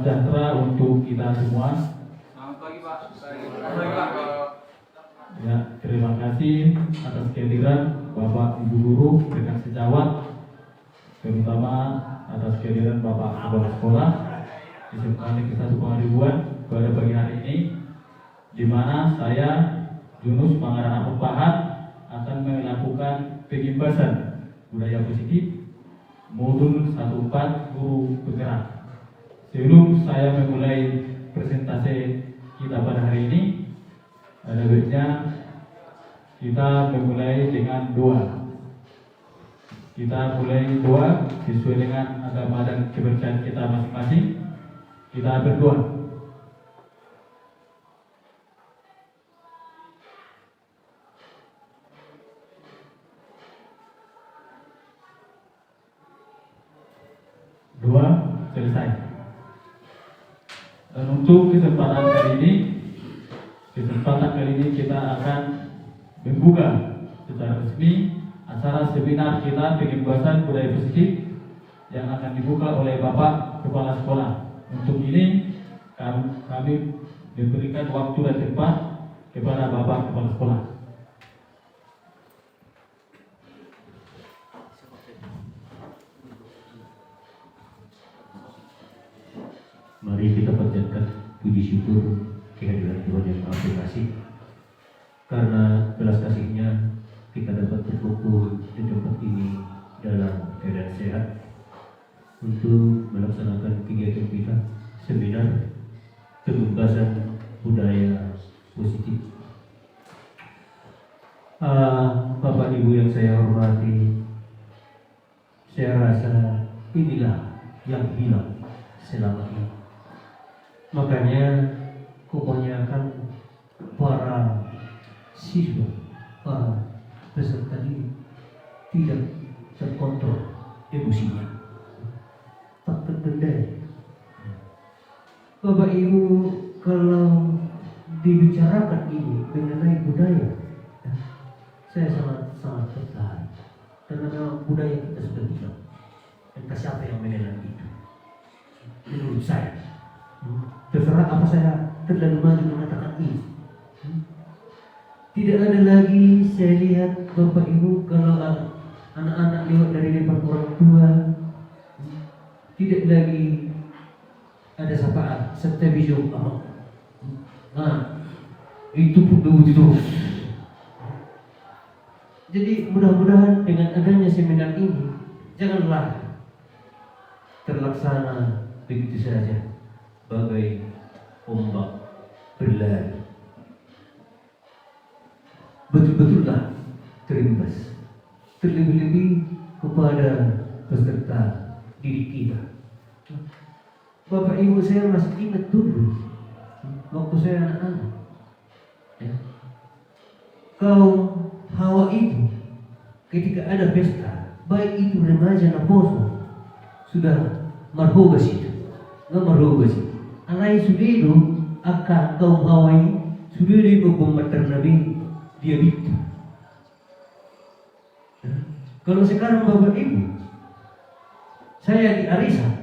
sejahtera untuk kita semua. Selamat pagi Pak. Selamat pagi Pak. Ya, terima kasih atas kehadiran Bapak Ibu Guru, rekan sejawat, terutama atas kehadiran Bapak Kepala Sekolah SMA Negeri 1 Pangaribuan pada pagi hari ini, di mana saya Yunus Pangarana Pahat akan melakukan pengimbasan budaya positif modul 14 guru bergerak. Sebelum saya memulai presentasi kita pada hari ini, ada baiknya kita memulai dengan doa. Kita mulai doa sesuai dengan agama dan kepercayaan kita masing-masing. Kita berdoa. Doa selesai. Dan untuk kesempatan kali ini kita akan membuka secara resmi acara seminar kita pengimbasan budaya positif yang akan dibuka oleh Bapak Kepala Sekolah. Untuk ini kami memberikan waktu dan tempat kepada Bapak Kepala Sekolah. Mari kita panjatkan puji syukur kehadiran Tuhan yang Maha Pengasih, karena belas kasih-Nya kita dapat berkumpul di tempat ini dalam keadaan sehat untuk melaksanakan kegiatan kita seminar pengimbasan budaya positif. Bapak Ibu yang saya hormati, saya rasa inilah yang hilang selama ini. Makanya kebanyakan para siswa, para peserta ini tidak terkontrol emosinya, tak terkendali. Bapak Ibu, kalau dibicarakan ini mengenai budaya, saya sangat tertarik, karena budaya kita sudah hilang. Entah siapa yang mengenal itu. Menurut saya, terserah apa saya terlalu maju mengatakan ini. Tidak ada lagi saya lihat Bapak Ibu kalau anak-anak lewat dari depan orang tua, tidak lagi ada sapaan, supervision. Nah, itu pun begitu terus. Jadi mudah-mudahan dengan adanya seminar ini janganlah terlaksana begitu saja bagai ombak berlari. Betul-betullah terimbas, terlebih-lebih kepada peserta didik kita. Bapak Ibu, saya masih ingat dulu waktu saya anak-anak, ya, kaum Hawa itu ketika ada pesta, baik itu remaja naposo, sudah marhoba situ, nggak marhoba situ. Alai sudah akan kaum Hawa ini sudah dibombardir Nabi dia itu. Kalau sekarang Bapak Ibu, saya di Arisan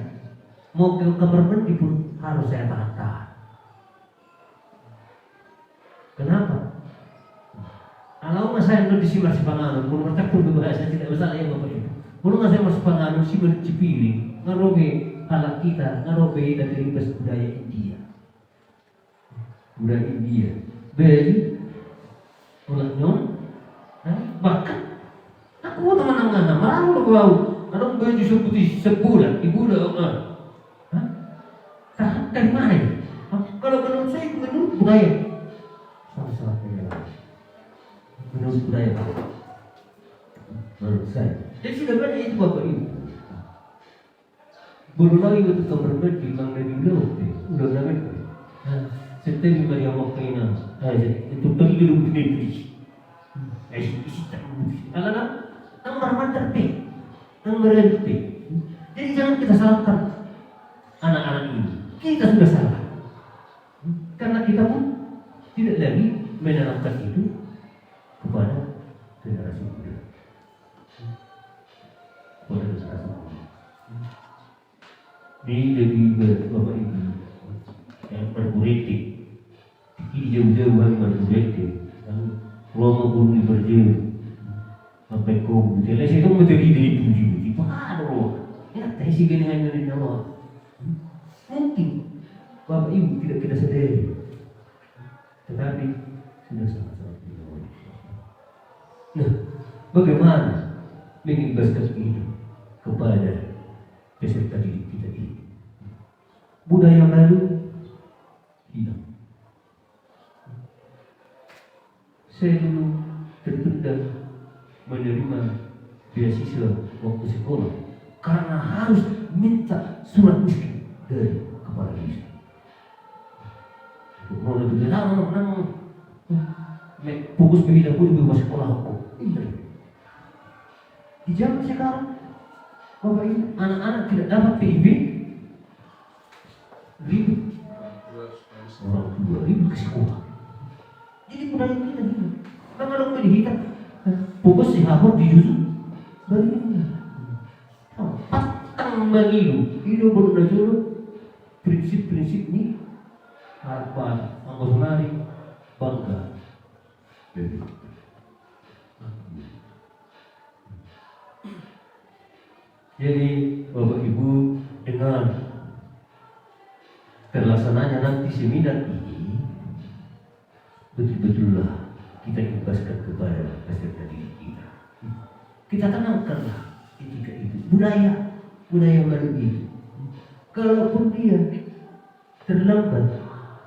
mau ke kamar mandi pun harus saya tahan-tahan. Kenapa? Kalau saya nggak disi masih panganan, mau mertak pun berbahasa tidak masalah ya Bapak Ibu. Kalau nggak saya masih panganan sih bercipili, ngarobe halak kita, ngarobe dari budaya India. Budaya India. Beli ulang nyon, bahkan aku teman-teman, malu kau, ada baju seputih sebulan, ibu dah, dari mana ya? Kalau menurut saya itu menurut budaya, salah menurut budaya, menurut saya. Jadi sudah banyak itu Bapak Ibu. Belum lagi waktu kamar mandi, Bang Nabi udah banget. Setiap lima yang waktu ini, itu pergi dulu di isi tak mungkin. Anak-anak, nang marman tertib, nang berhenti. Jadi jangan kita salahkan anak-anak ini. Kita sudah salah, karena kita pun tidak lagi menanamkan itu kepada generasi muda. Kepada generasi muda. Ini jadi Bapak Ibu. sampai kau jadi saya itu materi dari tujuh itu aduh ya teh sih gini hanya dari nama mungkin bapak ibu tidak kita sadari tetapi sudah sangat-sangat dilawan. Nah, bagaimana mengimbaskan hidup kepada peserta didik kita ini? Budaya malu hilang. Saya dulu tertunda menerima beasiswa waktu sekolah karena harus minta surat miskin dari kepala desa. Kalau itu nang fokus begitu aku di bawah sekolah aku. Di zaman sekarang, bapak ibu, anak-anak tidak dapat PIB, ribut orang tua ribut ke sekolah. Jadi budaya kita gitu. Kan ada kau dihitam, fokus si hapur di juru, bagaimana? Patang mengilu, hidup bernajur, prinsip-prinsip ini. Harapan, anggota bangga. Jadi Bapak Ibu dengan terlaksananya nanti seminar ini betul-betullah kita imbaskan kepada peserta didik kita. Kita tanamkanlah etika itu, budaya baru itu. Kalaupun dia terlambat,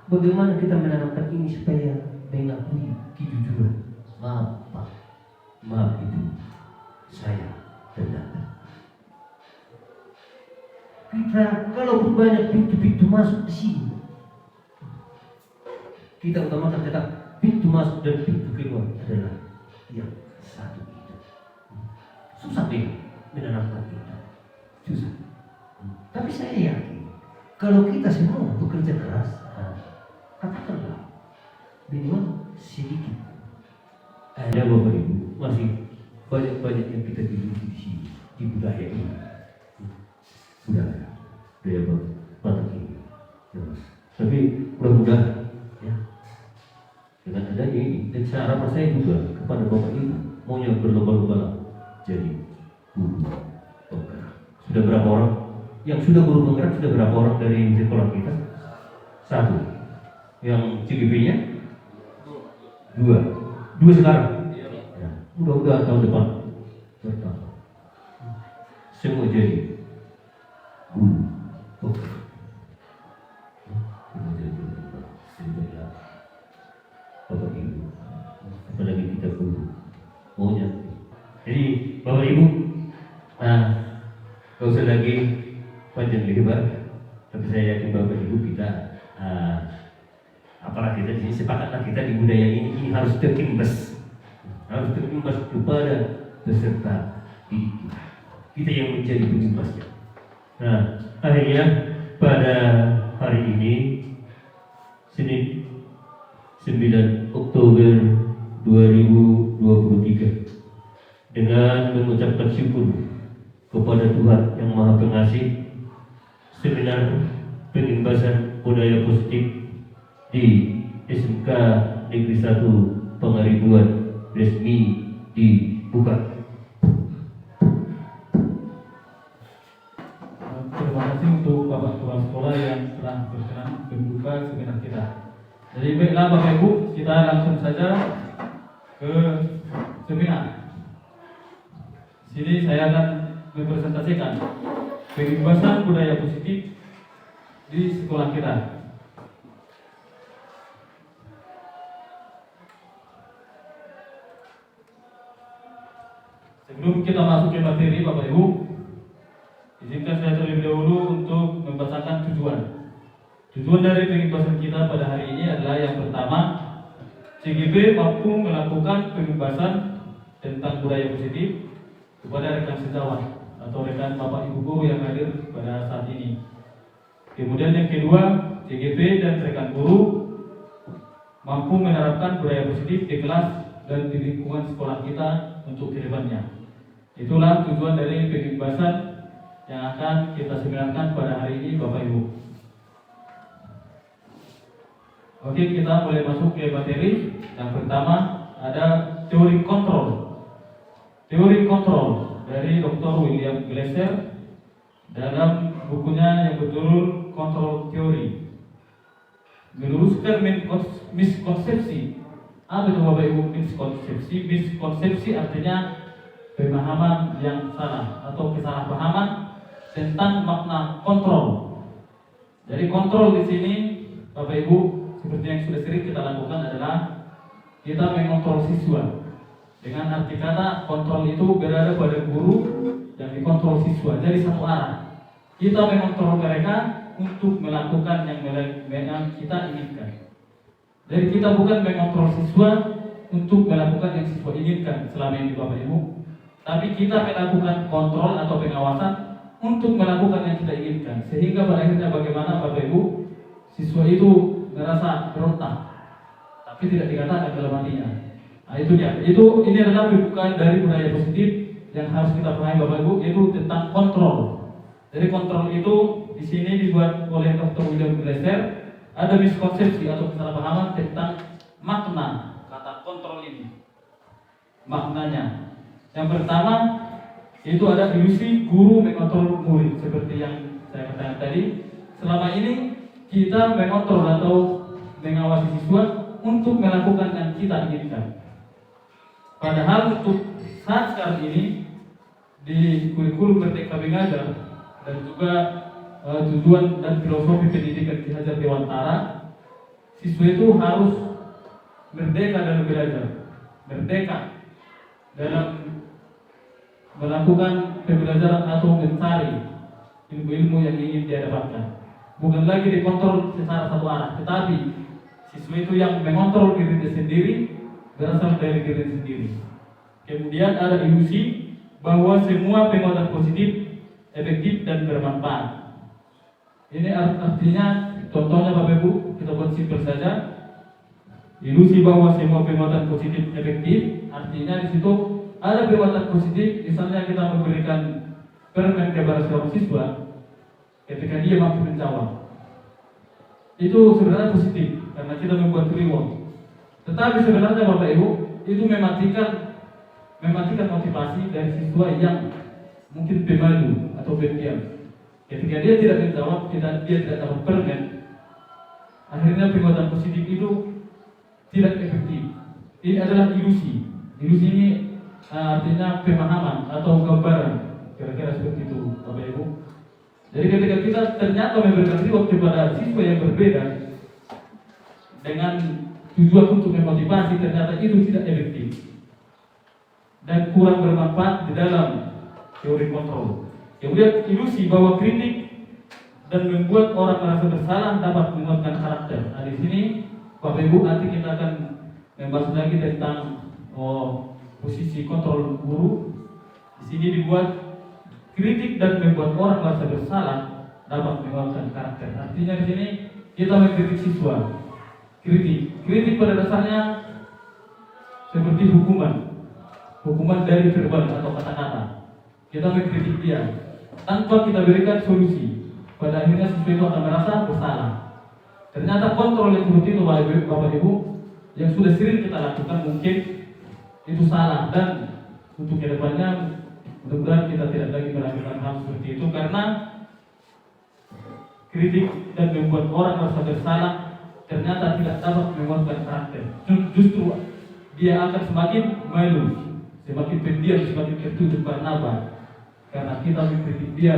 bagaimana kita menanamkan ini supaya mengakui kejujuran? Maaf Pak, maaf itu saya terlambat. Kita kalaupun banyak pintu-pintu masuk ke sini, kita utamakan tetap pintu masuk dan pintu keluar adalah yang satu itu. Susah deh menanamkan itu, susah. Tapi saya yakin kalau kita semua bekerja keras, katakanlah minimal sedikit. Ada Bapak Ibu masih banyak yang kita dididik di sini di budaya ini. Budaya Batak ini. Tapi mudah-mudahan ya dengan adanya ini dan harapan saya juga kepada Bapak Ibu maunya berlomba-lomba jadi guru penggerak. Sudah berapa orang? Yang sudah guru penggerak sudah berapa orang dari sekolah kita? 1. Yang CGP-nya? 2 sekarang? Ya. Mudah-mudahan tahun depan bertambah. Semua jadi guru penggerak. Semua jadi guru penggerak. Sebenarnya Bapak Ibu, apalagi kita guru maunya. Jadi Bapak Ibu, gak usah lagi panjang lebar, tapi saya yakin Bapak Ibu kita apalagi kita di sini sepakatlah kita di budaya ini harus terimbas kepada peserta didik kita yang menjadi pengimbasnya. Nah, akhirnya pada hari ini Senin 9 Oktober 2023 dengan mengucapkan syukur kepada Tuhan yang Maha Pengasih, seminar pengimbasan budaya positif di SMK Negeri 1 Pangaribuan resmi dibuka. Terima kasih untuk Bapak Kepala Sekolah yang telah berkenan membuka seminar kita. Jadi baiklah Bapak Ibu, kita langsung saja ke seminar. Sini saya akan mempresentasikan pengimbasan budaya positif di sekolah kita. Sebelum kita masuk ke materi Bapak Ibu, izinkan saya terlebih dahulu untuk membacakan tujuan. Tujuan dari pengimbasan kita pada hari ini adalah yang pertama, CGP mampu melakukan pengimbasan tentang budaya positif kepada rekan sejawat atau rekan Bapak Ibu guru yang hadir pada saat ini. Kemudian yang kedua, CGP dan rekan guru mampu menerapkan budaya positif di kelas dan di lingkungan sekolah kita untuk kedepannya. Itulah tujuan dari pengimbasan yang akan kita seminarkan pada hari ini Bapak Ibu. Oke, kita mulai masuk ke materi. Yang pertama ada teori kontrol. teori kontrol dari Dr. William Glasser dalam bukunya yang berjudul Control Theory. Meluruskan miskonsepsi. Apa itu Bapak Ibu miskonsepsi? Miskonsepsi artinya pemahaman yang salah atau kesalahpahaman tentang makna kontrol. Jadi kontrol di sini Bapak Ibu seperti yang sudah sering kita lakukan adalah kita mengontrol siswa. Dengan arti kata kontrol itu berada pada guru yang dikontrol siswa. Jadi satu arah. Kita mengontrol mereka untuk melakukan yang kita inginkan. Jadi kita bukan mengontrol siswa untuk melakukan yang siswa inginkan selama ini Bapak Ibu, tapi kita melakukan kontrol atau pengawasan untuk melakukan yang kita inginkan. Sehingga pada akhirnya bagaimana Bapak Ibu, siswa itu merasa berontak, tapi tidak dikatakan dalam hatinya. Nah itu dia. Ini adalah pembukaan dari budaya positif yang harus kita pahami Bapak Ibu, yaitu tentang kontrol. Jadi kontrol itu di sini dibuat oleh Dr. William Glasser. Ada miskonsepsi atau kesalahpahaman tentang makna kata kontrol ini. Maknanya, yang pertama itu ada ilusi guru mengontrol murid, seperti yang saya katakan tadi. Selama ini kita mengontrol atau mengawasi siswa untuk melakukan yang kita inginkan. Padahal untuk saat sekarang ini di kurikulum Merdeka Mengajar dan juga tujuan dan filosofi pendidikan Ki Hajar Dewantara, siswa itu harus merdeka dalam belajar, merdeka dalam melakukan pembelajaran atau mencari ilmu-ilmu yang ingin dia dapatkan. Bukan lagi dikontrol secara satu arah, tetapi siswa itu yang mengontrol dirinya sendiri, berasal dari diri sendiri. Kemudian ada ilusi bahwa semua penguatan positif efektif dan bermanfaat. Ini artinya, contohnya Bapak Ibu, kita buat simpel saja. Ilusi bahwa semua penguatan positif efektif, artinya di situ ada penguatan positif. Misalnya kita memberikan permen kepada seorang siswa, ketika dia mampu menjawab, itu sebenarnya positif karena kita membuat reward. Tetapi sebenarnya Bapak Ibu, itu mematikan motivasi dari siswa yang mungkin pemalu atau pendiam. Ketika dia tidak menjawab, dia tidak dapat permen, akhirnya penguatan positif itu tidak efektif. Ini adalah ilusi. Ilusi ini artinya pemahaman atau gambaran, kira-kira seperti itu Bapak Ibu. Jadi ketika kita ternyata memberikan reward kepada siswa yang berbeda dengan tujuan untuk memotivasi, ternyata itu tidak efektif dan kurang bermanfaat di dalam teori kontrol. Kemudian ilusi bahwa kritik dan membuat orang merasa bersalah dapat menguatkan karakter. Nah di sini Bapak Ibu nanti kita akan membahas lagi tentang posisi kontrol guru. Di sini dibuat kritik dan membuat orang merasa bersalah dapat menguatkan karakter. Artinya di sini kita mengkritik siswa. Kritik pada dasarnya seperti hukuman dari verbal atau kata-kata. Kita mengkritik dia tanpa kita berikan solusi, pada akhirnya siswa itu akan merasa bersalah. Ternyata kontrol yang seperti itu Bapak Ibu, yang sudah sering kita lakukan mungkin itu salah, dan untuk kedepannya mudah-mudahan kita tidak lagi melakukan hal seperti itu, karena kritik dan membuat orang merasa bersalah ternyata tidak dapat menguatkan karakter. Justru dia akan semakin malu, semakin pendiam, semakin tertutup. Karena apa? Karena kita mengkritik dia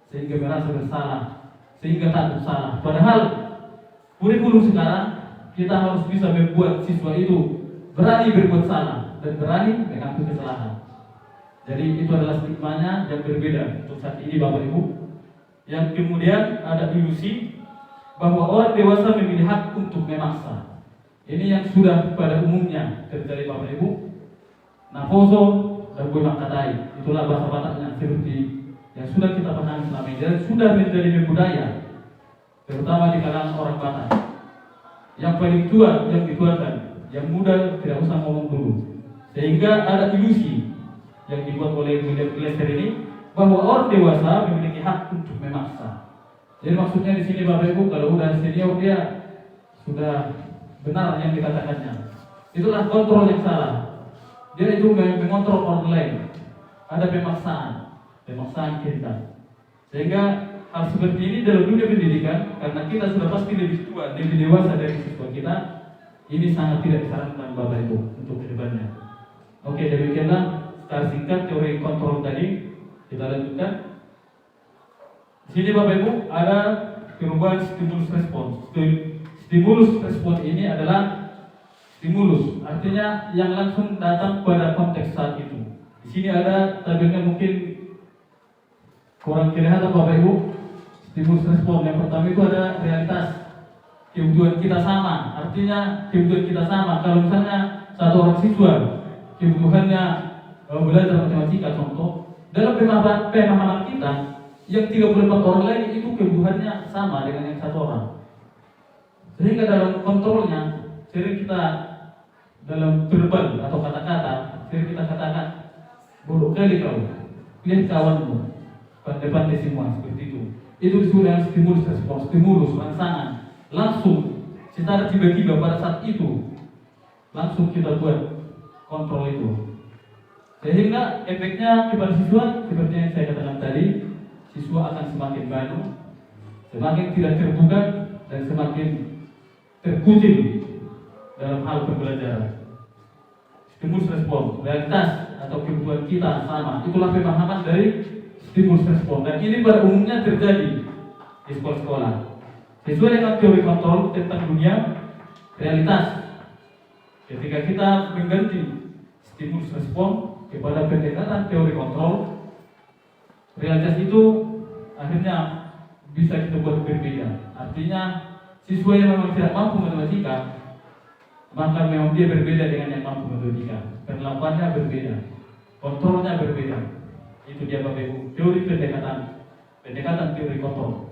sehingga merasa bersalah, sehingga takut salah. Padahal kurikulum sekarang kita harus bisa membuat siswa itu berani berbuat salah dan berani mengaku kesalahan. Jadi itu adalah stigmanya yang berbeda untuk saat ini Bapak Ibu. Yang kemudian ada ilusi bahwa orang dewasa memilih hak untuk memaksa. Ini yang sudah pada umumnya terjadi Bapak Ibu. Nafoso dan gue makatai, itulah bahasa Bataknya seperti yang sudah kita pahami selama ini dan sudah menjadi budaya, terutama di kalangan orang Batak. Yang paling tua yang dituakan, yang muda tidak usah ngomong dulu. Sehingga ada ilusi yang dibuat oleh William Glasser ini bahwa orang dewasa memiliki hak untuk memaksa. Jadi maksudnya di sini Bapak Ibu, kalau udah senior dia sudah benar yang dikatakannya. Itulah kontrol yang salah. Dia itu mengontrol orang lain. Ada pemaksaan kehendak. Sehingga hal seperti ini dalam dunia pendidikan, karena kita sudah pasti lebih tua, lebih dewasa dari siswa kita, ini sangat tidak disarankan Bapak Ibu untuk kedepannya. Oke, demikianlah secara singkat teori kontrol tadi. Kita lanjutkan. Di sini Bapak Ibu ada perubahan stimulus respons. Stimulus respons ini adalah stimulus, artinya yang langsung datang pada konteks saat itu. Di sini ada tabelnya, mungkin kurang kelihatan Bapak Ibu. Stimulus respons yang pertama itu ada realitas, kebutuhan kita sama, artinya kebutuhan kita sama. Kalau misalnya satu orang siswa kebutuhannya belajar matematika contoh, dalam pemahaman kita yang 34 orang lain itu kebutuhannya sama dengan yang satu orang. Sehingga dalam kontrolnya sering kita dalam verbal atau kata-kata sering kita katakan, bodoh kali kau, lihat kawanmu pandai-pandai semua, seperti itu. Itu disebut dengan stimulus respons, stimulus rangsangan, langsung secara tiba-tiba pada saat itu langsung kita buat kontrol itu. Sehingga efeknya kepada siswa seperti yang saya katakan tadi, siswa akan semakin banyak, semakin tidak terbuka dan semakin terkucil dalam hal pembelajaran. Stimulus respons, realitas atau kebutuhan kita sama, itulah pemahaman dari stimulus respons, dan ini pada umumnya terjadi di sekolah-sekolah. Sesuai dengan teori kontrol tentang dunia realitas, ketika kita mengganti stimulus respons kepada pendekatan teori kontrol, realitas itu akhirnya bisa kita buat berbeda. Artinya siswa yang memang tidak mampu matematika, maka memang dia berbeda dengan yang mampu matematika. Perlakuannya berbeda, kontrolnya berbeda. Itu dia Bapak Ibu, teori pendekatan teori kontrol.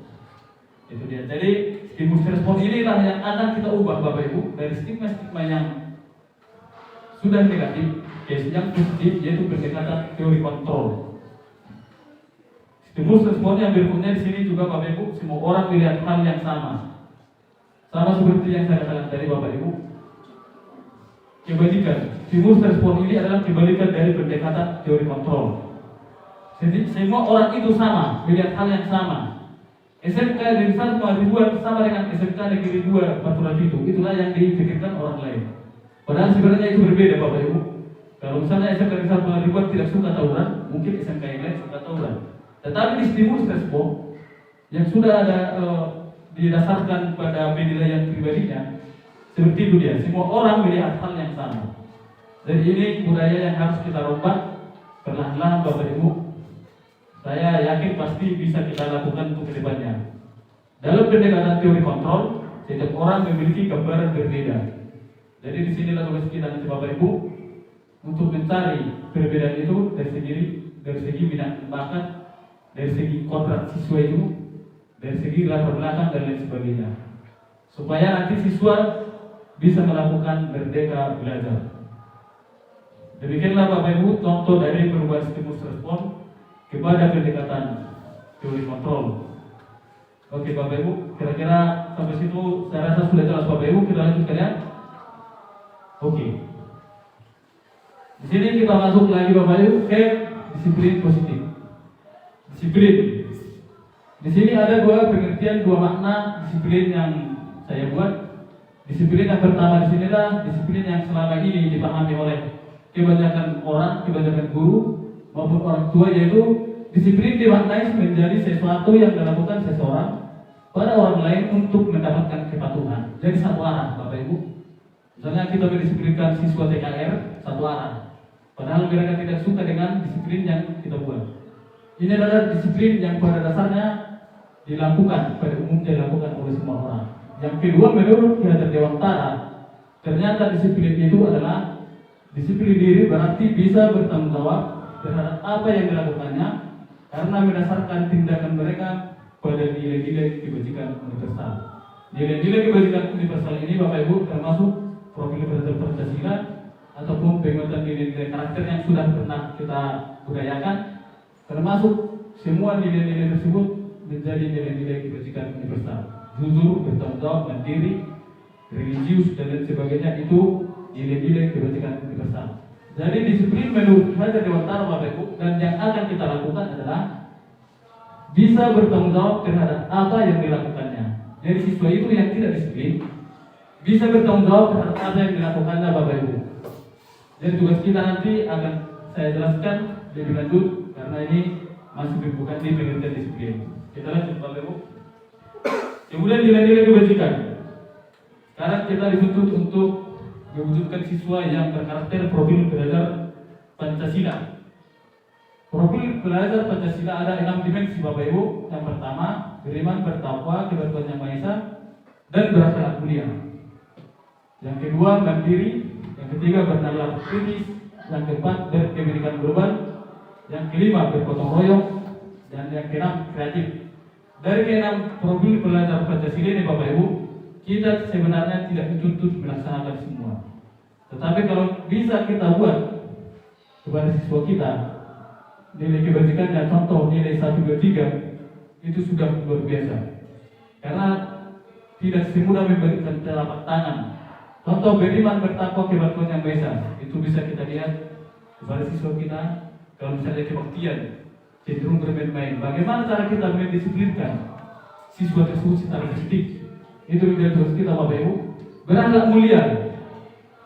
Itu dia. Jadi stimulus respons inilah yang akan kita ubah Bapak Ibu dari stigma-stigma yang sudah negatif ke yang positif, yaitu pendekatan teori kontrol. Stimulus respons yang berikutnya di sini juga Bapak Ibu, semua orang melihat hal yang sama seperti yang saya katakan tadi Bapak Ibu. Kebalikan, stimulus respons ini adalah kebalikan dari pendekatan teori kontrol. Jadi semua orang itu sama, melihat hal yang sama. SMK Negeri 1 Ribuan sama dengan SMK Negeri 2 Batu Raja itulah yang dipikirkan orang lain. Padahal sebenarnya itu berbeda Bapak Ibu. Kalau misalnya SMK Negeri 1 Ribuan tidak suka tawuran, mungkin SMK yang lain suka tawuran. Tetapi di stimulus respons yang sudah ada didasarkan pada penilaian pribadinya, seperti itu dia. Semua orang melihat hal yang sama. Jadi ini budaya yang harus kita rombak perlahan-lahan Bapak Ibu. Saya yakin pasti bisa kita lakukan untuk kedepannya. Dalam pendekatan teori kontrol, setiap orang memiliki gambaran berbeda. Jadi di sinilah tugas kita nanti Bapak Ibu untuk mencari perbedaan itu dari segi minat bakat, dari segi kodrat siswa itu, dari segi latar belakang dan lain sebagainya, supaya nanti siswa bisa melakukan merdeka belajar. Demikianlah Bapak Ibu contoh dari perubahan stimulus respons kepada pendekatan teori kontrol. Oke Bapak Ibu, kira-kira sampai situ saya rasa sudah jelas Bapak Ibu. Kita lanjutkan ya. Oke. Di sini kita masuk lagi Bapak Ibu ke disiplin positif. Disiplin. Di sini ada dua pengertian, dua makna disiplin yang saya buat. Disiplin yang pertama di sinilah disiplin yang selama ini dipahami oleh kebanyakan orang, kebanyakan guru maupun orang tua, yaitu disiplin dimaknai menjadi sesuatu yang dilakukan seseorang pada orang lain untuk mendapatkan kepatuhan. Jadi satu arah Bapak Ibu. Misalnya kita mendisiplinkan siswa TKR satu arah, padahal mereka tidak suka dengan disiplin yang kita buat. Ini adalah disiplin yang pada dasarnya dilakukan, pada umumnya dilakukan oleh semua orang. Yang kedua, menurut Ki Hajar Dewantara, ternyata disiplin itu adalah disiplin diri, berarti bisa bertanggung jawab terhadap apa yang dilakukannya karena berdasarkan tindakan mereka pada nilai-nilai kebajikan universal. Nilai-nilai kebajikan universal ini Bapak Ibu termasuk profil berdasar Pancasila ataupun penguatan nilai-nilai karakter yang sudah pernah kita budayakan, termasuk semua nilai-nilai tersebut menjadi nilai-nilai kebajikan universal. Jujur, bertanggung jawab, mandiri, religius dan lain sebagainya, itu nilai-nilai kebajikan universal. Jadi disiplin menurut Hajar Dewantara Bapak Ibu, dan yang akan kita lakukan adalah bisa bertanggung jawab terhadap apa yang dilakukannya. Jadi siswa itu yang tidak disiplin bisa bertanggung jawab terhadap apa yang dilakukannya Bapak Ibu. Jadi tugas kita nanti akan saya jelaskan lebih lanjut karena ini masih bukan di pengertian disiplin. Kita lanjut Bapak Ibu. Kemudian nilai-nilai kebajikan. Sekarang kita dituntut untuk mewujudkan siswa yang berkarakter profil belajar Pancasila. Profil belajar Pancasila ada 6 dimensi Bapak Ibu. Yang pertama, beriman, bertakwa kepada Tuhan Yang Maha Esa dan berakhlak mulia. Yang kedua, mandiri. Yang ketiga, bernalar kritis. Yang keempat, berkebinekaan global. Yang kelima, bergotong royong. Dan yang keenam, kreatif. Dari keenam profil belajar Pancasila ini Bapak Ibu, kita sebenarnya tidak dituntut melaksanakan semua. Tetapi kalau bisa kita buat kepada siswa kita nilai kebajikannya, contoh nilai 1, 2, 3, itu sudah luar biasa. Karena tidak semudah memberikan telapak tangan. Contoh beriman, bertakwa kepada Tuhan Yang Maha Esa, itu bisa kita lihat kepada siswa kita. Kalau misalnya kebaktian cenderung bermain-main, bagaimana cara kita mendisiplinkan siswa tersebut secara positif? Itu menjadi tugas kita Bapak Ibu. Berakhlak mulia.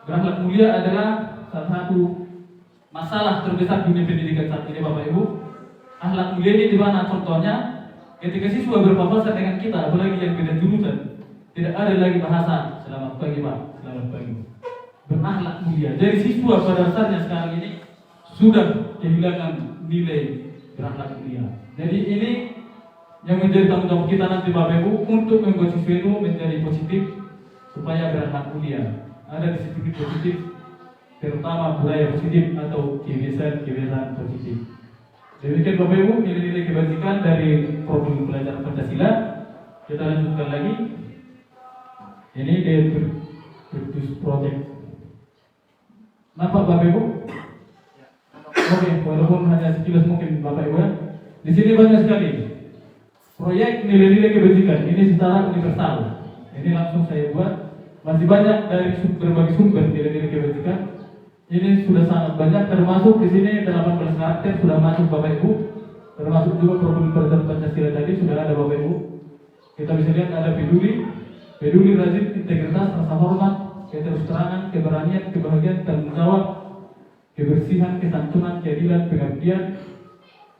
Berakhlak mulia adalah salah satu masalah terbesar dunia pendidikan saat ini Bapak Ibu. Akhlak mulia ini di mana contohnya? Ketika siswa berpapasan dengan kita, apalagi yang beda jurusan, tidak ada lagi bahasa selamat pagi Pak, selamat pagi. Berakhlak mulia. Jadi siswa pada dasarnya sekarang ini sudah kehilangan nilai berakhlak mulia. Jadi ini yang menjadi tanggung jawab kita nanti Bapak Ibu untuk membuat siswa itu menjadi positif supaya berakhlak mulia. Ada disiplin positif, terutama budaya positif atau kebiasaan positif. Demikian Bapak Ibu nilai-nilai kebajikan dari profil belajar Pancasila. Kita lanjutkan lagi. Ini dari Virtus Project. Nampak Bapak Ibu? Oke, walaupun hanya sekilas mungkin Bapak Ibu ya. Di sini banyak sekali proyek nilai-nilai kebajikan. Ini secara universal. Ini langsung saya buat. Masih banyak dari berbagai sumber nilai-nilai kebajikan. Ini sudah sangat banyak, termasuk di sini 18 karakter sudah masuk Bapak Ibu. Termasuk juga profil belajar Pancasila tadi sudah ada Bapak Ibu. Kita bisa lihat ada peduli, rajin, integritas, rasa hormat, keterusterangan, keberanian, kebahagiaan, tanggung jawab, kebersihan, kesantunan, keadilan, pengabdian,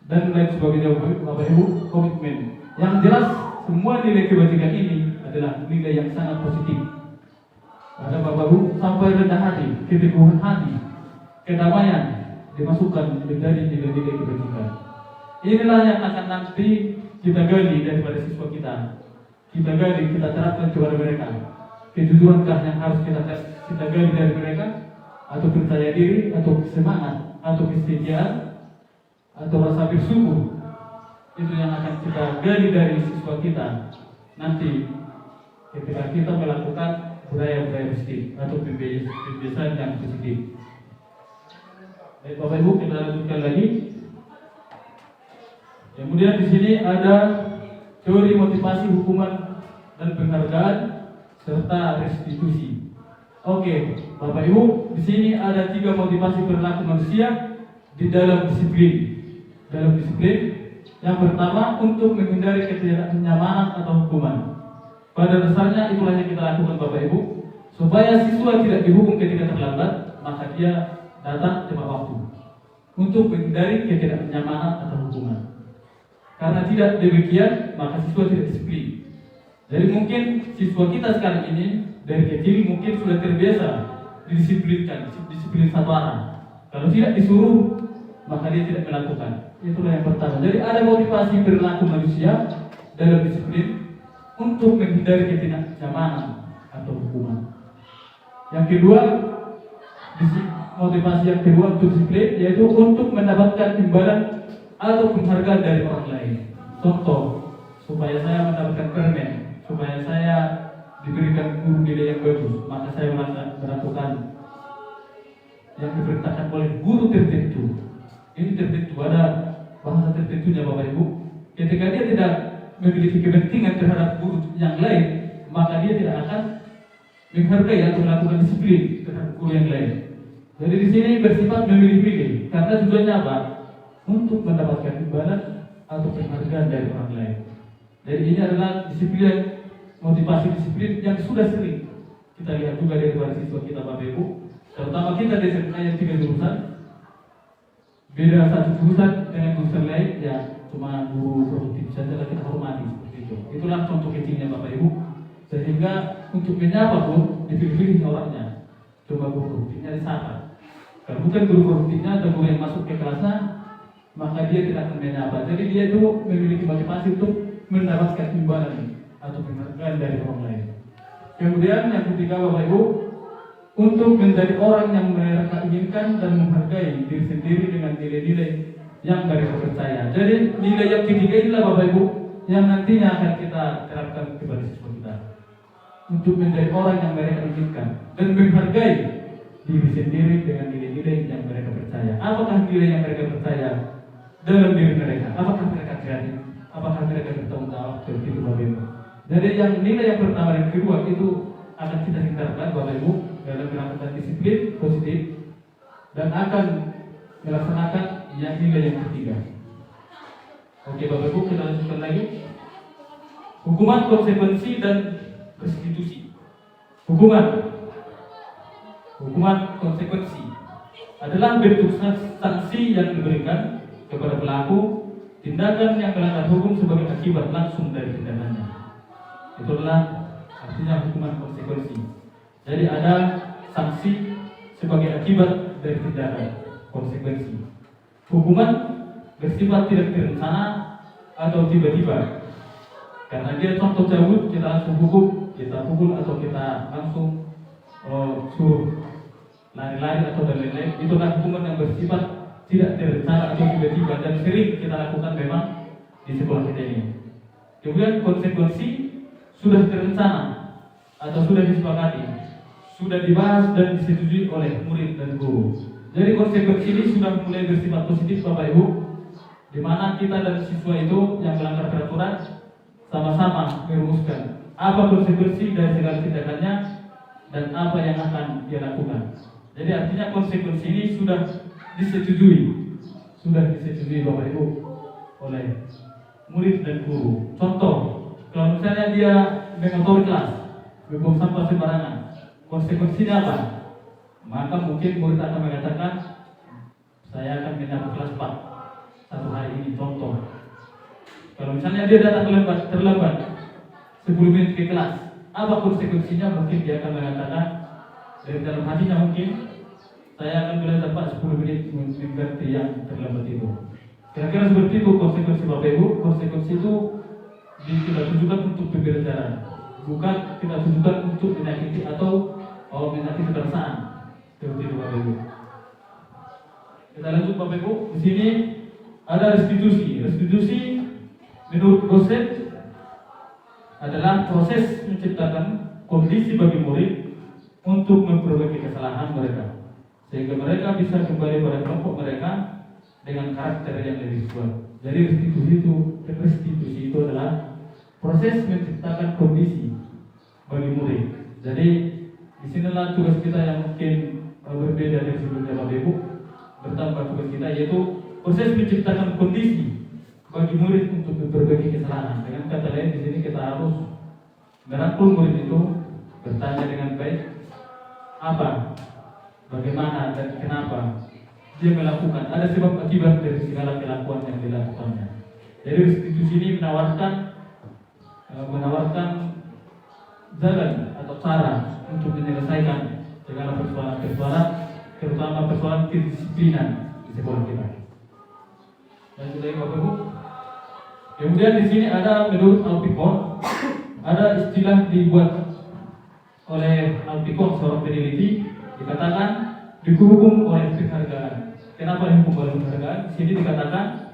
dan lain sebagainya Bapak Ibu, komitmen. Yang jelas semua nilai kebajikan ini adalah nilai yang sangat positif. Ada Bapak Ibu sampai rendah hati, keteguhan hati, kedamaian dimasukkan menjadi nilai-nilai kebajikan. Inilah yang akan nanti kita gali daripada siswa kita. Kita gali, kita terapkan kepada mereka. Kejujurankah yang harus kita gali dari mereka? Atau percaya diri, atau semangat, atau kesetiaan, atau rasa bersyukur? Itu yang akan kita gali dari siswa kita nanti ketika kita melakukan budaya-budaya positif atau kebiasaan yang positif. Baik Bapak Ibu, kita lanjutkan lagi. Kemudian di sini ada teori motivasi hukuman dan penghargaan serta restitusi. Oke, Bapak Ibu, di sini ada 3 motivasi perilaku manusia di dalam disiplin. Dalam disiplin, yang pertama untuk menghindari ketidaknyamanan atau hukuman. Pada dasarnya itulah yang kita lakukan Bapak Ibu, supaya siswa tidak dihukum ketika terlambat, maka dia datang tepat waktu untuk menghindari ketidaknyamanan atau hukuman. Karena tidak demikian, maka siswa tidak disiplin. Jadi mungkin siswa kita sekarang ini dari kecil mungkin sudah terbiasa didisiplinkan, disiplin satu arah. Kalau tidak disuruh, maka dia tidak melakukan. Itulah yang pertama. Jadi ada motivasi perilaku manusia dalam disiplin untuk menghindari ketidaknyamanan atau hukuman. Yang kedua, motivasi yang kedua untuk disiplin yaitu untuk mendapatkan imbalan atau penghargaan dari orang lain. Contoh, supaya saya mendapatkan permen, supaya saya diberikan guru nilai yang bagus, maka saya melakukan yang diperintahkan oleh guru tertentu. Ini tertentu, ada bahasa tertentunya Bapak Ibu. Ketika dia tidak memiliki kepentingan terhadap guru yang lain, maka dia tidak akan menghargai atau melakukan disiplin terhadap guru yang lain. Jadi di sini bersifat memilih-pilih karena tujuannya apa? Untuk mendapatkan imbalan atau penghargaan dari orang lain. Jadi ini adalah disiplin, motivasi disiplin yang sudah sering kita lihat juga dari para siswa kita Bapak Ibu, terutama kita di SMA yang 3 jurusan. Beda satu jurusan dengan jurusan lain ya cuma guru produktif saja kita hormati seperti itu. Itulah contoh kecilnya Bapak Ibu. Sehingga untuk menyapa pun dipilih-pilih orangnya. Coba guru produktifnya disapa. Kalau bukan guru produktifnya atau guru yang masuk ke kelasnya, maka dia tidak akan menyapa. Jadi dia itu memiliki motivasi untuk mendapatkan imbalan atau penghargaan dari orang lain. Kemudian yang ketiga Bapak Ibu, untuk menjadi orang yang mereka inginkan dan menghargai diri sendiri dengan nilai-nilai yang mereka percaya. Jadi nilai yang ketiga inilah Bapak Ibu yang nantinya akan kita terapkan kepada siswa kita. Untuk menjadi orang yang mereka inginkan dan menghargai diri sendiri dengan nilai-nilai yang mereka percaya. Apakah nilai yang mereka percaya dalam diri mereka? Apakah mereka kreatif? Apakah mereka bertanggung jawab? Seperti itu Bapak Ibu. Jadi yang nilai yang pertama dan kedua itu akan kita hindarkan Bapak Ibu dalam melakukan disiplin positif dan akan melaksanakan yang nilai yang ketiga. Oke Bapak Ibu, kita lanjutkan lagi. Hukuman, konsekuensi dan restitusi. Hukuman konsekuensi adalah bentuk sanksi yang diberikan kepada pelaku tindakan yang melanggar hukum sebagai akibat langsung dari tindakannya. Itu adalah artinya hukuman konsekuensi. Jadi ada sanksi sebagai akibat dari tindakan, konsekuensi. Hukuman bersifat tidak terencana atau tiba-tiba. Karena dia contoh cabut, kita langsung hukum, kita pukul atau kita langsung suruh lari-lari atau dan lain-lain. Itulah hukuman yang bersifat tidak terencana atau tiba-tiba dan sering kita lakukan memang di sekolah kita ini. Kemudian konsekuensi sudah terencana atau sudah disepakati, sudah dibahas dan disetujui oleh murid dan guru. Jadi konsekuensi ini sudah mulai bersifat positif Bapak Ibu, di mana kita dan siswa itu yang melanggar peraturan sama-sama merumuskan apa konsekuensi dari segala tindakannya dan apa yang akan dia lakukan. Jadi artinya konsekuensi ini sudah disetujui Bapak Ibu oleh murid dan guru. Contoh, kalau misalnya dia mengotori kelas, membuang sampah sembarangan, konsekuensinya apa? Maka mungkin murid akan mengatakan, saya akan menyapu kelas 4 satu hari ini. Contoh, kalau misalnya dia datang terlambat 10 menit ke kelas, apa konsekuensinya? Mungkin dia akan mengatakan dari dalam hatinya mungkin, saya akan mulai dapat 10 menit mengganti yang terlambat itu. Kira-kira seperti itu konsekuensi Bapak Ibu. Konsekuensi itu kita tujukan untuk pembelajaran, bukan kita tujukan untuk menyakiti atau menyakiti perasaan. Seperti itu Bapak Ibu. Kita lanjut Bapak Ibu. Di sini ada restitusi. Restitusi menurut dosen adalah proses menciptakan kondisi bagi murid untuk memperbaiki kesalahan mereka, sehingga mereka bisa kembali pada kelompok mereka dengan karakter yang lebih kuat. Jadi restitusi itu adalah proses menciptakan kondisi bagi murid. Jadi disinilah tugas kita yang mungkin berbeda dari sebelumnya Bapak Ibu. Bertambah tugas kita yaitu proses menciptakan kondisi bagi murid untuk memperbaiki kesalahan. Dengan kata lain di sini kita harus merangkul murid itu, bertanya dengan baik apa, bagaimana dan kenapa dia melakukan, ada sebab akibat dari segala kelakuan yang dilakukannya. Jadi restitusi ini menawarkan jalan atau cara untuk menyelesaikan segala persoalan-persoalan, terutama persoalan kedisiplinan di sekolah kita. Dan sudah Bapak Ibu. Kemudian di sini ada menurut Alpicon ada istilah dibuat oleh Alpicon, seorang peneliti, dikatakan dihukum oleh penghargaan. Kenapa dihukum oleh penghargaan? Di sini dikatakan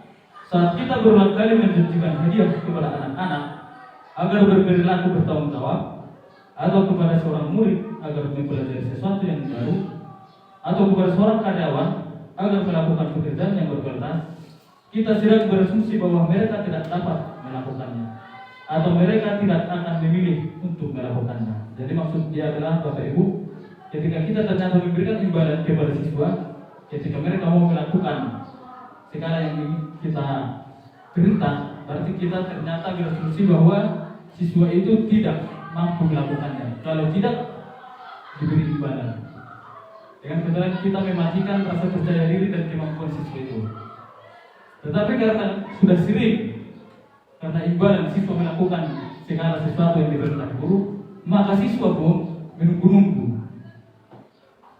saat kita berulang kali menjanjikan hadiah kepada anak-anak agar berperilaku bertanggung jawab, atau kepada seorang murid agar mempelajari sesuatu yang baru, atau kepada seorang karyawan agar melakukan pekerjaan yang berkualitas, kita sedang berasumsi bahwa mereka tidak dapat melakukannya atau mereka tidak akan memilih untuk melakukannya. Jadi maksud dia adalah Bapak Ibu, ketika kita ternyata memberikan imbalan kepada siswa, ketika mereka mau melakukan segala yang kita perintah, berarti kita ternyata berasumsi bahwa siswa itu tidak mampu melakukannya kalau tidak diberi imbalan. Dengan kebetulan kita mematikan rasa percaya diri dan kemampuan siswa itu. Tetapi karena sudah sering, karena imbalan siswa melakukan segala sesuatu yang diperintah guru, maka siswa pun menunggu-nunggu.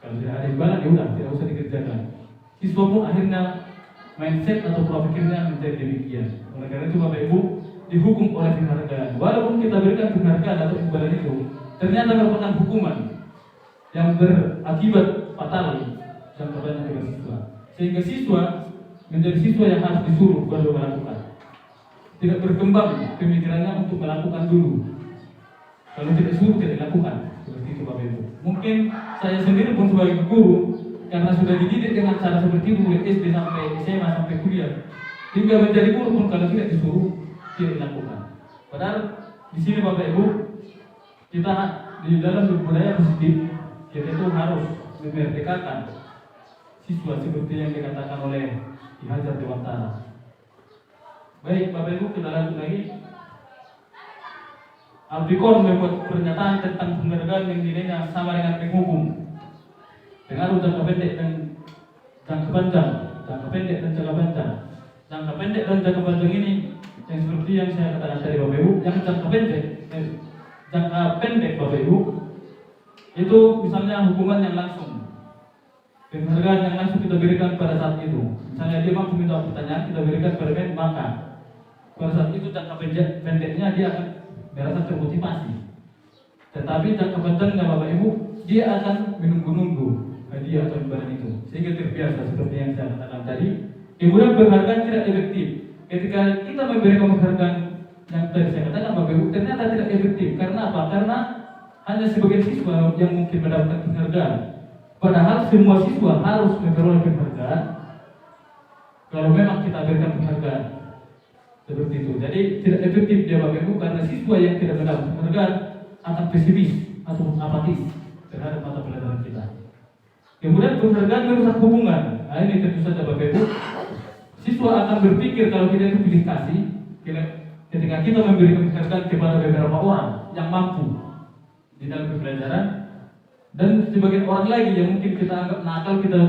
Kalau tidak ada imbalan, ya udah, tidak usah dikerjakan. Siswa pun akhirnya mindset atau pola pikirnya menjadi demikian. Oleh karena itu Bapak Ibu dihukum oleh penghargaan. Walaupun kita berikan penghargaan atau imbalan itu, ternyata merupakan hukuman yang berakibat fatal jangka panjang bagi siswa. Sehingga siswa menjadi siswa yang harus disuruh baru melakukan. Tidak berkembang pemikirannya untuk melakukan dulu. Kalau tidak suruh tidak dilakukan. Seperti itu Bapak Ibu. Mungkin saya sendiri pun sebagai guru, karena sudah dididik dengan cara seperti itu mulai SD sampai SMA sampai kuliah, hingga menjadi guru pun kalau tidak disuruh tidak dilakukan. Padahal di sini Bapak Ibu, kita di dalam budaya positif, kita itu harus memerdekakan siswa seperti yang dikatakan oleh Ki Hajar Dewantara. Baik Bapak Ibu, kita lanjut lagi. Albikor membuat pernyataan tentang penghargaan yang dinilainya sama dengan menghukum. Pengaruh jangka pendek dan jangka panjang, jangka pendek dan jangka panjang. Jangka pendek dan jangka panjang ini yang seperti yang saya katakan tadi Bapak Ibu, yang jangka pendek Bapak Ibu itu misalnya hukuman yang langsung, penghargaan yang langsung kita berikan pada saat itu. Misalnya dia mampu menjawab pertanyaan, kita berikan permen, maka pada saat itu jangka pendeknya dia akan merasa termotivasi. Tetapi jangka panjangnya Bapak Ibu, dia akan menunggu-nunggu hadiah atau imbalan itu, sehingga terbiasa seperti yang saya katakan tadi. Kemudian penghargaan tidak efektif. Ketika kita memberikan penghargaan yang tadi saya katakan Bapak Ibu, ternyata tidak efektif. Karena apa? Karena hanya sebagian siswa yang mungkin mendapatkan penghargaan. Padahal semua siswa harus memperoleh penghargaan kalau memang kita berikan penghargaan seperti itu. Jadi tidak efektif dia Bapak Ibu, karena siswa yang tidak mendapat penghargaan akan pesimis atau apatis terhadap mata pelajaran kita. Kemudian penghargaan merusak hubungan. Nah ini tentu saja Bapak Ibu, siswa akan berpikir kalau kita itu pilih kasih ketika kita memberikan penghargaan kepada beberapa orang yang mampu di dalam pembelajaran, dan sebagian orang lagi yang mungkin kita anggap nakal, kita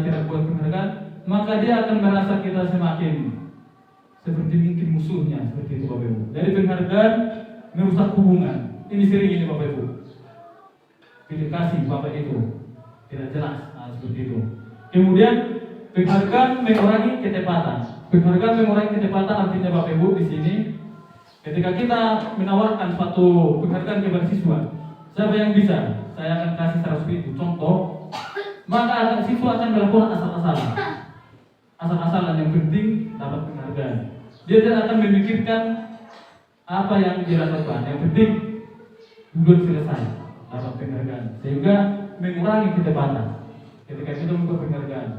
tidak buat penghargaan, maka dia akan merasa kita semakin seperti mungkin musuhnya, seperti itu Bapak Ibu. Jadi penghargaan merusak hubungan. Ini sering ini Bapak Ibu. Pilih kasih Bapak itu tidak jelas, nah, seperti itu. Kemudian penghargaan mengurangi ketepatan. Penghargaan mengurangi ketepatan artinya Bapak Ibu di sini, ketika kita menawarkan suatu penghargaan kepada siswa, siapa yang bisa? Saya akan kasih 100.000 contoh, maka siswa akan melakukan asal-asalan. Asal-asalan, yang penting dapat penghargaan. Dia tidak akan memikirkan apa yang dia lakukan. Yang penting belum selesai dapat penghargaan, sehingga mengurangi ketepatan ketika kita membuat penghargaan.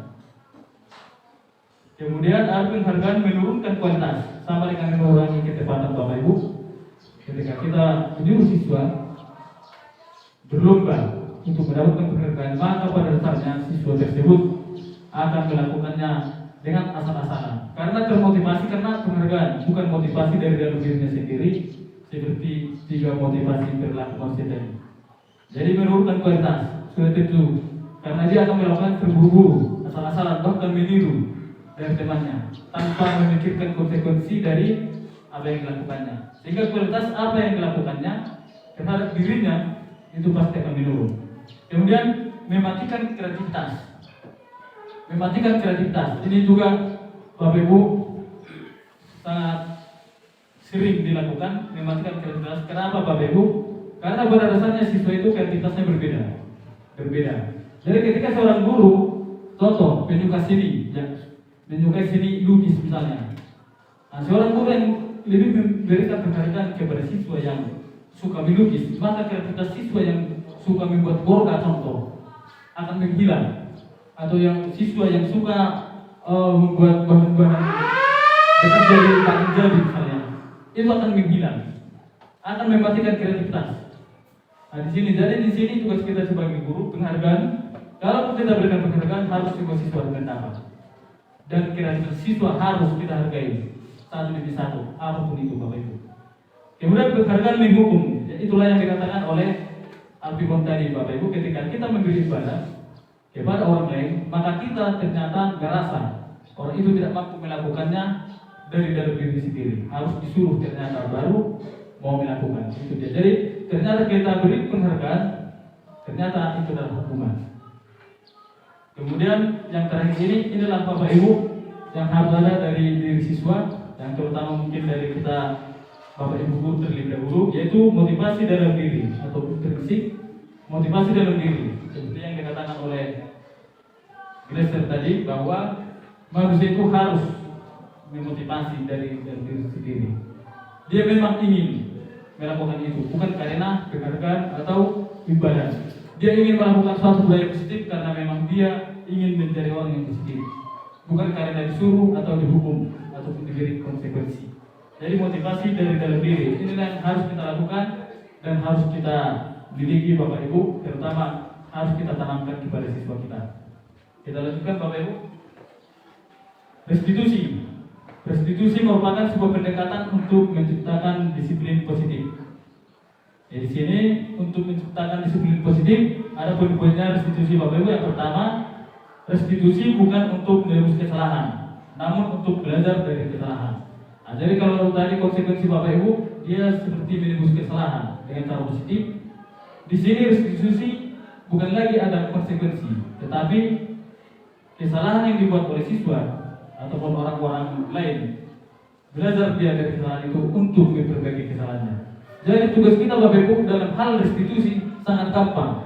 Kemudian penghargaan menurunkan kualitas, sama dengan mengurangi ketepatan Bapak Ibu. Ketika kita menyuruh siswa berlomba untuk mendapatkan penghargaan, maka pada dasarnya siswa tersebut akan melakukannya dengan asal-asalan, karena termotivasi karena penghargaan, bukan motivasi dari dalam dirinya sendiri seperti 3 motivasi perilaku manusia tadi. Jadi menurunkan kualitas sudah tentu, karena dia akan melakukan terburu-buru, asal-asalan, bahkan meniru dari temannya tanpa memikirkan konsekuensi dari apa yang dilakukannya, sehingga kualitas apa yang dilakukannya terhadap dirinya itu pasti akan menurun. Kemudian mematikan kreativitas. Mematikan kreativitas ini juga Bapak Ibu sangat sering dilakukan, mematikan kreativitas. Kenapa Bapak Ibu? Karena pada dasarnya siswa itu kreativitasnya berbeda. Jadi ketika seorang guru, contoh penyuka seni, ya, menyukai seni lukis misalnya, nah, seorang guru yang lebih memberikan penghargaan kepada siswa yang suka melukis, maka kreativitas siswa yang suka membuat borga contoh akan menghilang, atau yang siswa yang suka membuat bahan-bahan bekas dari kain jadi misalnya, itu akan menghilang, akan mematikan kreativitas. Nah, di sini tugas kita sebagai guru penghargaan. Kalau kita berikan penghargaan harus juga siswa dengan dapat. Dan kira-kira siswa harus kita hargai satu demi satu, apapun itu Bapak Ibu. Kemudian penghargaan menghukum, itulah yang dikatakan oleh Alpimon tadi Bapak Ibu, ketika kita memberi ibadah kepada orang lain, maka kita ternyata merasa orang itu tidak mampu melakukannya dari dalam diri sendiri, harus disuruh ternyata baru mau melakukan. Itu dia. Jadi ternyata kita beri penghargaan, ternyata itu adalah hukuman. Kemudian yang terakhir inilah Bapak Ibu yang harus ada dari diri siswa, yang terutama mungkin dari kita Bapak Ibu guru terlebih dahulu, yaitu motivasi dalam diri atau prinsip motivasi dalam diri. Seperti yang dikatakan oleh Glasser tadi, bahwa manusia itu harus memotivasi dari diri sendiri. Dia memang ingin melakukan itu, bukan karena penghargaan atau ibadah. Dia ingin melakukan suatu budaya positif karena memang dia ingin menjadi orang yang positif, bukan karena disuruh atau dihukum ataupun diberi konsekuensi. Jadi motivasi dari dalam diri inilah yang harus kita lakukan dan harus kita miliki Bapak Ibu, terutama harus kita tanamkan kepada siswa kita. Kita lanjutkan Bapak Ibu. Restitusi. Restitusi merupakan sebuah pendekatan untuk menciptakan disiplin positif. Di sini untuk menciptakan disiplin positif ada poin-poinnya restitusi Bapak Ibu. Yang pertama, restitusi bukan untuk menebus kesalahan, namun untuk belajar dari kesalahan. Nah, jadi kalau tadi konsekuensi Bapak Ibu, dia seperti menebus kesalahan dengan cara positif. Di sini restitusi bukan lagi ada konsekuensi, tetapi kesalahan yang dibuat oleh siswa ataupun orang-orang lain, belajar dia dari kesalahan itu untuk memperbaiki kesalahannya. Jadi tugas kita Bapak Ibu dalam hal restitusi sangat gampang,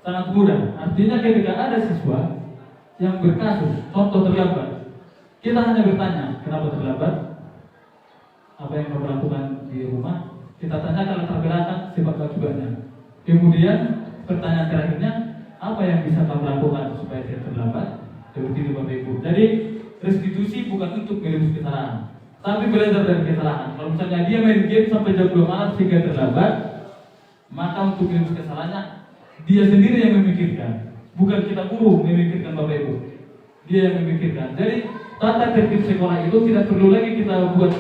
sangat mudah. Artinya ketika ada siswa yang berkasus, contoh terlambat, kita hanya bertanya, kenapa terlambat? Apa yang kamu lakukan di rumah? Kita tanyakan latar belakang sebab akibatnya. Kemudian pertanyaan terakhirnya, apa yang bisa kamu lakukan supaya tidak terlambat? Seperti itu Bapak Ibu. Jadi restitusi bukan untuk menebus kesalahan, tapi belajar dari kesalahan. Kalau misalnya dia main game sampai jam 2 malam sehingga terlambat, maka untuk menebus kesalahannya dia sendiri yang memikirkan, bukan kita guru memikirkan Bapak Ibu. Dia yang memikirkan. Jadi tata tertib sekolah itu tidak perlu lagi kita buat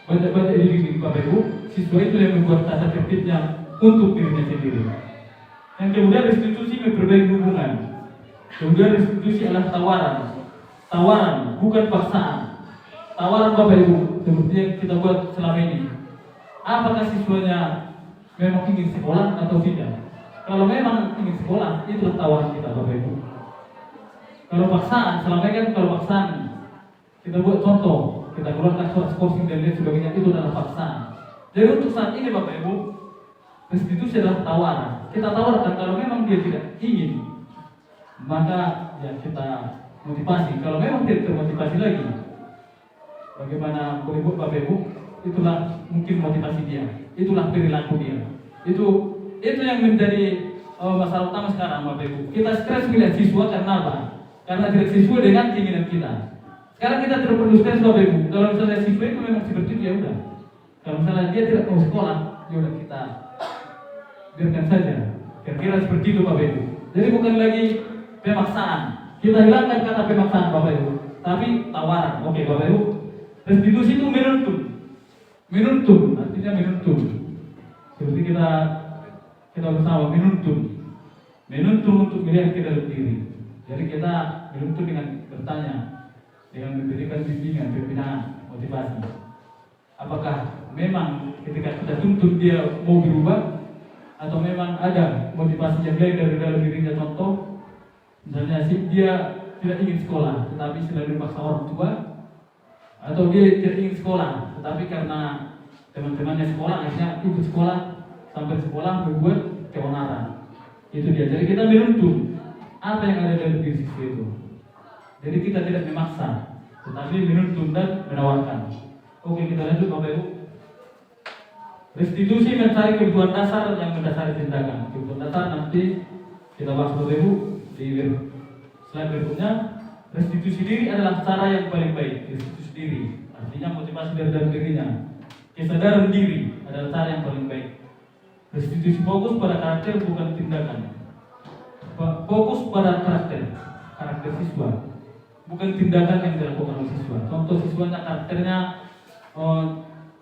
banyak-banyak di Bapak Ibu. Siswa itu yang membuat tata tertibnya untuk dirinya sendiri. Yang kemudian restitusi memperbaiki hubungan. Kemudian restitusi adalah tawaran, bukan paksaan. Tawaran Bapak Ibu, seperti yang kita buat selama ini. Apakah siswanya memang ingin sekolah atau tidak? Kalau memang ingin sekolah, itulah tawaran kita Bapak Ibu. Kalau paksaan, selama ini kan kalau paksaan, kita buat contoh, kita keluarkan surat skorsing dan lain sebagainya, itu adalah paksaan. Jadi untuk saat ini Bapak Ibu, restitusi adalah tawaran. Kita tawarkan, kalau memang dia tidak ingin, maka ya kita motivasi. Kalau memang tidak termotivasi lagi, bagaimana Ibu Bapak Ibu, itulah mungkin motivasi dia, itulah perilaku dia. Itu yang menjadi masalah utama sekarang Bapak Ibu. Kita stres melihat siswa karena apa? Karena tidak sesuai dengan keinginan kita. Sekarang kita tidak perlu stres Bapak Ibu. Kalau misalnya siswa itu memang seperti itu, ya udah. Kalau misalnya dia tidak mau sekolah, ya udah kita biarkan saja. Kira-kira seperti itu Bapak Ibu. Jadi bukan lagi pemaksaan. Kita hilangkan kata pemaksaan Bapak Ibu, tapi tawaran. Oke Bapak Ibu. Restitusi itu menuntun, artinya menuntun. Seperti kita bersama menuntun untuk melihat ke dalam diri. Jadi kita menuntun dengan bertanya, dengan memberikan bimbingan, pembinaan, motivasi. Apakah memang ketika kita tuntut dia mau berubah, atau memang ada motivasi yang lain dari dalam dirinya? Contoh, misalnya dia tidak ingin sekolah, tetapi selalu memaksa orang tua, atau dia tidak ingin sekolah, tetapi karena teman-temannya sekolah, akhirnya ikut sekolah, sampai sekolah berbuat keonaran. Itu dia. Jadi kita menuntun apa yang ada dalam diri siswa itu. Jadi kita tidak memaksa, tetapi menuntun dan menawarkan. Oke, kita lanjut Bapak Ibu. Restitusi mencari kebutuhan dasar yang mendasari tindakan. Kebutuhan dasar nanti kita bahas Bapak Ibu di slide berikutnya. Restitusi diri adalah cara yang paling baik. Restitusi diri artinya motivasi dari dalam dirinya. Kesadaran diri adalah cara yang paling baik. Restitusi fokus pada karakter bukan tindakan. Fokus pada karakter siswa, bukan tindakan yang dilakukan oleh siswa. Contoh siswanya karakternya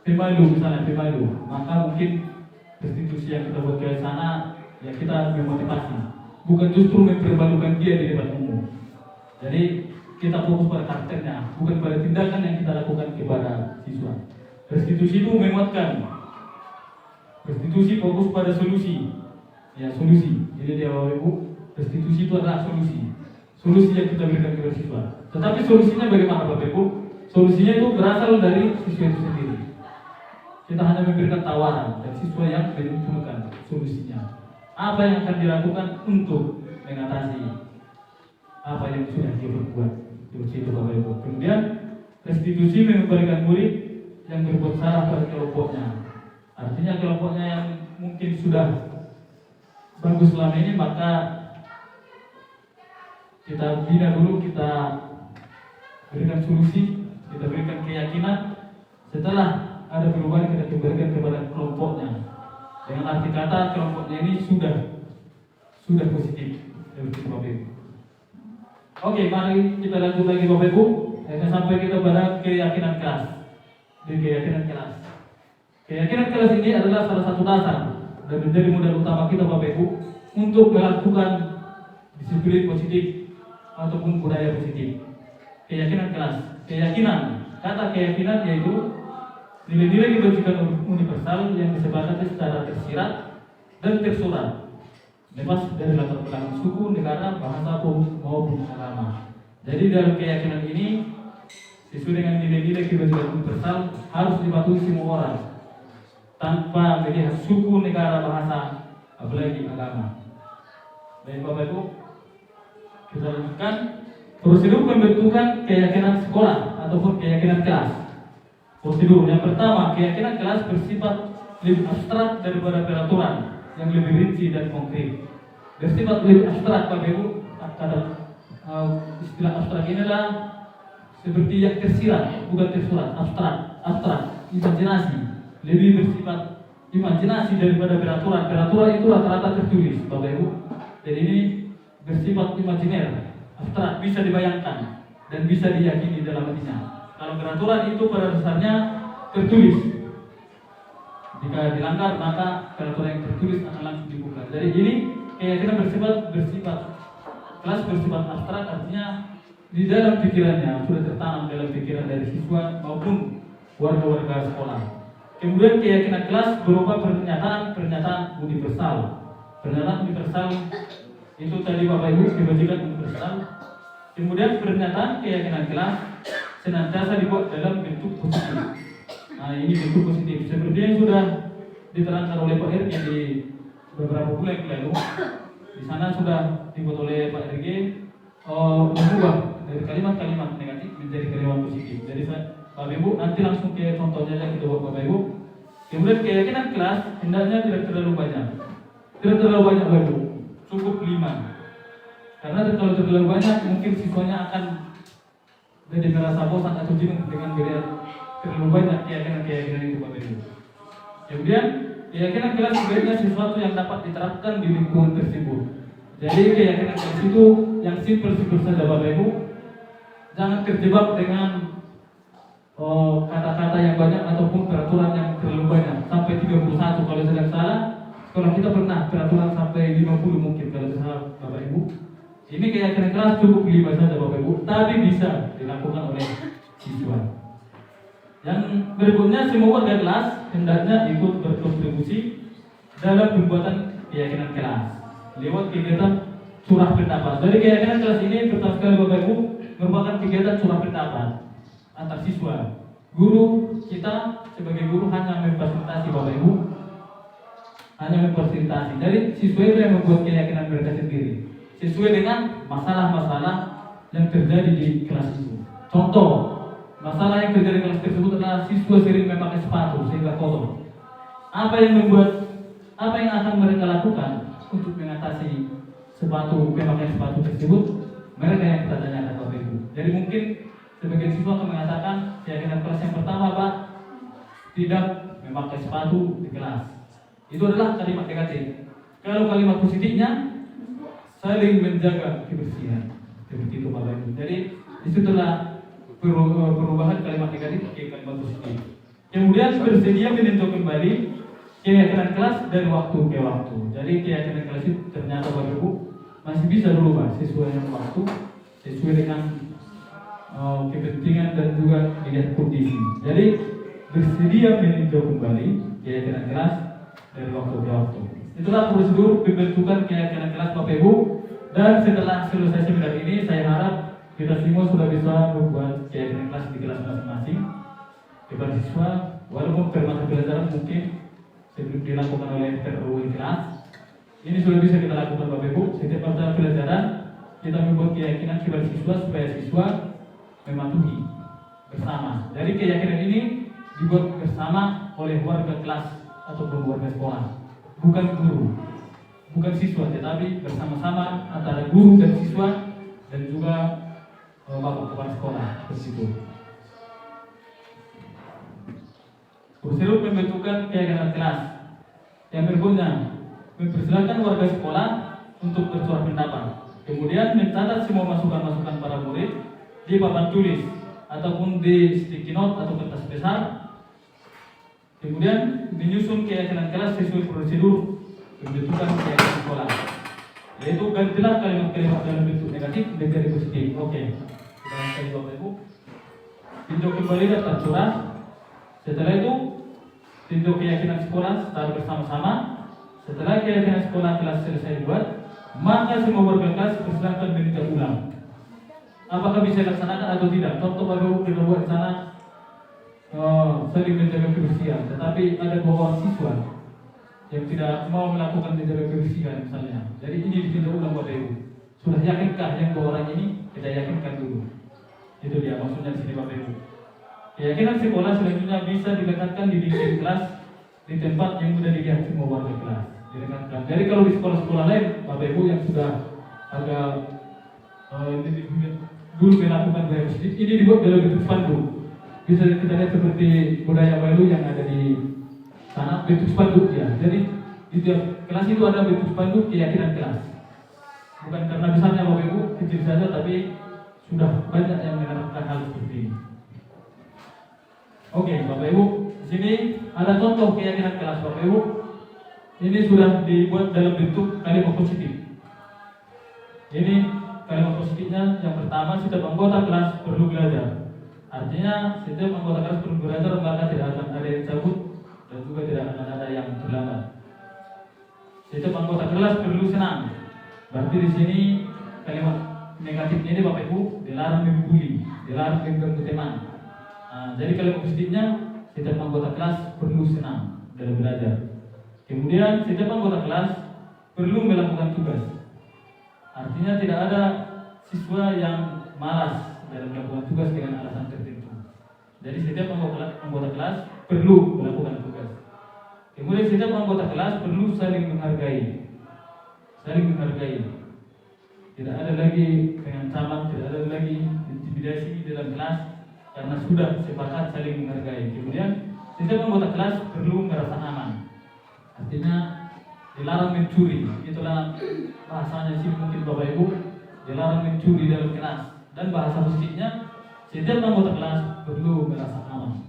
pemalu misalnya, pemalu, maka mungkin restitusi yang kita buat ke sana ya kita memotivasi, bukan justru mempermalukan dia di depan umum. Jadi kita fokus pada karakternya, bukan pada tindakan yang kita lakukan kepada siswa. Restitusi itu menguatkan. Restitusi fokus pada solusi. Ya, solusi. Jadi dia Bapak Ibu, restitusi itu adalah solusi. Solusi yang kita berikan kepada siswa. Tetapi solusinya bagaimana Bapak Ibu? Solusinya itu berasal dari siswa itu sendiri. Kita hanya memberikan tawaran dan siswa yang menentukan solusinya. Apa yang akan dilakukan untuk mengatasi apa yang sudah dia berbuat. Itu Bapak Ibu. Kemudian restitusi mengembalikan murid yang berbuat salah pada kelompoknya. Artinya kelompoknya yang mungkin sudah bagus selama ini, maka kita bina dulu, kita berikan solusi, kita berikan keyakinan. Setelah ada perubahan kita kembalikan kepada kelompoknya. Dengan arti kata kelompoknya ini sudah positif. Bapak Ibu. Oke, mari kita lanjut lagi Bapak Ibu. Sampai kita pada keyakinan kelas. Di keyakinan kelas. Keyakinan kelas ini adalah salah satu dasar dan menjadi modal utama kita Bapak Ibu untuk melakukan disiplin positif ataupun budaya positif. Keyakinan kelas, keyakinan, kata keyakinan yaitu nilai-nilai kebajikan universal yang disepakati secara tersirat dan tersurat, bebas dari latar belakang suku, negara, bahasa maupun agama. Jadi dalam keyakinan ini sesuai dengan nilai-nilai kebajikan universal harus dipatuhi semua orang, tanpa melihat suku, negara, bahasa, apalagi agama. Baik Bapak Ibu, kita lanjutkan prosedur pembentukan keyakinan sekolah ataupun keyakinan kelas. Prosedur yang pertama, keyakinan kelas bersifat lebih abstrak daripada peraturan yang lebih rinci dan konkret. Bersifat lebih abstrak Bapak Ibu, istilah abstrak ini adalah seperti yang tersirat, bukan tersurat, abstrak, imajinasi. Lebih bersifat imajinasi daripada peraturan. Peraturan itu rata-rata tertulis Bapak Ibu. Jadi ini bersifat imajiner, abstrak, bisa dibayangkan dan bisa diyakini dalam hatinya. Kalau peraturan itu pada dasarnya tertulis. Jika dilanggar maka peraturan yang tertulis akan langsung dibuka. Jadi ini keyakinan bersifat kelas bersifat abstrak, artinya di dalam pikirannya sudah tertanam dalam pikiran dari siswa maupun warga-warga sekolah. Kemudian keyakinan kelas berupa pernyataan universal. Pernyataan universal itu tadi Bapak Ibu kebajikan universal. Kemudian pernyataan keyakinan kelas senantiasa dibuat dalam bentuk positif. Nah ini bentuk positif seperti yang sudah diterangkan oleh Pak RG di beberapa bulan yang lalu. Di sana sudah dibuat oleh Pak RG mengubah dari kalimat-kalimat negatif menjadi kalimat positif. Jadi Bapak Ibu nanti langsung ke contohnya aja kita buat Bapak Ibu. Kemudian keyakinan kelas hendaknya tidak terlalu banyak. Tidak terlalu banyak Bapak Ibu, cukup 5. Karena kalau terlalu banyak mungkin siswanya akan jadi merasa bosan atau jenuh dengan melihat terlalu banyak keyakinan itu Bapak Ibu. Kemudian keyakinan kelas sebenarnya sesuatu yang dapat diterapkan di lingkungan tersebut. Jadi keyakinan kelas itu yang simpel saja Bapak Ibu. Jangan terjebak dengan kata-kata yang banyak ataupun peraturan yang terlalu banyak sampai 31 kalau tidak salah. Kalau kita pernah peraturan sampai 50 mungkin kalau tidak salah Bapak Ibu. Ini keyakinan kelas cukup 5 saja Bapak Ibu, tapi bisa dilakukan oleh siswa. Yang berikutnya semua warga kelas hendaknya ikut berkontribusi dalam pembuatan keyakinan kelas lewat kegiatan curah pendapat. Dari keyakinan kelas ini pertama sekali Bapak Ibu merupakan kegiatan curah pendapat antar siswa. Guru kita sebagai guru hanya memfasilitasi Bapak Ibu, hanya memfasilitasi. Jadi siswa itu yang membuat keyakinan mereka sendiri sesuai dengan masalah-masalah yang terjadi di kelas itu. Contoh, masalah yang terjadi di kelas tersebut adalah siswa sering memakai sepatu sehingga kotor. Apa yang akan mereka lakukan untuk mengatasi memakai sepatu tersebut? Mereka yang kita tanyakan Bapak Ibu. Jadi mungkin sebagian siswa akan mengatakan keyakinan kelas yang pertama Pak, tidak memakai sepatu di kelas. Itu adalah kalimat negatif. Kalau kalimat positifnya, saling menjaga kebersihan. Seperti itu Bapak Ibu. Jadi disitulah perubahan kalimat negatif ke kalimat positif. Kemudian bersedia meninjau kembali keyakinan kelas dari waktu ke waktu. Jadi keyakinan kelas itu ternyata Bapak Ibu masih bisa berubah sesuai dengan waktu, sesuai dengan kepentingan dan juga dilihat kondisi. Jadi bersedia meninjau kembali keyakinan kelas dari waktu ke waktu. Itulah prosedur pembentukan keyakinan kelas Bapak Ibu. Dan setelah selesai seminar ini, saya harap kita semua sudah bisa membuat keyakinan kelas di kelas masing-masing. Kepada siswa, walaupun per mata pelajaran mungkin sebelum dilakukan oleh PRU kelas, ini sudah bisa kita lakukan Bapak Ibu. Setiap mata pelajaran kita membuat keyakinan kepada siswa supaya siswa mematuhi bersama. Jadi keyakinan ini dibuat bersama oleh warga kelas ataupun warga sekolah, bukan guru, bukan siswa, tetapi bersama-sama antara guru dan siswa dan juga bapak kepala sekolah tersebut. Prosedur pembentukan keyakinan kelas. Yang berikutnya, mempersilahkan warga sekolah untuk bersuara pendapat. Kemudian mencatat semua masukan-masukan para murid di papan tulis ataupun di sticky note atau kertas besar. Kemudian menyusun keyakinan kelas sesuai prosedur pembentukan keyakinan sekolah. Yaitu gantilah kalimat-kalimat dalam bentuk negatif menjadi positif. Oke. Kita lanjutkan Bapak Ibu. Tinjau kembali daftar curah. Setelah itu tinjau keyakinan sekolah secara bersama-sama. Setelah keyakinan sekolah kelas selesai dibuat, maka semua warga kelas persilahkan meninjau ulang. Apakah bisa dilaksanakan atau tidak? Contoh Bapak Ibu kita buat di sana saling menjaga kebersihan, tetapi ada 2 orang siswa yang tidak mau melakukan menjaga kebersihan misalnya. Jadi ini ditinjau ulang Bapak Ibu. Sudah yakinkah yang 2 orang ini? Kita yakinkan dulu. Itu dia maksudnya di sini Bapak Ibu. Keyakinan sekolah selanjutnya bisa dilekatkan di dinding kelas di tempat yang mudah dilihat semua warga kelas. Dilekatkan. Jadi kalau di sekolah-sekolah lain Bapak Ibu yang sudah agak dulu melakukan budaya masjid, ini dibuat dalam bentuk spanduk. Bisa kita lihat seperti budaya Balu yang ada di sana, bentuk spanduk ya. Jadi di tiap kelas itu ada bentuk spanduk keyakinan kelas. Bukan karena besarnya Bapak Ibu kecil saja, tapi sudah banyak yang menerapkan hal seperti ini. Oke, Bapak Ibu, di sini ada contoh keyakinan kelas Bapak Ibu. Ini sudah dibuat dalam bentuk kalimat positif. Ini kalimat positifnya yang pertama, setiap anggota kelas perlu belajar. Artinya setiap anggota kelas perlu belajar, maka tidak akan ada yang cabut dan juga tidak akan ada yang terlambat. Setiap anggota kelas perlu senang. Berarti di sini kalimat negatifnya ini Bapak Ibu dilarang membuli, dilarang mengganggu teman. Jadi kalimat positifnya setiap anggota kelas perlu senang dalam belajar. Kemudian setiap anggota kelas perlu melakukan tugas. Artinya tidak ada siswa yang malas dalam melakukan tugas dengan alasan tertentu. Jadi setiap anggota kelas perlu melakukan tugas. Kemudian setiap anggota kelas perlu saling menghargai. Saling menghargai. Tidak ada lagi pengancaman, tidak ada lagi intimidasi dalam kelas karena sudah sepakat saling menghargai. Kemudian setiap anggota kelas perlu merasa aman. Artinya dilarang mencuri. Itulah bahasanya sih mungkin Bapak Ibu, dilarang mencuri dalam kelas. Dan bahasa positifnya setiap anggota kelas perlu merasa aman.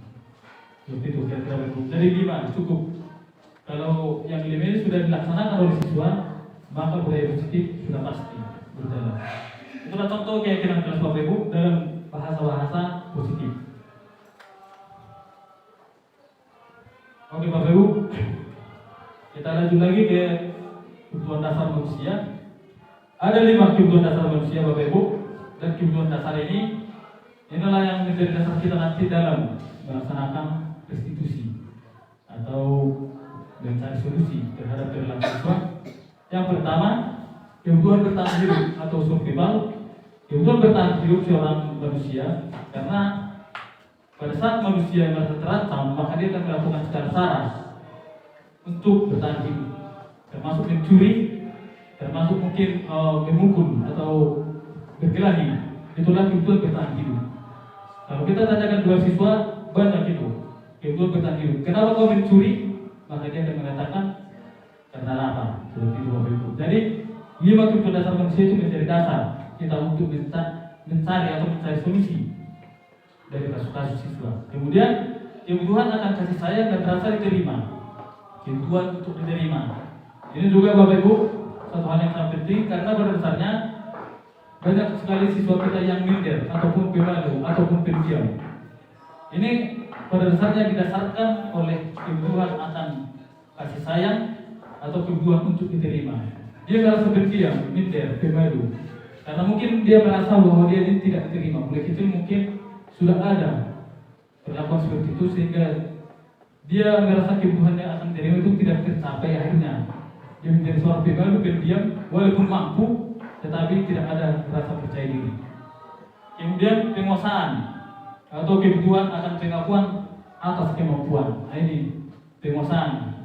Seperti itu kira-kira Bapak Ibu. Jadi 5 cukup. Kalau yang 5 ini sudah dilaksanakan oleh siswa, maka budaya positif sudah pasti berjalan. Itulah contoh keyakinan kelas Bapak Ibu dalam bahasa-bahasa positif. Oke Bapak Ibu, kita lanjut lagi ke kebutuhan dasar manusia. Ada 5 kebutuhan dasar manusia Bapak Ibu, dan kebutuhan dasar ini inilah yang menjadi dasar kita nanti dalam melaksanakan restitusi atau mencari solusi terhadap perilaku siswa. Yang pertama, kebutuhan bertahan hidup atau survival. Kebutuhan bertahan hidup seorang manusia karena pada saat manusia merasa terancam, maka dia akan melakukan secara saras untuk bertahan hidup, termasuk mencuri, termasuk mungkin memukul atau berkelahi. Itulah kebutuhan bertahan hidup. Kalau kita tanyakan 2 siswa, banyak itu kebutuhan bertahan hidup. Kenapa kau mencuri? Maka dia akan mengatakan Karena apa? Seperti itu Bapak Ibu. Jadi 5 kebutuhan dasar manusia itu menjadi dasar kita untuk mencari atau mencari solusi dari kasus-kasus siswa. Kemudian kebutuhan akan kasih sayang dan rasa diterima. Kebutuhan untuk diterima. Ini juga Bapak Ibu satu hal yang sangat penting karena pada dasarnya banyak sekali siswa kita yang minder ataupun pemalu ataupun pendiam. Ini pada dasarnya didasarkan oleh kebutuhan akan kasih sayang atau kebutuhan untuk diterima. Dia merasa pendiam, minder, pemalu. Karena mungkin dia merasa bahwa dia tidak diterima. Mulai kecil mungkin sudah ada perlakuan seperti itu sehingga dia merasa kebutuhannya akan diterima itu tidak tercapai akhirnya. Dia menjadi seorang pemalu, pendiam, walaupun mampu, tetapi tidak ada rasa percaya diri. Kemudian penguasaan atau kebutuhan akan pengakuan atas kemampuan. Nah, ini penguasaan.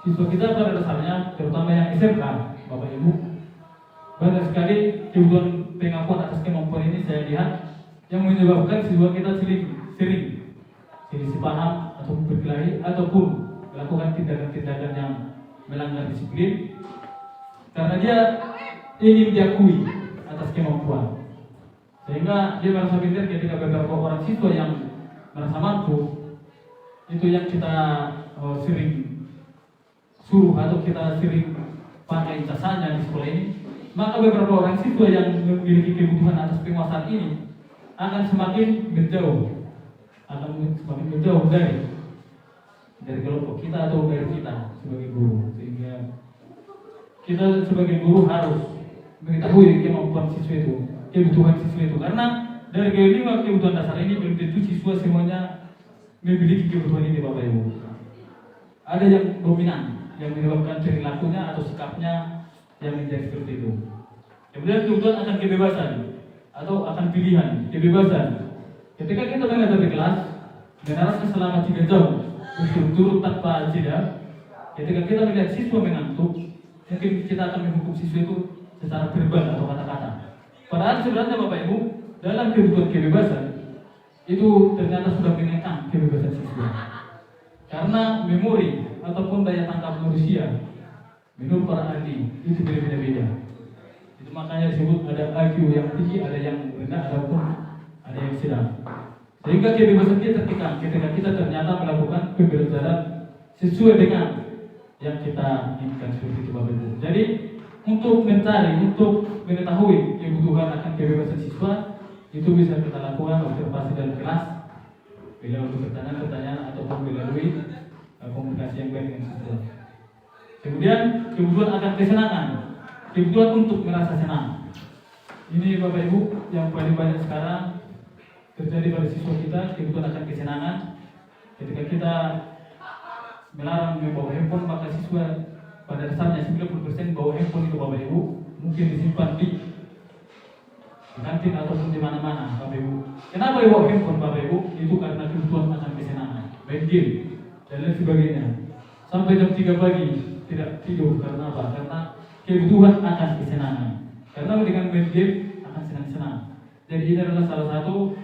Siswa kita pada dasarnya, terutama yang SMK, Bapak Ibu, banyak sekali kebutuhan pengakuan atas kemampuan ini saya lihat yang menyebabkan siswa kita sering paham atau berkelahi ataupun melakukan tindakan-tindakan yang melanggar disiplin karena dia ingin diakui atas kemampuan, sehingga dia merasa minder ketika beberapa orang siswa yang merasa mampu itu yang kita sering suruh atau kita sering pakai jasanya di sekolah ini, maka beberapa orang siswa yang memiliki kebutuhan atas penguasaan ini akan semakin menjauh dari kelompok kita atau dari kita sebagai guru, sehingga kita sebagai guru harus mengetahui kemampuan siswa itu, kebutuhan siswa itu, karena dari kelima kebutuhan dasar ini belum tentu siswa semuanya memiliki kebutuhan ini Bapak Ibu. Ada yang dominan yang menyebabkan perilakunya atau sikapnya yang menjadi seperti itu. Kemudian kebutuhan akan kebebasan atau akan pilihan, kebebasan. Ketika kita mengajar di kelas, menerapkan selama 3 jam berturut-turut tanpa jeda, ketika kita melihat siswa mengantuk, mungkin kita akan menghukum siswa itu secara verbal atau kata-kata. Padahal sebenarnya Bapak Ibu, dalam kebutuhan kebebasan itu ternyata sudah mengekang kebebasan siswa. Karena memori ataupun daya tangkap manusia menurut para ahli itu berbeda-beda. Itu makanya disebut ada IQ yang tinggi, ada yang rendah, ataupun ada yang sedang. Sehingga kebebasan kita terkekang ketika kita ternyata melakukan pembelajaran sesuai dengan yang kita inginkan seperti itu Bapak Ibu. Jadi untuk mengetahui kebutuhan akan kebebasan siswa itu bisa kita lakukan observasi dalam kelas, bila untuk pertanyaan-pertanyaan ataupun melalui komunikasi yang baik dengan siswa. Kemudian kebutuhan akan kesenangan, kebutuhan untuk merasa senang. Ini Bapak Ibu yang paling banyak sekarang terjadi pada siswa kita, kebutuhan akan kesenangan. Ketika kita melarang membawa handphone, maka siswa pada dasarnya 90% bawa handphone itu Bapak Ibu mungkin disimpan di kantin ataupun di mana-mana Bapak Ibu. Kenapa bawa handphone Bapak Ibu? Itu karena kebutuhan akan kesenangan, main game dan lain sebagainya. Sampai jam 3 pagi tidak tidur karena apa? Karena kebutuhan akan kesenangan. Karena dengan main game akan senang-senang. Jadi ini adalah salah satu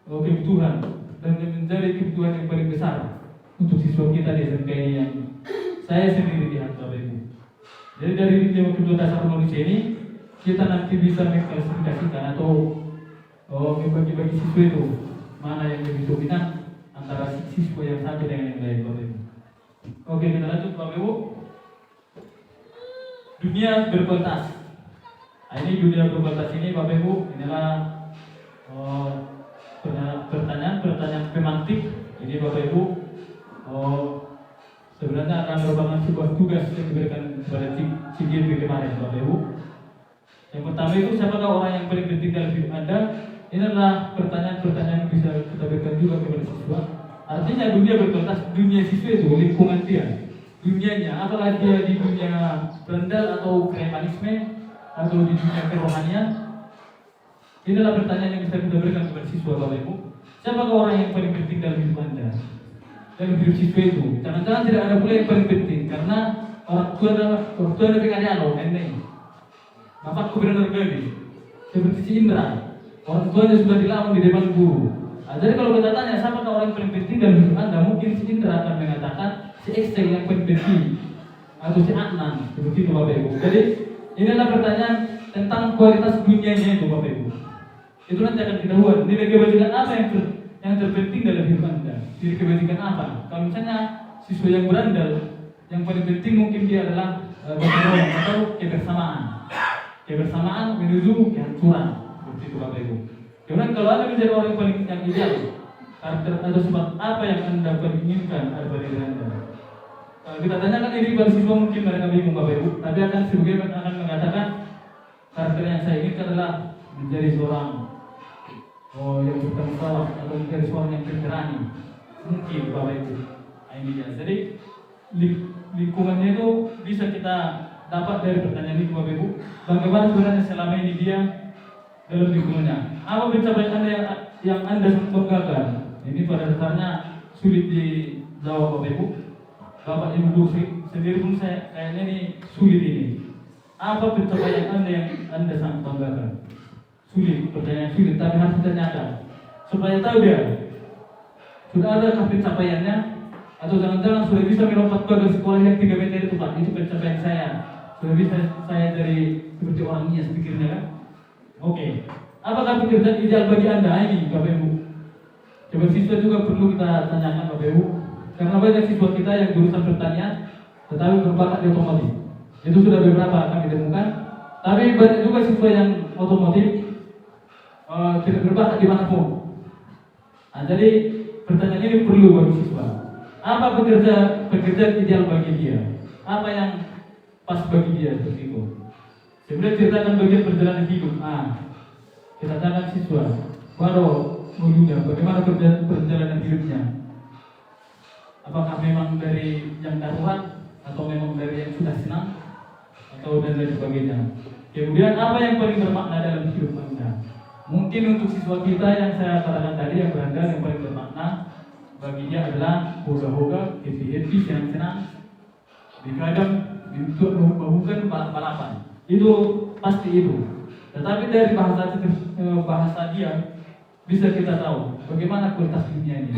kebutuhan dan menjadi kebutuhan yang paling besar untuk siswa kita di SMK ini yang saya sendiri lihat Bapak Ibu. Jadi dari 5 kebutuhan dasar manusia ini kita nanti bisa mengklasifikasikan atau membagi-bagi siswa itu mana yang lebih dominan antara siswa yang satu dengan yang lain Bapak Ibu. Oke, kita lanjut Bapak Ibu. Dunia berkualitas. Nah, ini dunia berkualitas ini Bapak Ibu inilah pertanyaan pemantik. Ini Bapak Ibu sebenarnya akan merupakan sebuah tugas yang diberikan kepada CGP kemarin Bapak Ibu. Yang pertama itu siapakah orang yang paling penting dalam hidup Anda? Ini adalah pertanyaan-pertanyaan yang bisa kita berikan juga kepada siswa. Artinya dunia berkualitas, dunia siswa itu lingkungan dia, dunianya, apakah dia di dunia berendal atau kremanisme atau di dunia kerohanian. Ini adalah pertanyaan yang bisa kita berikan kepada siswa Bapak Ibu. Siapakah orang yang paling penting dalam hidup Anda? Dalam hidup siswa itu, jangan-jangan tidak ada pula yang paling penting karena orang tua dari kalian nenek, bapakku benar gede, seperti si Indra, orang tuanya sudah dilawan di depan guru. Nah, jadi kalau kita tanya siapakah orang yang paling penting dalam hidup Anda, mungkin si Indra akan mengatakan si Excel yang paling penting, atau si Adnan, seperti itu Bapak Ibu. Jadi inilah pertanyaan tentang kualitas dunianya itu Bapak Ibu. Itu nanti akan kita buat. Nilai kebajikan apa yang terpenting dalam hidup Anda? Nilai kebajikan apa? Kalau misalnya siswa yang berandal, yang paling penting mungkin dia adalah gotong atau kebersamaan. Kebersamaan menuju kehancuran, seperti itu Bapak Ibu. Kemudian kalau Anda menjadi orang yang paling yang ideal, karakter atau sifat apa yang Anda paling inginkan ada pada diri Anda? Kita tanyakan ini pada siswa mungkin mereka bingung Bapak Ibu, tapi akan sebagian akan mengatakan karakter yang saya inginkan adalah menjadi seorang yang bertanggung jawab atau menjadi seorang yang pemberani. Mungkin Bapak Ibu, ini dia. Jadi lingkungannya itu bisa kita dapat dari pertanyaan ini Bapak Ibu. Bagaimana sebenarnya selama ini dia dalam lingkungannya? Apa pencapaian Anda yang Anda banggakan? Ini pada dasarnya sulit dijawab Bapak Ibu. Bapak Ibu guru sendiri pun saya kayaknya ini sulit ini. Apa pencapaian Anda yang Anda sangat banggakan? Sulit, pertanyaan sulit, tapi harus ditanyakan supaya tahu dia sudah ada pencapaiannya atau jangan-jangan sudah bisa melompat ke sekolah yang 3 meter itu Pak. Itu pencapaian saya. Sudah bisa saya dari seperti orang nias pikirnya kan? Oke. Apakah pekerjaan ideal bagi Anda ini Bapak Ibu? Coba siswa juga perlu kita tanyakan Bapak Ibu. Karena banyak siswa kita yang jurusan pertanian tetapi berbakat di otomotif. Itu sudah beberapa kami temukan. Tapi banyak juga siswa yang otomotif tidak berbakat di manapun. Nah, jadi pertanyaan ini perlu bagi siswa. Apa pekerjaan ideal bagi dia? Apa yang pas bagi dia seperti itu? Sebenarnya ceritakan bagian perjalanan hidup. Kita tanya siswa, baru menunda bagaimana perjalanan hidupnya. Apakah memang dari yang darurat atau memang dari yang sudah senang atau dan lain sebagainya. Kemudian apa yang paling bermakna dalam hidup Anda? Mungkin untuk siswa kita yang saya katakan tadi yang berandal yang paling bermakna bagi dia adalah hoga-hoga, happy-happy, senang-senang, dikadang bukan balap-balapan. Itu pasti itu. Tetapi dari bahasa dia bisa kita tahu bagaimana kualitas dunia ini,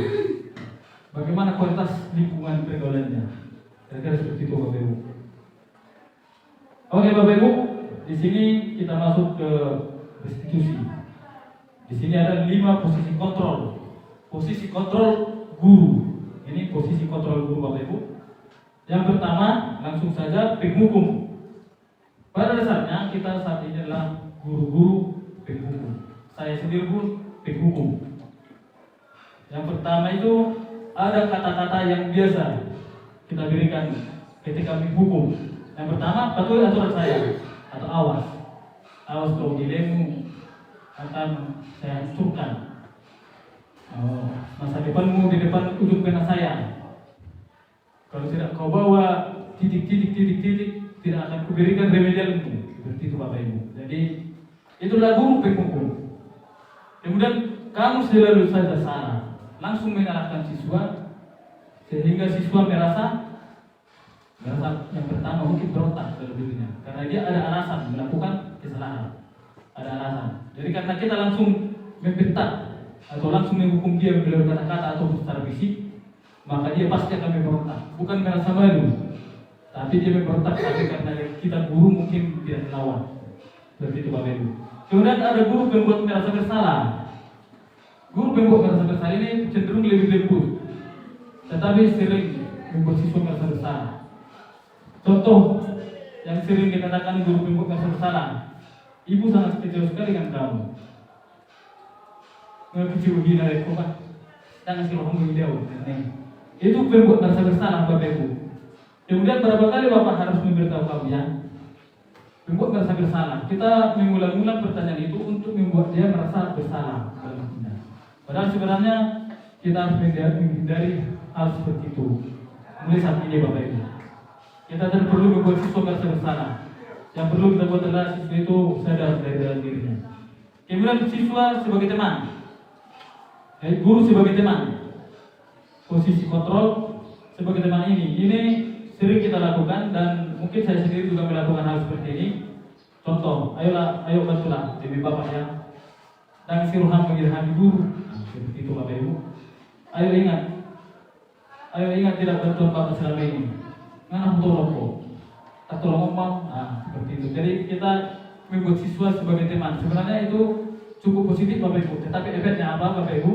bagaimana kualitas lingkungan pergaulannya. Kira-kira seperti itu Bapak Ibu. Oke Bapak Ibu, di sini kita masuk ke restitusi. Di sini ada 5 posisi kontrol. Posisi kontrol guru. Ini posisi kontrol guru Bapak Ibu. Yang pertama, langsung saja penghukum. Pada dasarnya kita saat ini adalah guru-guru penghukum. Saya sendiri pun penghukum. Yang pertama itu ada kata-kata yang biasa kita berikan ketika menghukum. Yang pertama, patuhi aturan saya atau awas. Awas kau gilemu akan saya hancurkan. Masa depanmu di depan ujung pena saya. Kalau tidak kau bawa titik, tidak akan kuberikan remedialmu. Seperti itu Bapak Ibu. Jadi itulah guru penghukum. Kemudian kamu selalu saja salah, langsung menyalahkan siswa sehingga siswa merasa yang pertama mungkin berontak dalam dirinya karena dia ada alasan melakukan kesalahan. Ada alasan. Jadi karena kita langsung membentak atau langsung menghukum dia melalui kata-kata atau secara fisik, maka dia pasti akan memberontak. Bukan merasa malu, tapi dia memberontak karena kita guru mungkin tidak melawan. Seperti itu Bapak Ibu. Kemudian ada guru pembuat merasa bersalah. Guru pembuat merasa bersalah ini cenderung lebih lembut, tetapi sering membuat siswa merasa bersalah. Contoh yang sering dikatakan guru pembuat merasa bersalah, ibu sangat kecewa sekali dengan kamu. Kecewa gila ya, kok jangan sih orang menjauh. Itu pembuat merasa bersalah Bapak Ibu. Kemudian berapa kali Bapak harus memberitahu kamu ya? Membuat merasa bersalah. Kita mengulang-ulang pertanyaan itu untuk membuat dia merasa bersalah. Padahal sebenarnya kita harus menghindari hal seperti itu. Mulai saat ini Bapak Ibu, kita tidak perlu membuat siswa merasa bersalah. Yang perlu kita buat adalah siswa itu sadar dari dalam dirinya. Kemudian siswa sebagai teman, guru sebagai teman. Posisi kontrol sebagai teman ini sering kita lakukan dan mungkin saya sendiri juga melakukan hal seperti ini. Contoh, ayo bantulah demi Bapak ya. Dan siruhan mengilhami guru. Seperti itu Bapak Ibu. Ayo ingat tidak bantuan Bapak selama ini. Ngana tolong kok. tak tolong ngomong, seperti itu. Jadi kita membuat siswa sebagai teman. Sebenarnya itu cukup positif Bapak Ibu. Tetapi efeknya apa Bapak Ibu?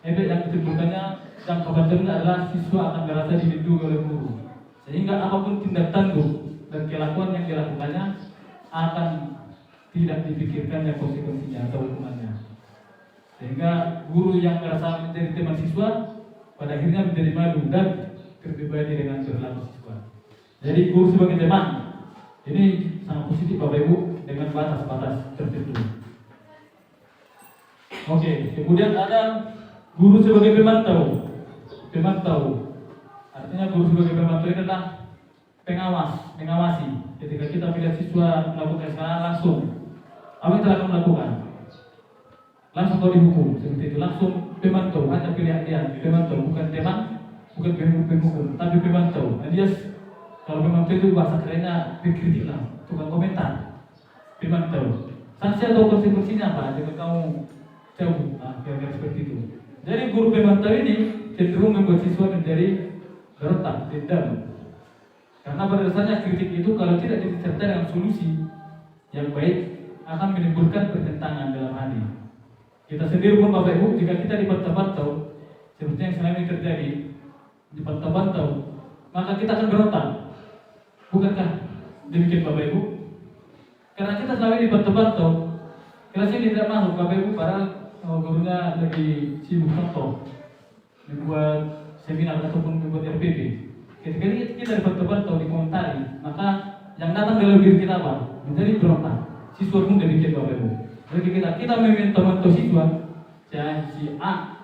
Efek yang ditimbulkannya jangka panjangnya adalah siswa akan merasa dilindungi oleh guru. Sehingga apapun tindak tanduk dan kelakuan yang dilakukannya akan tidak dipikirkannya konsekuensinya atau hukumannya. Sehingga guru yang merasa menjadi teman siswa pada akhirnya menjadi malu dan terbebani dengan perilaku siswa. Jadi guru sebagai teman ini sangat positif Bapak Ibu dengan batas-batas tertentu. Oke, kemudian ada guru sebagai pemantau. Pemantau artinya guru sebagai pemantau ini adalah pengawas, mengawasi. Ketika kita melihat siswa melakukan kesalahan langsung, apa yang telah kamu lakukan? Langsung kau dihukum, seperti itu. Langsung pemantau, hanya pilihan dia. Pemantau bukan teman, bukan penghukum, tapi pemantau. Alias kalau pemantau itu bahasa kerennya berkritik lah, tukang komentar. Pemantau. Sanksi atau konsekuensinya apa? Jika kamu jauh, kira-kira seperti itu. Jadi guru pemantau ini cenderung membuat siswa menjadi berontak, dendam. Karena pada dasarnya kritik itu kalau tidak disertai dengan solusi yang baik akan menimbulkan pertentangan dalam hati. Kita sendiri pun Bapak Ibu, jika kita dipantau-pantau seperti yang selama ini terjadi, dipantau-pantau, maka kita akan berontak. Bukankah demikian Bapak Ibu? Karena kita selama ini dipantau-pantau, kelas ini tidak masuk Bapak Ibu, padahal gurunya lagi sibuk contoh, membuat seminar ataupun membuat RPP. Ketika kita dipantau-pantau, dikomentari, maka yang datang dalam diri kita apa? Menjadi berontak. Siswa pun demikian Bapak Ibu. Jadi kita memantau siswa, si A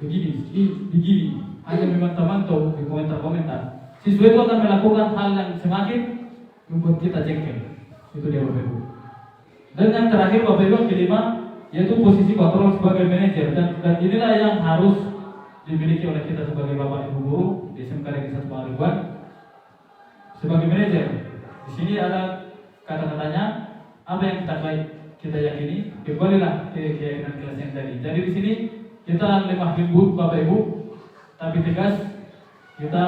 begini, begini, hanya memantau di komentar-komentar. Siswa itu akan melakukan hal yang semakin membuat kita jengkel. Itu dia Bapak Ibu. Dan yang terakhir Bapak Ibu, yang kelima, yaitu posisi kontrol sebagai manajer. Dan inilah yang harus dimiliki oleh kita sebagai Bapak Ibu guru di SMK Negeri 1 Pangaribuan. Sebagai manajer, di sini ada kata-katanya apa yang kita yakini, kembalilah ke keyakinan kelas yang tadi. Jadi di sini kita lemah lembut Bapak Ibu, tapi tegas. Kita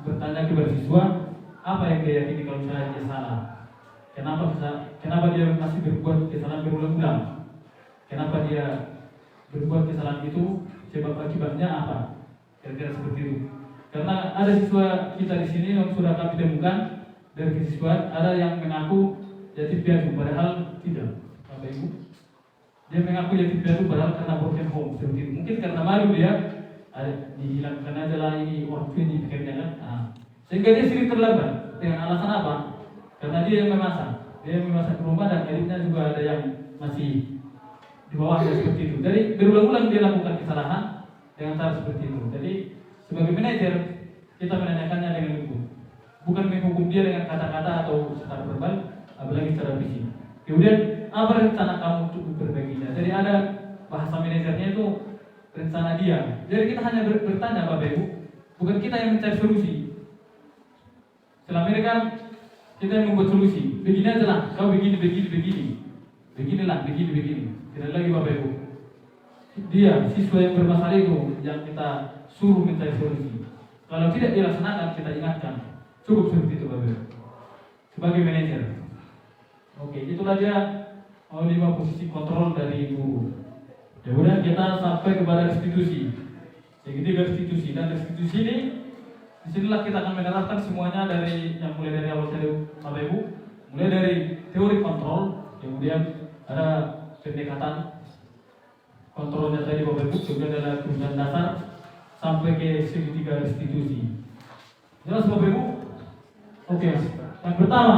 bertanya kepada siswa apa yang dia yakini kalau misalnya dia salah. Kenapa dia masih berbuat kesalahan berulang-ulang? Kenapa dia berbuat kesalahan itu? Sebab akibatnya apa? Kira-kira seperti itu. Karena ada siswa kita di sini yang sudah kami temukan dari kesiswaan, ada yang mengaku yatim piatu padahal tidak. Bapak Ibu, dia mengaku yatim piatu padahal karena broken home seperti itu. Mungkin karena malu dia dihilangkan aja lah ini orang tua ini pikirnya kan. Sehingga dia sering terlambat dengan alasan apa? Karena dia yang memasak. Dia yang memasak di rumah dan adiknya juga ada yang masih di bawahnya seperti itu. Jadi berulang-ulang dia lakukan kesalahan dengan cara seperti itu. Jadi sebagai manajer kita menanyakannya dengan lembut, bukan menghukum dia dengan kata-kata atau secara verbal, apalagi secara fisik. Kemudian apa rencana kamu untuk memperbaikinya? Jadi ada bahasa manajernya itu rencana dia. Jadi kita hanya bertanya Bapak Ibu, bukan kita yang mencari solusi. Selama ini kan kita yang membuat solusi. Begini aja lah, kau begini. Beginilah, begini. Tidak lagi Bapak Ibu. Dia, siswa yang bermasalah itu yang kita suruh mencari solusi. Kalau tidak dilaksanakan, kita ingatkan. Cukup seperti itu Bapak Ibu. Sebagai manajer. Oke, itulah dia 5 posisi kontrol dari guru. Kemudian kita sampai kepada restitusi. Segitiga restitusi, dan restitusi ini disinilah kita akan menerapkan semuanya dari yang mulai dari awal tadi Bapak Ibu, mulai dari teori kontrol, kemudian ada pendekatan kontrolnya tadi Bapak Ibu, kemudian ada kemudian dasar sampai ke segitiga restitusi. Jelas Bapak Ibu? Oke. Yang pertama,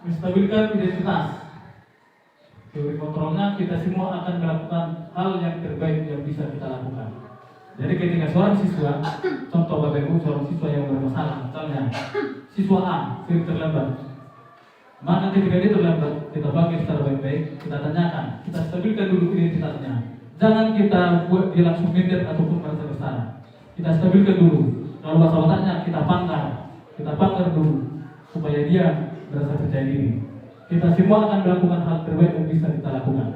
menstabilkan identitas. Teori kontrolnya kita semua akan melakukan hal yang terbaik yang bisa kita lakukan. Jadi ketika seorang siswa, contoh Bapak Ibu, seorang siswa yang bermasalah, misalnya siswa A sering terlambat, maka ketika dia terlambat, kita bagi secara baik-baik, kita tanyakan, kita stabilkan dulu identitasnya. Jangan kita buat dia langsung minder ataupun merasa bersalah. Kita stabilkan dulu. Kalau bahasa otaknya kita pangkar dulu supaya dia merasa percaya diri. Kita semua akan melakukan hal terbaik yang bisa kita lakukan.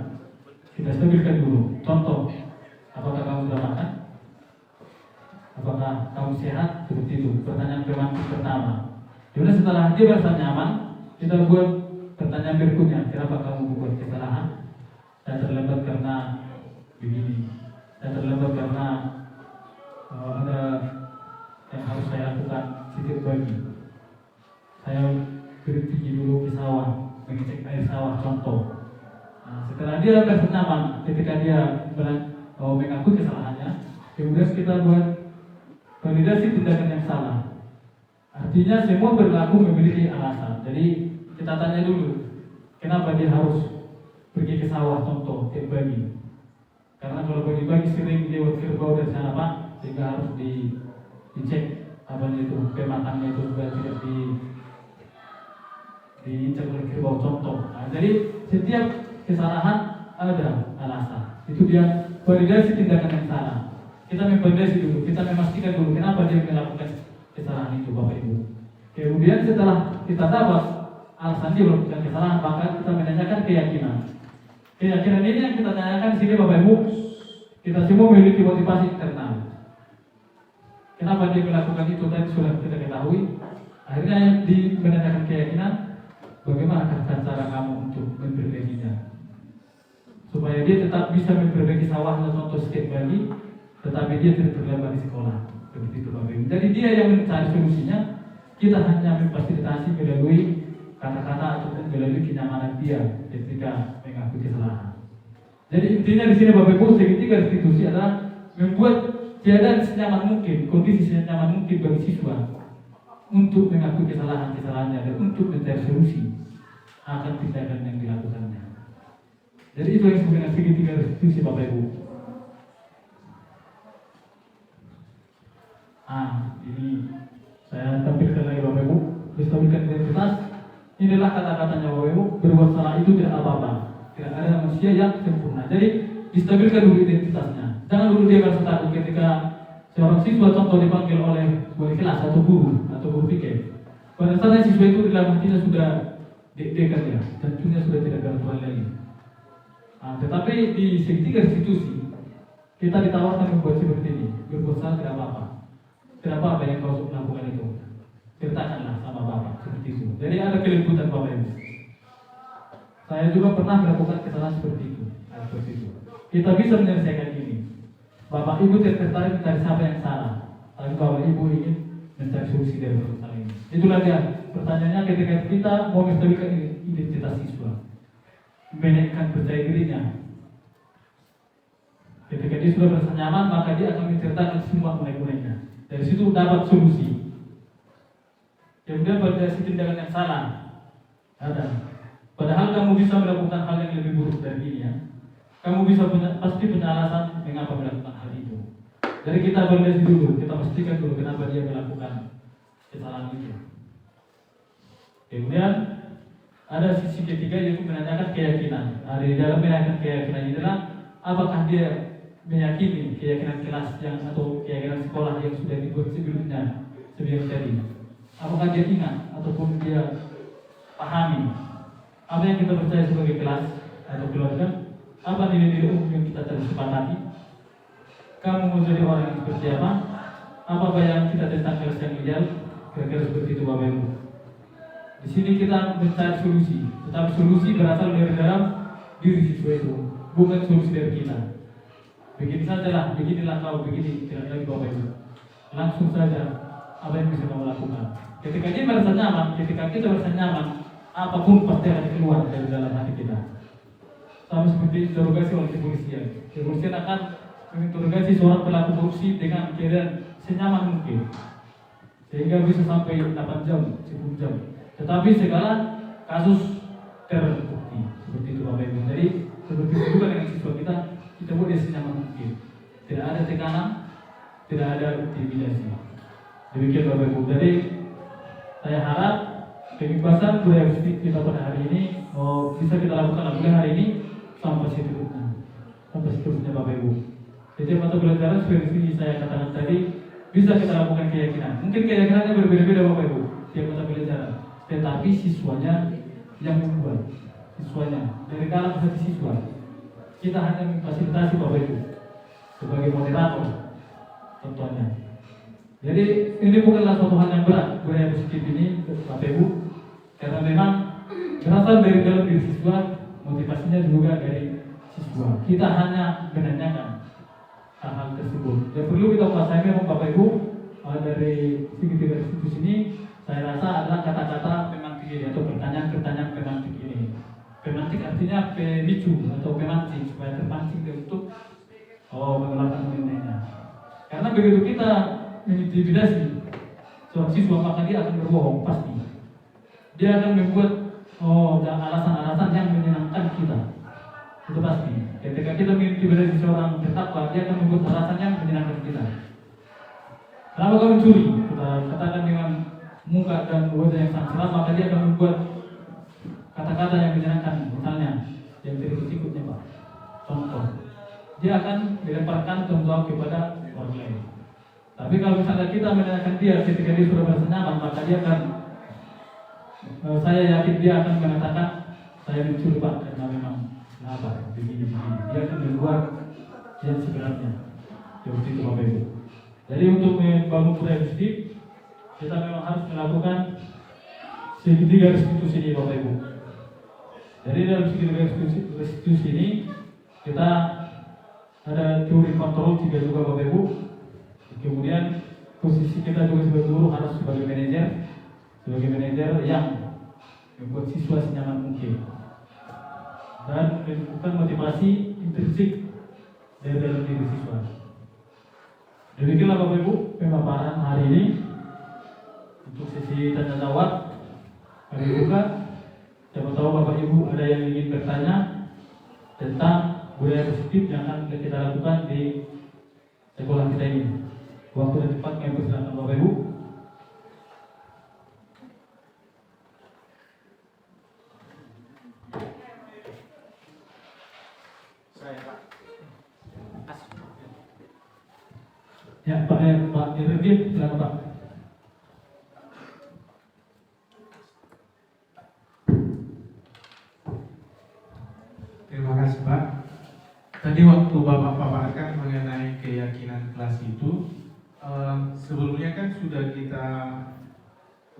Kita stabilkan dulu. Contoh, apakah kamu sudah makan? Apakah kamu sehat? Seperti itu. Pertanyaan pertama. Kemudian setelah dia merasa nyaman, kita buat pertanyaan berikutnya, kenapa kamu membuat kesalahan? Saya terlambat karena begini, saya terlambat karena ada yang harus saya lakukan sedikit bagi. Saya berhenti dulu ke sawah, mengecek air sawah contoh. Nah, setelah dia merasa nyaman, ketika dia mengakui kesalahannya, kemudian kita buat validasi tindakan yang salah. Artinya semua berlaku memiliki alasan. Jadi kita tanya dulu, kenapa dia harus pergi ke sawah contoh, ke bagi. Karena kalau bagi-bagi sering lewat kerbau dari sana Pak, sehingga harus dicek apanya itu, pematangnya itu supaya tidak diinjak oleh kerbau contoh. Nah, jadi setiap kesalahan ada alasan. Itu dia validasi tindakan yang salah. Kita memvalidasi dulu, kita memastikan dulu kenapa dia melakukan kesalahan itu Bapak Ibu. Kemudian setelah kita dapat alasan dia melakukan kesalahan, maka kita menanyakan keyakinan. Keyakinan ini yang kita tanyakan di sini Bapak Ibu. Kita semua memiliki motivasi internal. Kenapa dia melakukan itu tadi sudah kita ketahui. Akhirnya menanyakan keyakinan, bagaimanakah cara kamu untuk memperbaikinya, supaya dia tetap bisa memperbaiki sawahnya contoh setiap pagi, tetapi dia tidak terlambat di sekolah. Begitu Bapak Ibu. Jadi dia yang mencari solusinya, kita hanya memfasilitasi melalui kata-kata ataupun melalui kenyamanan dia ketika mengakui kesalahan. Jadi intinya di sini Bapak Ibu, segitiga restitusi adalah membuat keadaan senyaman mungkin, kondisi senyaman mungkin bagi siswa untuk mengakui kesalahan-kesalahannya dan untuk mencari solusi akan tindakan yang dilakukannya. Jadi itu yang sebenarnya segitiga restitusi Bapak Ibu. Ini saya tampilkan lagi Bapak Ibu, distabilkan identitas. Inilah kata-katanya Bapak Ibu, berbuat salah itu tidak apa-apa. Tidak ada manusia yang sempurna. Jadi distabilkan dulu identitasnya. Jangan dulu dia merasa takut ketika seorang siswa contoh dipanggil oleh wali kelas atau guru pikir. Pada saat siswa itu dalam hatinya sudah dekat ya, tentunya sudah tidak beraturan lagi. Tetapi di segitiga restitusi kita ditawarkan membuat seperti ini, berbuat salah tidak apa-apa. Tidak apa-apa yang kau lakukan itu, ceritakanlah sama Bapak seperti itu. Jadi ada kelembutan Bapak Ibu. Saya juga pernah melakukan kesalahan seperti itu. Kita bisa menyelesaikan ini. Bapak Ibu tertarik mencari siapa yang salah, tapi Bapak Ibu ingin mencari solusi dari persoalan ini. Itulah dia pertanyaannya ketika kita mau menstabilkan identitas siswa, menaikkan percaya dirinya. Ketika dia sudah merasa nyaman, maka dia akan menceritakan semua mulai-mulainya. Dari situ dapat solusi. Kemudian validasi tindakan yang salah ada. Padahal kamu bisa melakukan hal yang lebih buruk dari ini ya. Kamu bisa pasti punya alasan mengapa melakukan hal itu. Jadi kita validasi dulu, kita pastikan dulu kenapa dia melakukan kesalahan itu. Kemudian ada sisi ketiga yaitu menanyakan keyakinan. Di dalam menanyakan keyakinan ini adalah apakah dia meyakini keyakinan kelas yang atau keyakinan sekolah yang sudah dibuat sebelumnya sebelum tadi. Apakah dia ingat ataupun dia pahami apa yang kita percaya sebagai kelas atau keluarga? Apa nilai-nilai umum yang kita telah sepakati? Kamu mau jadi orang yang seperti apa? Apa bayangan kita tentang kelas yang ideal? Kira-kira seperti itu Bapak Ibu. Di sini kita mencari solusi, tetapi solusi berasal dari dalam diri siswa itu, bukan solusi dari kita. Begini sajalah, beginilah kau, begini tidak lagi Bapak Ibu. Langsung saja apa yang bisa kamu lakukan. Ketika dia merasa nyaman, ketika kita merasa nyaman, apapun pasti akan keluar dari dalam hati kita. Sama seperti interogasi oleh kepolisian. Kepolisian akan menginterogasi seorang pelaku korupsi dengan keadaan senyaman mungkin, sehingga bisa sampai 8 jam, 10 jam. Tetapi segala kasus terbukti seperti itu Bapak Ibu. Jadi seperti itu juga dengan siswa kita buat dia senyaman mungkin. Tidak ada tekanan, tidak ada intimidasi. Demikian Bapak Ibu. Jadi saya harap kebebasan budaya positif kita pada hari ini bisa kita lakukan mulai hari ini sampai seterusnya Bapak Ibu. Setiap mata pelajaran seperti saya katakan tadi bisa kita lakukan keyakinan. Mungkin keyakinannya berbeda-beda Bapak Ibu setiap mata pelajaran, tetapi siswanya yang membuat, siswanya dari dalam hati siswa. Kita hanya memfasilitasi Bapak Ibu sebagai moderator contohnya. Jadi ini bukanlah suatu hal yang berat budaya positif ini, Bapak Ibu, karena memang berasal dari dalam diri siswa, motivasinya juga dari siswa. Kita hanya menanyakan hal-hal tersebut. Yang perlu kita kuasai memang Bapak Ibu, dari tiga institusi ini, saya rasa adalah kata-kata pemantik ini atau pertanyaan-pertanyaan pemantik ini. Pemantik artinya pemicu atau pemancing supaya terpancing untuk mengeluarkan nilainya. Karena begitu kita mengintimidasi seorang siswa, maka dia akan berbohong pasti. Dia akan membuat alasan-alasan yang menyenangkan kita. Itu pasti. Ketika kita mengintimidasi seorang terdakwa, dia akan membuat alasan yang menyenangkan kita. Kenapa kau mencuri? Kita katakan dengan muka dan wajah yang sangat seram, maka dia akan membuat kata-kata yang menyenangkan. Misalnya, yang berikutnya Pak. Contoh, dia akan melemparkan tanggung jawab kepada orang lain. Tapi kalau misalnya kita menanyakan dia ketika dia sudah merasa nyaman, maka dia akan, saya yakin dia akan mengatakan, saya mencuri Pak karena memang begini. Dia akan membuat yang sebenarnya. Seperti itu Bapak Ibu. Jadi untuk membangun budaya positif, kita memang harus melakukan segitiga restitusi ini Bapak Ibu. Jadi dalam segitiga restitusi ini kita ada teori kontrol 3 juga Bapak Ibu. Kemudian posisi kita juga sebagai guru harus sebagai manajer yang membuat siswa senyaman mungkin dan melakukan motivasi intrinsik dari dalam diri siswa. Demikianlah Bapak Ibu pemaparan hari ini untuk sesi tanya jawab. Kami buka. Siapa tahu Bapak Ibu ada yang ingin bertanya tentang budaya positif yang akan kita lakukan di sekolah kita ini. Waktu dan tempat kami persilakan Bapak Ibu. Saya Pak. Ya Pak Irwin, silakan Pak. Terima kasih Pak. Tadi waktu Bapak paparkan mengenai keyakinan kelas itu, sebelumnya kan sudah kita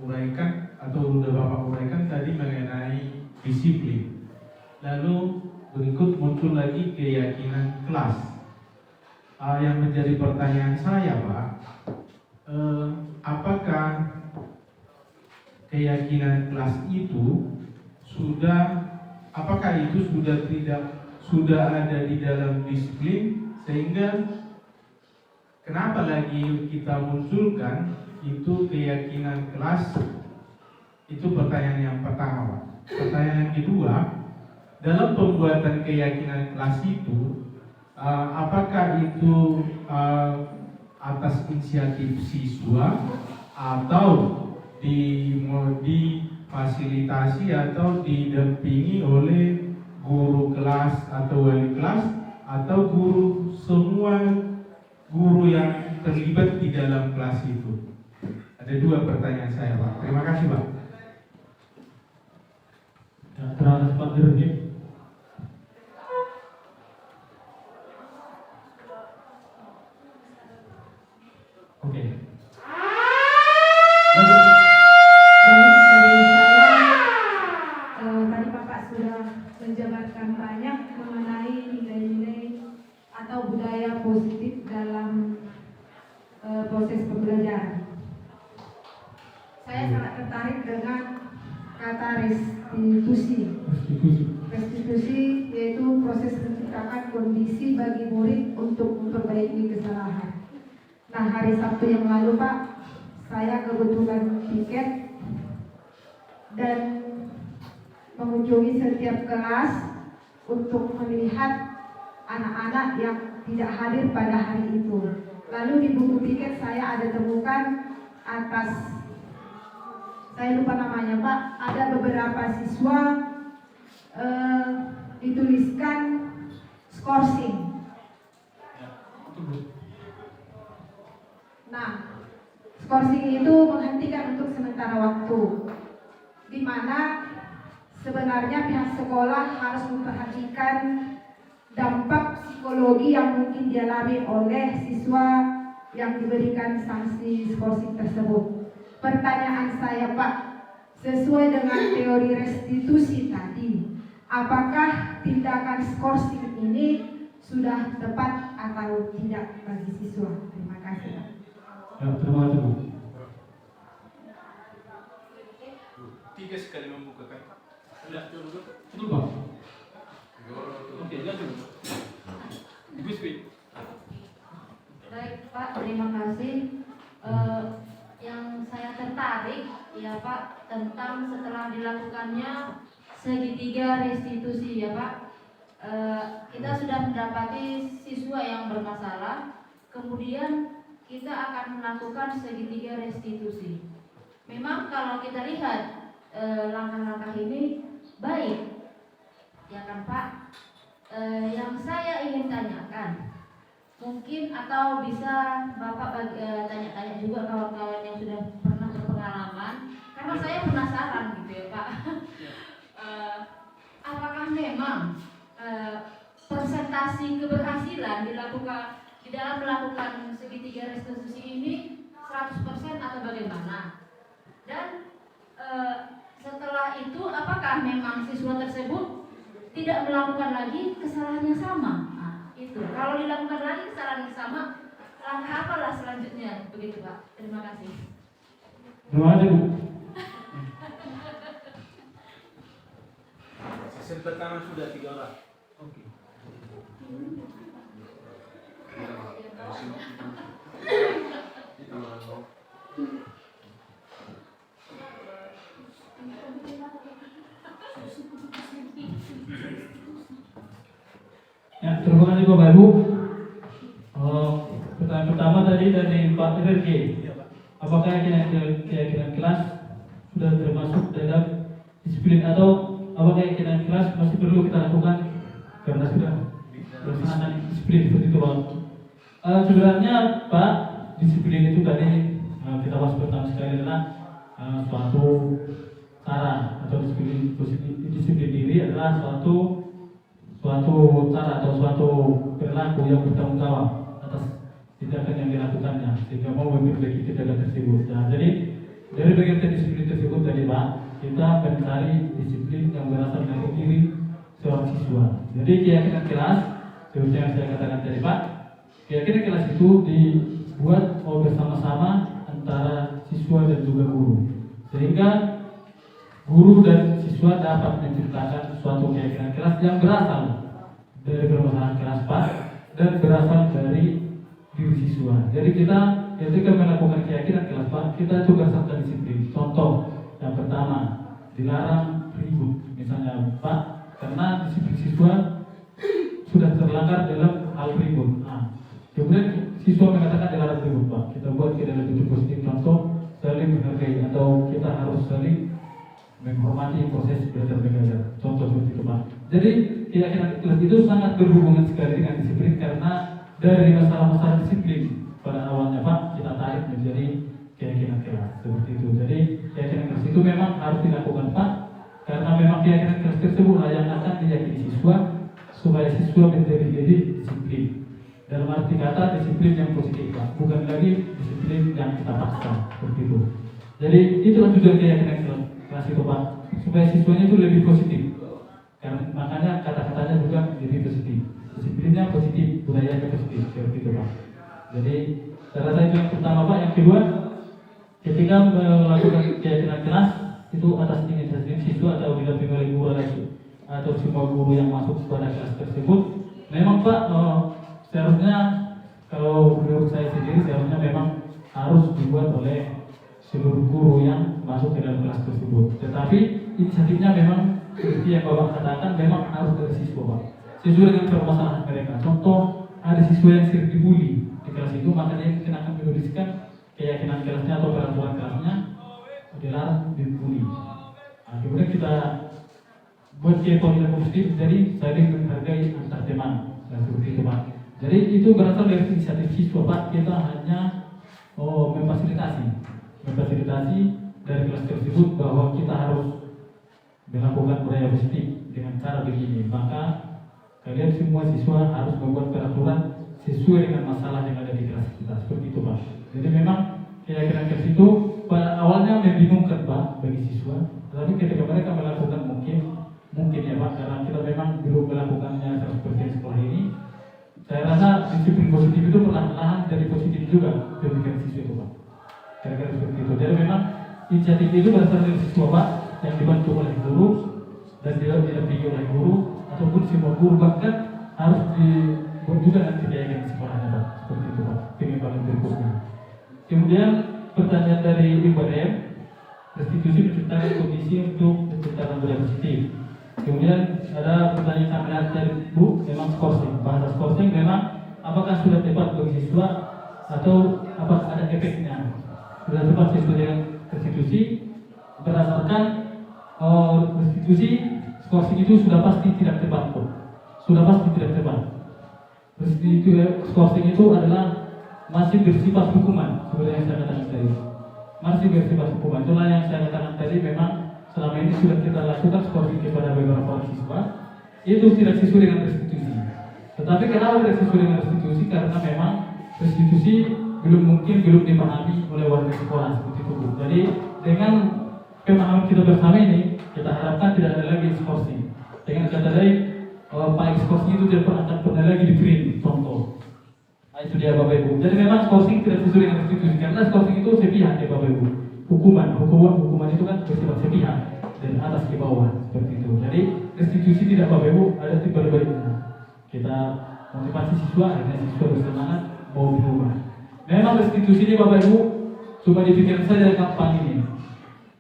uraikan atau sudah Bapak uraikan tadi mengenai disiplin. Lalu berikut muncul lagi keyakinan kelas. Yang menjadi pertanyaan saya Pak, apakah keyakinan kelas itu apakah itu sudah ada di dalam disiplin, sehingga kenapa lagi kita munculkan itu keyakinan kelas? Itu pertanyaan yang pertama Pak. Pertanyaan yang kedua, dalam pembuatan keyakinan kelas itu, apakah itu atas inisiatif siswa atau difasilitasi atau didampingi oleh guru kelas atau wali kelas atau semua guru yang terlibat di dalam kelas itu? Ada 2 pertanyaan saya Pak. Terima kasih Pak. Terima kasih Pak Irwin. Oke. Tadi Bapak sudah menjabarkan banyak mengenai nilai-nilai atau budaya positif dalam proses pembelajaran. Saya sangat tertarik dengan kata restitusi. Restitusi yaitu proses menciptakan kondisi bagi murid untuk memperbaiki kesalahan. Nah, hari Sabtu yang lalu Pak, saya kebetulan piket dan mengunjungi setiap kelas untuk melihat anak-anak yang tidak hadir pada hari itu. Lalu di buku piket saya ada temukan atas, saya lupa namanya Pak, ada beberapa siswa dituliskan skorsing. Nah, skorsing itu menghentikan untuk sementara waktu, di mana sebenarnya pihak sekolah harus memperhatikan dampak psikologi yang mungkin dialami oleh siswa yang diberikan sanksi diskorsing tersebut. Pertanyaan saya Pak, sesuai dengan teori restitusi tadi, apakah tindakan skorsing ini sudah tepat atau tidak bagi siswa? Terima kasih Pak. Ya, terima kasih Bu. 3 sekali membukakan. Betul Pak. Oke, lanjut. Ibu Spi. Baik Pak, terima kasih. Yang saya tertarik ya Pak tentang setelah dilakukannya segitiga restitusi ya Pak. Kita sudah mendapati siswa yang bermasalah, kemudian kita akan melakukan segitiga restitusi. Memang kalau kita lihat langkah-langkah ini baik, ya kan Pak? Yang saya ingin tanyakan, mungkin atau bisa Bapak tanya-tanya juga kawan-kawan yang sudah pernah berpengalaman, karena saya penasaran gitu ya Pak. Apakah memang persentasi keberhasilan dilakukan di dalam melakukan segitiga restitusi ini 100% atau bagaimana? Dan setelah itu apakah memang siswa tersebut tidak melakukan lagi kesalahan yang sama? Nah, itu. Kalau dilakukan lagi kesalahan yang sama, langkah apalah selanjutnya? Begitu Pak. Terima kasih. Terima kasih Bu. Sesi pertama sudah 3 orang. Oke. Ya, terima kasih Bapak Ibu. Pertanyaan pertama tadi dari Pak Irgi. Apakah keyakinan kelas sudah termasuk dalam disiplin atau apakah keyakinan kelas masih perlu kita lakukan karena sudah melaksanakan disiplin seperti itu Pak? Sebenarnya Pak, disiplin itu tadi kita bahas pertama sekali adalah suatu cara atau disiplin diri adalah suatu cara atau suatu perilaku yang bertanggung jawab atas tindakan yang dilakukannya sehingga mau memperbaiki tindakan tersebut. Nah, jadi dari bagian disiplin tersebut tadi Pak, kita mencari disiplin yang berasal dari diri seorang siswa. Jadi keyakinan kelas, seperti yang saya katakan tadi Pak, keyakinan kelas itu dibuat bersama-sama antara siswa dan juga guru, sehingga guru dan siswa dapat menciptakan suatu keyakinan kelas yang berasal dari permasalahan kelas Pak dan berasal dari diri siswa. Jadi kita ketika melakukan keyakinan kelas Pak, kita juga serta disiplin. Contoh yang pertama, dilarang ribut misalnya Pak, karena disiplin siswa sudah terlanggar dalam hal ribut. Nah, kemudian siswa mengatakan dilarang ribut Pak, kita buat kita lebih positif. Contoh, saling menghargai atau kita harus saling menghormati proses belajar mengajar. Contoh seperti itu Pak. Jadi keyakinan kelas itu sangat berhubungan sekali dengan disiplin, karena dari masalah-masalah disiplin pada awalnya Pak kita tarik menjadi keyakinan kelas seperti itu. Jadi keyakinan kelas itu memang harus dilakukan Pak, karena memang keyakinan kelas tersebut yang akan diyakini siswa supaya siswa menjadi disiplin. Dalam arti kata disiplin yang positif Pak, bukan lagi disiplin yang kita paksa seperti itu. Jadi itulah tujuan keyakinan kelas itu Pak, supaya siswanya itu lebih positif. Karena makanya kata-katanya juga lebih positif, disiplinnya positif, budayanya positif seperti itu Pak. Jadi saya rasa itu yang pertama Pak. Yang kedua, ketika melakukan keyakinan kelas itu atas inisiatif siswa atau didampingi oleh guru atau semua guru yang masuk pada kelas tersebut, memang Pak seharusnya kalau menurut saya sendiri seharusnya memang harus dibuat oleh seluruh guru yang masuk ke dalam kelas tersebut. Tetapi inisiatifnya memang seperti yang Bapak katakan, memang harus dari siswa Pak, sesuai dengan permasalahan mereka. Contoh, ada siswa yang sering dibully di kelas itu, maka dia mungkin akan menuliskan keyakinan kelasnya atau peraturan kelasnya dilarang dibully. Nah, kemudian kita buat keyakinan positif, jadi saling menghargai antar teman dan seperti itu Pak. Jadi itu berasal dari inisiatif siswa Pak. Kita hanya memfasilitasi dari kelas tersebut bahwa kita harus melakukan budaya positif dengan cara begini. Maka kalian semua siswa harus membuat peraturan sesuai dengan masalah yang ada di kelas kita. Seperti itu Pak. Jadi memang keyakinan itu pada awalnya membingungkan Pak bagi siswa, tetapi ketika mereka melakukan mungkin ya Pak, karena kita memang belum melakukannya 100% sekolah ini, saya rasa disiplin positif itu perlahan-lahan jadi positif juga pemikiran siswa itu Pak. Kira-kira seperti itu. Jadi memang inisiatif itu berasal dari siswa Pak yang dibantu oleh guru dan didampingi oleh guru ataupun semua guru, bahkan harus dibuat juga nanti diajarkan di sekolahnya Pak. Seperti itu Pak, pengembangan berikutnya. Kemudian pertanyaan dari Ibu RM, restitusi menciptakan kondisi untuk penciptaan budaya positif. Kemudian ada pertanyaan tambahan dari Bu, memang skorsing, bahasa skorsing memang apakah sudah tepat bagi siswa atau apakah ada efeknya? Sudah tepat sesuai dengan restitusi berdasarkan restitusi skorsing itu sudah pasti tidak tepat kok, sudah pasti tidak tepat. Restitusi skorsing itu adalah masih bersifat hukuman, seperti yang saya katakan tadi. Masih bersifat hukuman. Itulah yang saya katakan tadi, memang selama ini sudah kita lakukan skorsing kepada beberapa siswa, itu tidak sesuai dengan restitusi. Tetapi kenapa tidak sesuai dengan restitusi? Karena memang restitusi belum dipahami oleh warga sekolah seperti itu. Jadi dengan pemahaman kita bersama ini, kita harapkan tidak ada lagi skorsing. Dengan kata lain, Pak skorsing itu tidak pernah lagi di-print contoh. Nah, itu dia Bapak Ibu. Jadi memang skorsing tidak sesuai dengan restitusi, karena skorsing itu sepihak ya Bapak Ibu. Hukuman itu kan bersifat sepihak dari atas ke bawah seperti itu. Jadi restitusi tidak Bapak Ibu, ada tipe berbaliknya. Kita motivasi siswa, akhirnya siswa bersemangat mau berubah. Memang restitusi ini Bapak Ibu cuma dipikirkan saja kampanye ini.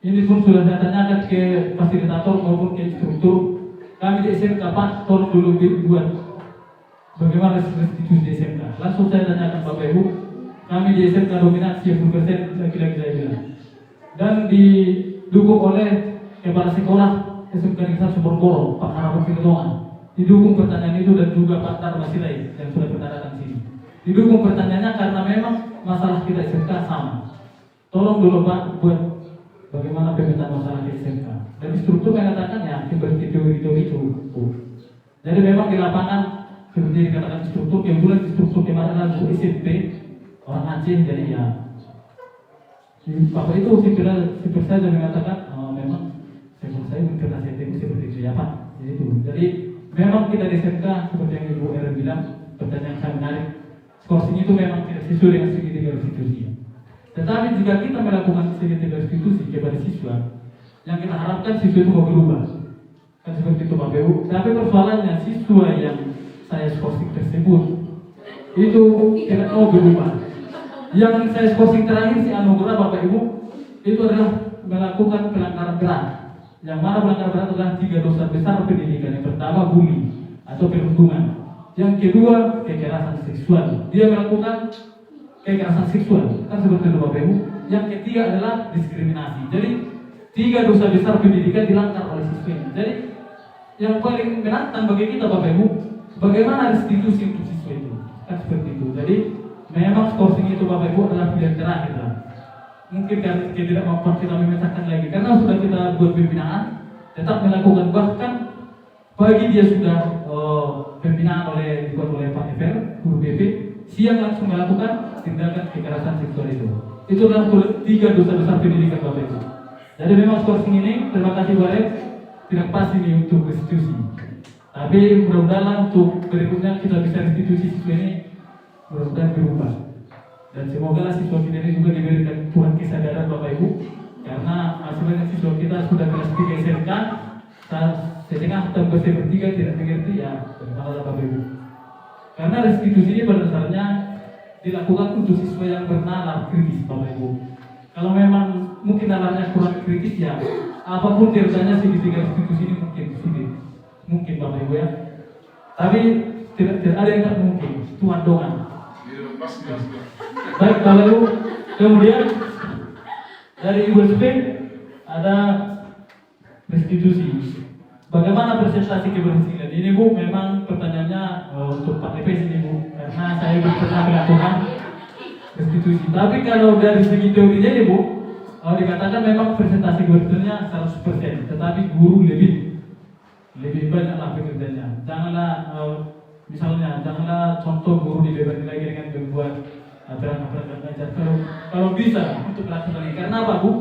Ini pun sudah saya tanyakan ke fasilitator maupun ke instruktur. Kami di SMK Pak, tolong dulu dibuat bagaimana restitusi di SMK. Langsung saya tanyakan Bapak Ibu, kami di SMK dominasi 10% laki-laki saya bilang. Dan didukung oleh kepala sekolah SMK Negeri Sumbergoro, Pak Harapan Firtongan. Didukung pertanyaan itu dan juga Pak Tarmasilai yang sudah bertandakan sini. Didukung pertanyaannya karena memang masalah kita SMK sama. Tolong dulu Pak buat bagaimana pemetaan masalah di SMK. Dan instruktur mengatakan ya seperti teori-teori itu. Jadi memang di lapangan seperti dikatakan instruktur, kebetulan instruktur kemarin langsung SMP orang Aceh, jadi ya Bapak itu sipir saja mengatakan memang saya mungkin pernah seperti itu ya Pak. Jadi memang kita di SMK seperti yang Ibu Era bilang, pertanyaan yang menarik, skorsing itu memang tidak sesuai dengan segitiga restitusi. Tetapi jika kita melakukan segitiga restitusi kepada siswa, yang kita harapkan siswa itu mau berubah, kan seperti itu Bapak Ibu. Tapi persoalannya siswa yang saya skorsing tersebut itu tidak mau berubah. Yang saya skorsing terakhir si Anugerah Bapak Ibu itu adalah melakukan pelanggaran berat. Yang mana pelanggaran berat adalah 3 dosa besar pendidikan. Yang pertama bully atau perundungan. Yang kedua kekerasan seksual. Dia melakukan kekerasan seksual, kan seperti itu Bapak Ibu. Yang ketiga adalah diskriminasi. Jadi 3 dosa besar pendidikan dilanggar oleh siswa ini. Jadi yang paling menantang bagi kita Bapak Ibu, bagaimana restitusi untuk siswa itu, kan seperti itu. Jadi memang skorsing itu Bapak Ibu adalah pilihan terakhir lah. Mungkin kan tidak mampu kita memecahkan lagi, karena sudah kita buat pembinaan, tetap melakukan, bahkan pagi dia sudah pembinaan dibuat oleh Pak Ever, guru BP, siang langsung melakukan tindakan kekerasan seksual itu. Itu adalah 3 dosa besar pendidikan Bapak Ibu. Jadi memang skorsing ini, terima kasih Pak Ever, tidak pasti nih untuk restitusi. Tapi mudah-mudahan untuk berikutnya kita bisa restitusi siswa ini mudah-mudahan berubah. Dan semoga siswa kita ini juga diberikan Tuhan kesadaran Bapak Ibu, karena hasilnya siswa kita sudah kelas 3 SMK, setengah tahun bertiga tidak mengerti ya bagaimana Bapak Ibu. Karena restitusi ini pada dasarnya dilakukan untuk siswa yang bernalar kritis Bapak Ibu. Kalau memang mungkin nalarnya kurang kritis ya apapun ceritanya segitiga restitusi ini mungkin Bapak Ibu ya. Tapi tidak ada yang tak mungkin, Tuhan doang. Baik Bapak Ibu, kemudian dari Ibu SP ada restitusi. Bagaimana presentasi keberhasilan? Ini Bu, memang pertanyaannya untuk Pak EPS ini Bu, karena saya belum pernah melakukan restitusi. Tapi kalau dari segi teorinya ini Bu, dikatakan memang presentasi keberhasilannya 100%, tetapi guru lebih banyaklah pekerjaannya. Janganlah contoh guru dibebani lagi dengan membuat aturan belajar. Kalau bisa untuk melakukan ini, karena apa Bu?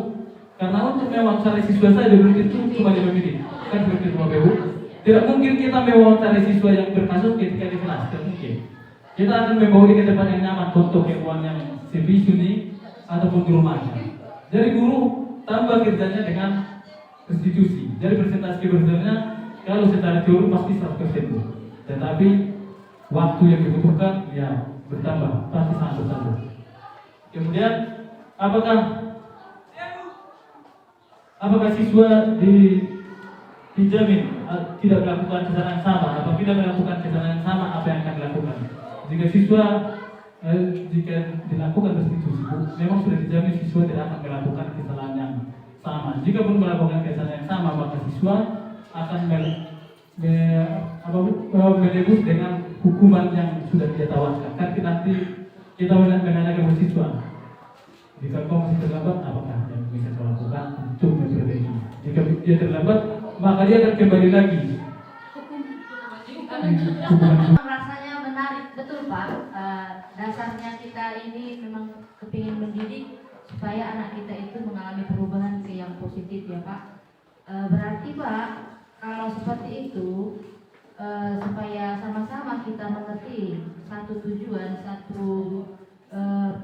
Karena untuk mewawancarai siswa saja belum tentu cuma 5 menit. Kan seperti itu Bapak Ibu. Tidak mungkin kita mewawancarai siswa yang berkasus ketika di kelas, tidak mungkin. Kita akan membawa dia ke tempat yang nyaman, contoh kebuan yang sebisu nih ataupun di rumahnya. Jadi guru tambah kerjanya dengan restitusi. Jadi presentasi keberhasilannya kalau secara teori pasti 100%, tetapi waktu yang dibutuhkan ya bertambah, pasti sangat bertambah. Kemudian apakah siswa dijamin tidak melakukan kesalahan yang sama? Apabila melakukan kesalahan yang sama, apa yang akan dilakukan? Jika siswa jika dilakukan restitusi, memang sudah dijamin siswa tidak akan melakukan kesalahan yang sama. Jika pun melakukan kesalahan yang sama, maka siswa akan menebus dengan hukuman yang sudah dia tawarkan. Kan nanti kita menanyakan ke siswa, jika kau masih terlambat, apakah yang bisa kau lakukan untuk memperbaiki? Jika dia terlambat, maka dia akan kembali lagi. Rasanya menarik, betul Pak. Dasarnya kita ini memang kepingin mendidik supaya anak kita itu mengalami perubahan ke yang positif ya Pak. Berarti Pak, kalau seperti itu supaya sama-sama kita mengerti satu tujuan, satu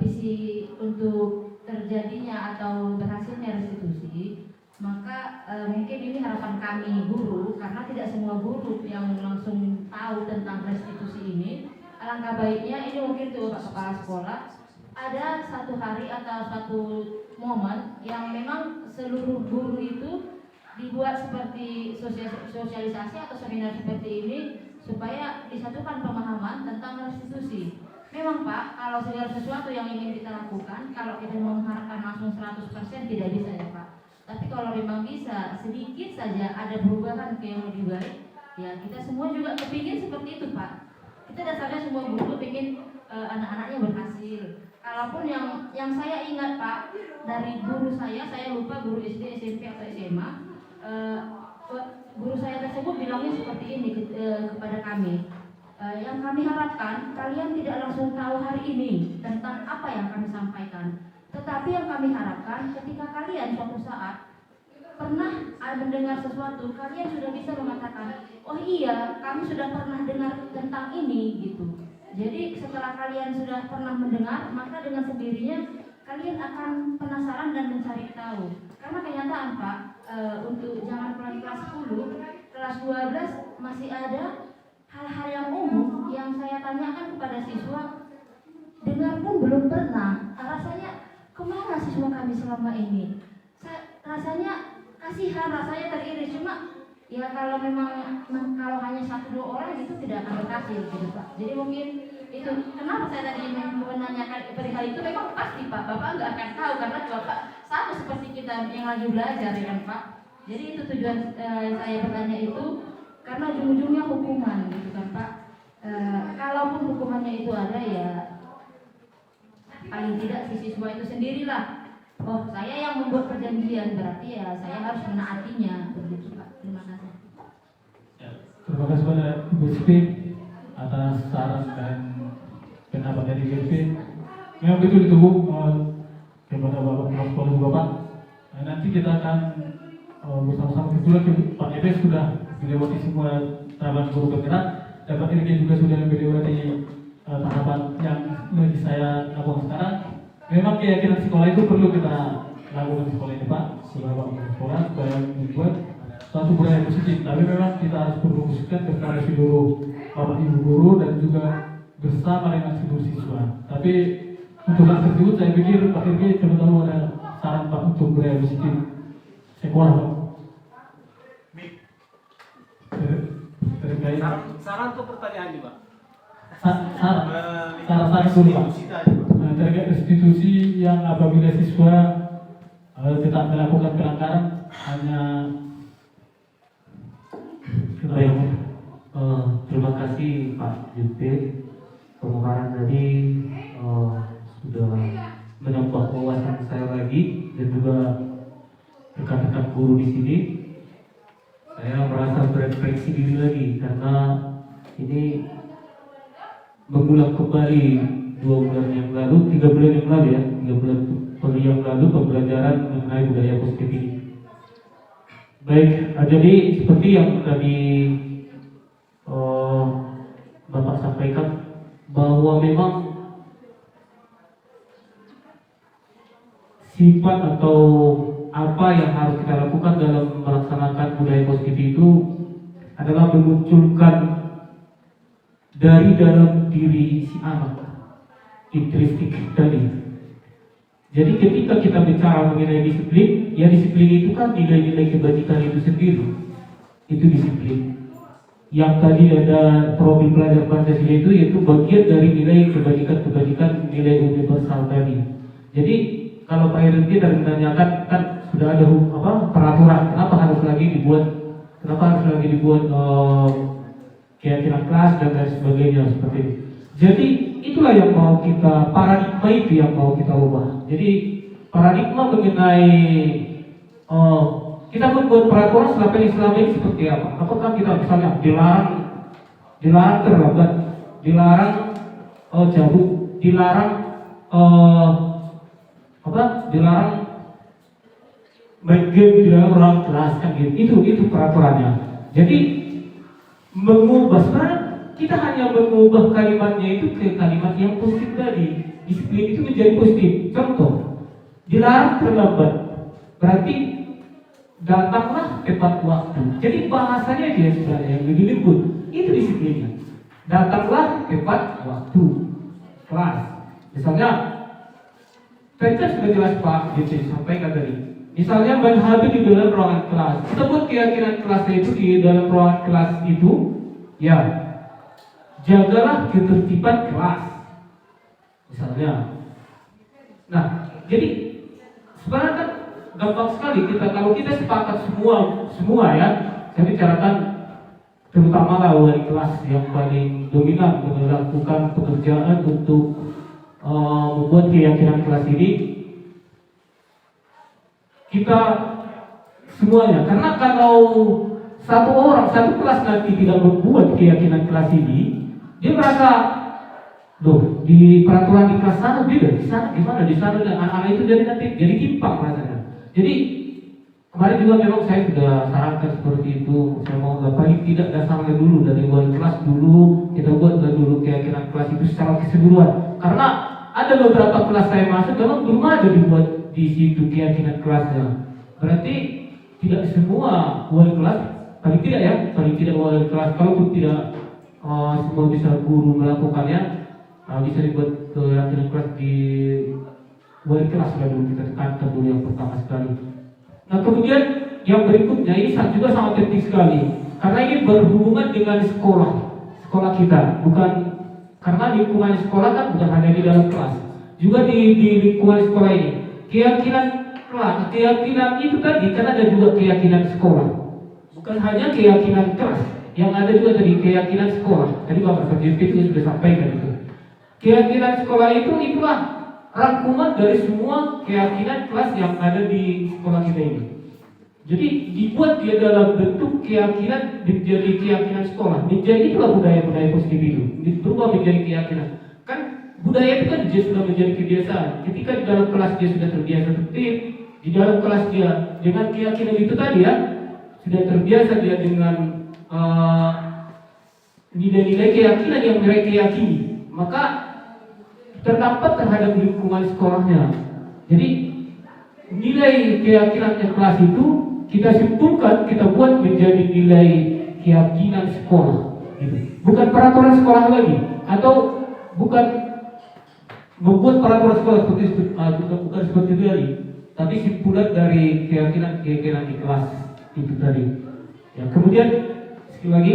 visi untuk terjadinya atau berhasilnya restitusi, maka mungkin ini harapan kami guru, karena tidak semua guru yang langsung tahu tentang restitusi ini. Alangkah baiknya ini mungkin tuh Pak Kepala Sekolah ada satu hari atau satu momen yang memang seluruh guru itu dibuat seperti sosialisasi atau seminar seperti ini supaya disatukan pemahaman tentang restitusi. Memang Pak, kalau segala sesuatu yang ingin kita lakukan, kalau kita mengharapkan langsung 100% tidak bisa ya Pak. Tapi kalau memang bisa sedikit saja ada perubahan ke yang lebih baik, ya kita semua juga kepingin seperti itu Pak. Kita dasarnya semua guru kepingin anak-anaknya berhasil. Kalaupun yang saya ingat Pak dari guru saya lupa guru SD, SMP atau SMA, guru saya tersebut bilangnya seperti ini kepada kami. Yang kami harapkan kalian tidak langsung tahu hari ini tentang apa yang kami sampaikan, tetapi yang kami harapkan ketika kalian suatu saat pernah mendengar sesuatu, kalian sudah bisa mengatakan, oh iya, kami sudah pernah dengar tentang ini gitu. Jadi setelah kalian sudah pernah mendengar, maka dengan sendirinya kalian akan penasaran dan mencari tahu. Karena kenyataan Pak, untuk zaman kelas 10, kelas 12 masih ada hal-hal yang umum yang saya tanyakan kepada siswa, dengar pun belum pernah. Rasanya kemana siswa kami selama ini? Rasanya kasihan, rasanya teriris. Cuma ya kalau memang kalau hanya 1-2 orang itu tidak akan berhasil gitu Pak. Jadi mungkin itu kenapa saya tadi menanyakan perihal itu, memang pasti Pak Bapak nggak akan tahu karena Bapak sama seperti kita yang lagi belajar ya kan Pak. Jadi itu tujuan saya bertanya itu, karena ujung-ujungnya hukuman gitu kan Pak. Kalaupun hukumannya itu ada ya paling tidak si siswa itu sendirilah, oh saya yang membuat perjanjian, berarti ya saya harus menaatinya begitu Pak. Terima kasih. Ya, terima kasih pada Ibu Siti atas saran dan pendapat dari GP. Memang betul itu Bu, kepada Bapak Kepala Sekolah juga Pak. Nanti kita akan bersama-sama kebetulan Pak Ebes sudah melewati semua tahapan guru bergerak, dan Pak Irgi juga sudah melewati tahapan yang lagi saya lakukan sekarang. Memang keyakinan sekolah itu perlu kita lakukan di sekolah ini Pak, sebagai Bapak Sekolah supaya membuat suatu budaya positif. Tapi memang kita harus berfokuskan kepada seluruh Bapak Ibu guru dan juga bersama dengan seluruh siswa. Tapi untuk hal tersebut saya pikir Pak Irgi coba tahu ada saran Pak untuk budaya positif sekolah Pak. Terkait Saran untuk pertanyaan nih Pak. saran dulu Pak. Terkait restitusi yang apabila siswa tetap melakukan pelanggaran hanya Baik, terima kasih Pak Jupe. Pemaparan tadi sudah menambah wawasan saya lagi dan juga rekan-rekan guru di sini. Saya merasa berefleksi diri lagi karena ini mengulang kembali 2 bulan yang lalu, 3 bulan yang lalu ya, 3 bulan yang lalu pembelajaran mengenai budaya positif ini. Baik, jadi seperti yang tadi Bapak sampaikan bahwa memang sifat atau apa yang harus kita lakukan dalam melaksanakan budaya positif itu adalah memunculkan dari dalam diri si anak intristik tadi. Jadi ketika kita bicara mengenai disiplin, ya disiplin itu kan nilai-nilai kebajikan itu sendiri. Itu disiplin. Yang tadi ada profil pelajar Pancasila itu yaitu bagian dari nilai kebajikan, nilai universal tadi. Jadi kalau Pak Irti tadi menanyakan kan sudah ada peraturan, kenapa harus lagi dibuat keyakinan kelas dan lain sebagainya seperti itu. Jadi itulah yang mau kita, paradigma itu yang mau kita ubah. Jadi paradigma mengenai kita membuat peraturan selama ini seperti apa? Apakah kita misalnya dilarang terlambat, dilarang cabut, dilarang dilarang main game di dalam ruang kelas kan gitu. Itu peraturannya. Jadi mengubah sebenarnya kita hanya mengubah kalimatnya itu ke kalimat yang positif tadi. Disiplin itu menjadi positif. Contoh, dilarang terlambat, berarti datanglah tepat waktu. Jadi bahasanya dia sebenarnya yang lebih lembut. Itu disiplinnya. Datanglah tepat waktu kelas. Misalnya, tadi kan sudah jelas Pak Dirjen sampaikan tadi. Misalnya ban habis di dalam ruangan kelas. Kita buat keyakinan kelasnya itu di dalam ruangan kelas itu, ya jagalah ketertiban kelas. Misalnya. Nah, jadi sebenarnya kan gampang sekali kalau kita sepakat semua ya. Saya bicarakan terutama lah wali kelas yang paling dominan melakukan pekerjaan untuk membuat keyakinan kelas ini. Kita semuanya, karena kalau satu kelas nanti tidak membuat keyakinan kelas ini, dia merasa, loh di peraturan di kelas sana beda, di sana gimana, di sana anak-anak itu jadi timpang rasanya. Jadi kemarin juga memang saya sudah sarankan seperti itu. Saya mau paling tidak dasarnya dulu dari wali kelas dulu, kita buat dulu keyakinan kelas itu secara keseluruhan. Karena ada beberapa kelas saya masuk memang belum ada dibuat di situ keyakinan kelasnya. Berarti tidak semua wali kelas, paling tidak wali kelas, kalaupun tidak semua bisa guru melakukannya, bisa dibuat keyakinan kelas di wali kelas dulu, kita tekankan dulu yang pertama sekali. Nah kemudian yang berikutnya ini juga sangat penting sekali, karena ini berhubungan dengan sekolah kita, bukan karena lingkungan sekolah kan bukan hanya di dalam kelas, juga di lingkungan sekolah ini. Keyakinan kelas, keyakinan itu tadi kan ada juga keyakinan sekolah, bukan hanya keyakinan kelas, yang ada juga tadi keyakinan sekolah. Tadi Bapak Dirjen itu sudah sampaikan itu. Keyakinan sekolah itulah rangkuman dari semua keyakinan kelas yang ada di sekolah kita ini. Jadi dibuat dia dalam bentuk keyakinan menjadi keyakinan sekolah. Menjadi itulah budaya positif itu. Berubah menjadi keyakinan. Kan budaya itu kan dia sudah menjadi kebiasaan. Ketika di dalam kelas dia sudah terbiasa tertib, di dalam kelas dia dengan keyakinan itu tadi ya, sudah terbiasa dia dengan nilai-nilai keyakinan yang mereka yakini, maka terdapat terhadap lingkungan sekolahnya. Jadi nilai keyakinan kelas itu kita simpulkan, kita buat menjadi nilai keyakinan sekolah. Bukan peraturan sekolah lagi, atau bukan membuat peraturan sekolah bukan seperti itu tadi, tapi simpulan dari keyakinan di kelas itu tadi. Ya, kemudian sekali lagi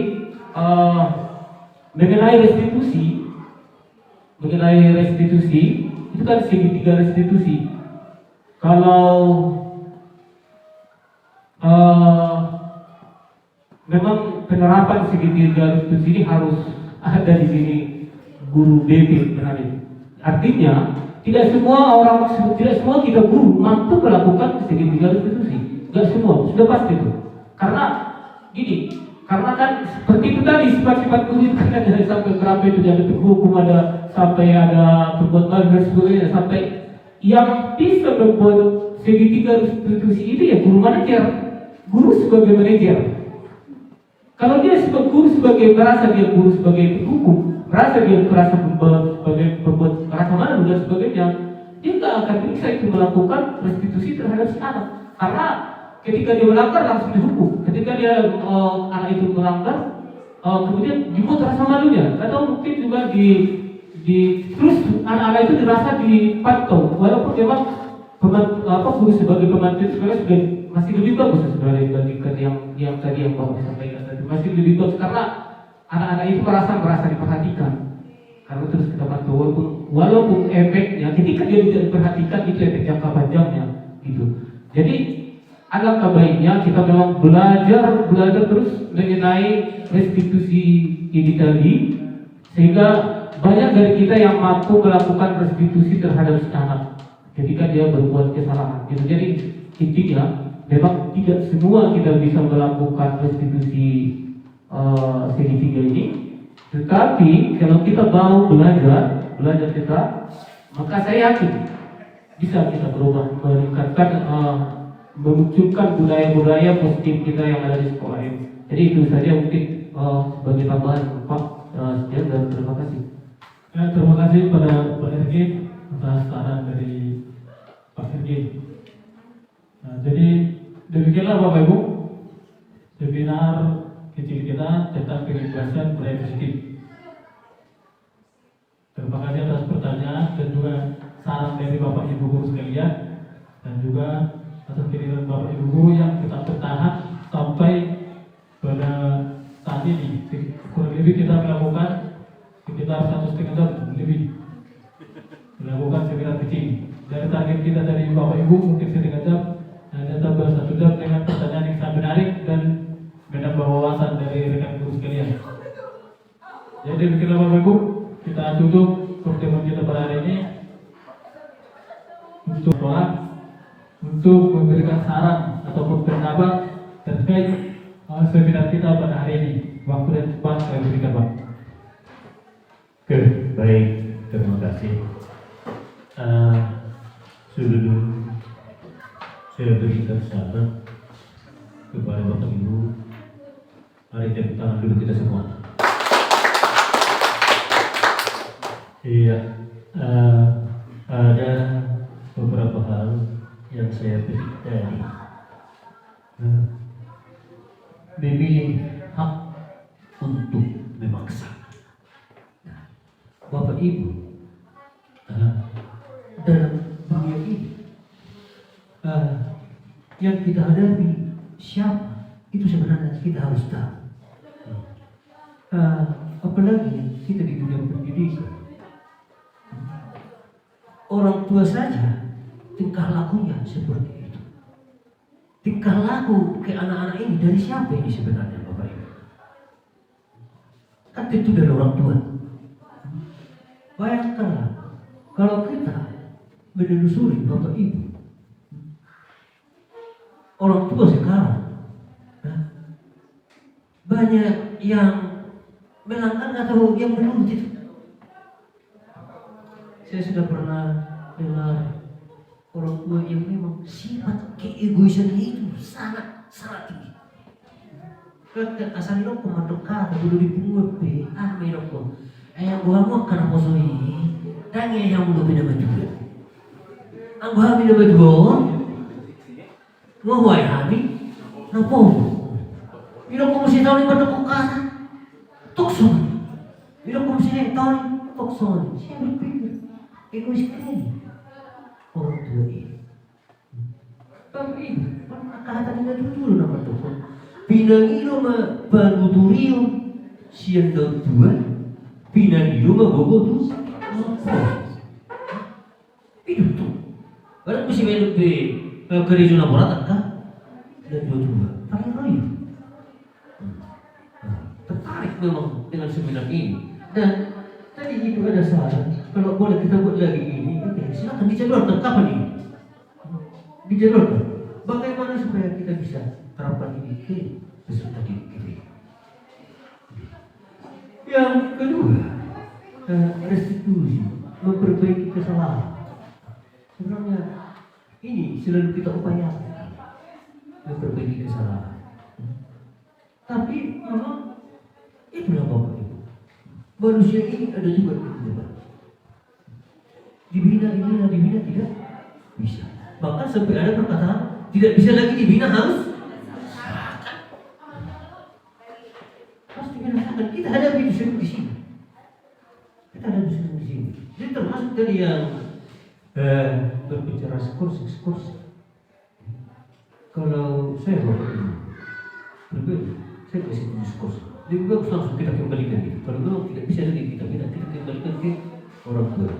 mengenai restitusi itu kan segitiga restitusi. Kalau memang penerapan segitiga restitusi ini harus ada di sini guru BP berarti. Artinya tidak semua kita guru mampu melakukan segitiga restitusi. Tidak semua, sudah pasti itu. Karena gini, Karena kan seperti itu tadi sifat-sifat guru itu kan ada sampai berapa itu, ada hukum, ada sampai ada berbuat baik dan sebagainya, sampai yang bisa berbuat segitiga restitusi itu ya guru manajer, guru sebagai manajer. Kalau dia sebagai guru sebagai merasa dia guru sebagai hukum, merasa dia merasa sebagai berbuat merasa malu dan sebagainya, dia nggak akan bisa itu melakukan restitusi terhadap si anak. Karena ketika dia melanggar langsung dihukum. Ketika dia anak itu melanggar, kemudian dibuat rasa malunya. Atau mungkin juga terus anak-anak itu dirasa dipantau. Walaupun memang guru sebagai pembantu itu sebenarnya masih lebih bagus sebenarnya dibandingkan yang tadi yang Bapak sampaikan tadi. Masih lebih bagus karena anak-anak itu merasa diperhatikan. Karena terus kita pantau walaupun efeknya ketika dia tidak diperhatikan itu efek jangka panjangnya gitu. Jadi alangkah baiknya kita memang belajar terus mengenai restitusi ini tadi, sehingga banyak dari kita yang mampu melakukan restitusi terhadap si anak ketika dia berbuat kesalahan. Jadi intinya memang tidak semua kita bisa melakukan restitusi segitiga ini, tetapi kalau kita mau belajar kita, maka saya yakin bisa kita berubah, meningkatkan memunculkan budaya-budaya positif kita yang ada di sekolah ini. Jadi itu saja mungkin sebagai tambahan Pak. Sekian dan terima kasih. Ya, terima kasih pada Pak RG atas saran dari Pak RG. Nah, jadi demikianlah Bapak Ibu webinar kecil kita tentang pengikhlasan budaya positif. Terima kasih atas pertanyaan dan juga saran dari Bapak Ibu guru sekalian, dan juga atas kehadiran Bapak Ibu guru yang tetap bertahan sampai pada saat ini. Kurang lebih kita melakukan sekitar 1,5 jam lebih melakukan seminar kecil. Dari target kita dari Bapak Ibu mungkin 1,5 jam, hanya tambah 1 jam dengan pertanyaan yang sangat menarik dan menambah wawasan dari rekan guru sekalian. Jadi demikianlah Bapak Ibu, kita tutup pertemuan kita pada hari ini untuk untuk memberikan saran ataupun pendapat terkait seminar kita pada hari ini. Waktu dan tempat saya berikan, Pak. Oke, baik, terima kasih. Sebelum saya berikan saran kepada Bapak Ibu, mari tepuk tangan dulu kita semua. Iya, ada beberapa hal yang saya beri tadi. Memilih hak untuk memaksa. Bapak Ibu, dalam dunia ini yang kita hadapi siapa itu sebenarnya kita harus tahu. Apalagi kita di dunia pendidikan, orang tua saja tingkah lakunya seperti itu. Tingkah laku ke anak-anak ini dari siapa ini sebenarnya Bapak Ibu? Kan tentu dari orang tua. Bayangkanlah kalau kita menelusuri Bapak Ibu, orang tua sekarang banyak yang melanggar atau yang menurut itu. Saya sudah pernah dengar orang tua yang memang sifat keegoisannya itu sangat tinggi. Ketika asal itu pemandukan dulu di pungut merokok. Ayah buah makan apa soi? Tanya yang belum bina baju. Ang buah bina baju. Ngahuai kami, napo? Bila ko mesti tahu ni batok kasa, tukson. Bila ko mesti tahu ni tukson. Saya berpikir, egois sekali. Orang tua ini. Tapi kata nila dulu nama tukson. Pinangilo ma panuturio siendo tua. Pinangilo ma bobo tu. Hidup tu. Kalau mesti main kerja na borat kan? Dan dua-dua. Paling roy. Tertarik memang dengan seminar ini. Dan tadi itu ada saran, kalau boleh kita buat lagi ini, oke, silakan dijadwalkan kapan ini? Dijadwalkan. Bagaimana supaya kita bisa terapkan ini ke peserta didik kita? Yang kedua, restitusi, memperbaiki kesalahan. Sebenarnya ini selalu kita upayakan, memperbaiki kesalahan. Tapi memang itulah Bapak Ibu. Manusia ini ada juga kekurangan. Dibina tidak bisa. Bahkan sampai ada perkataan tidak bisa lagi dibina, harus dibinasakan. Kita hadapi itu semua di sini. Jadi termasuk tadi yang berbicara skors. Kalau saya Bapak Ibu berbeda, saya kasih skors. Lebih bagus langsung kita kembalikan itu. Kalau memang tidak bisa lagi kita bina, kita kembalikan ke orang tua.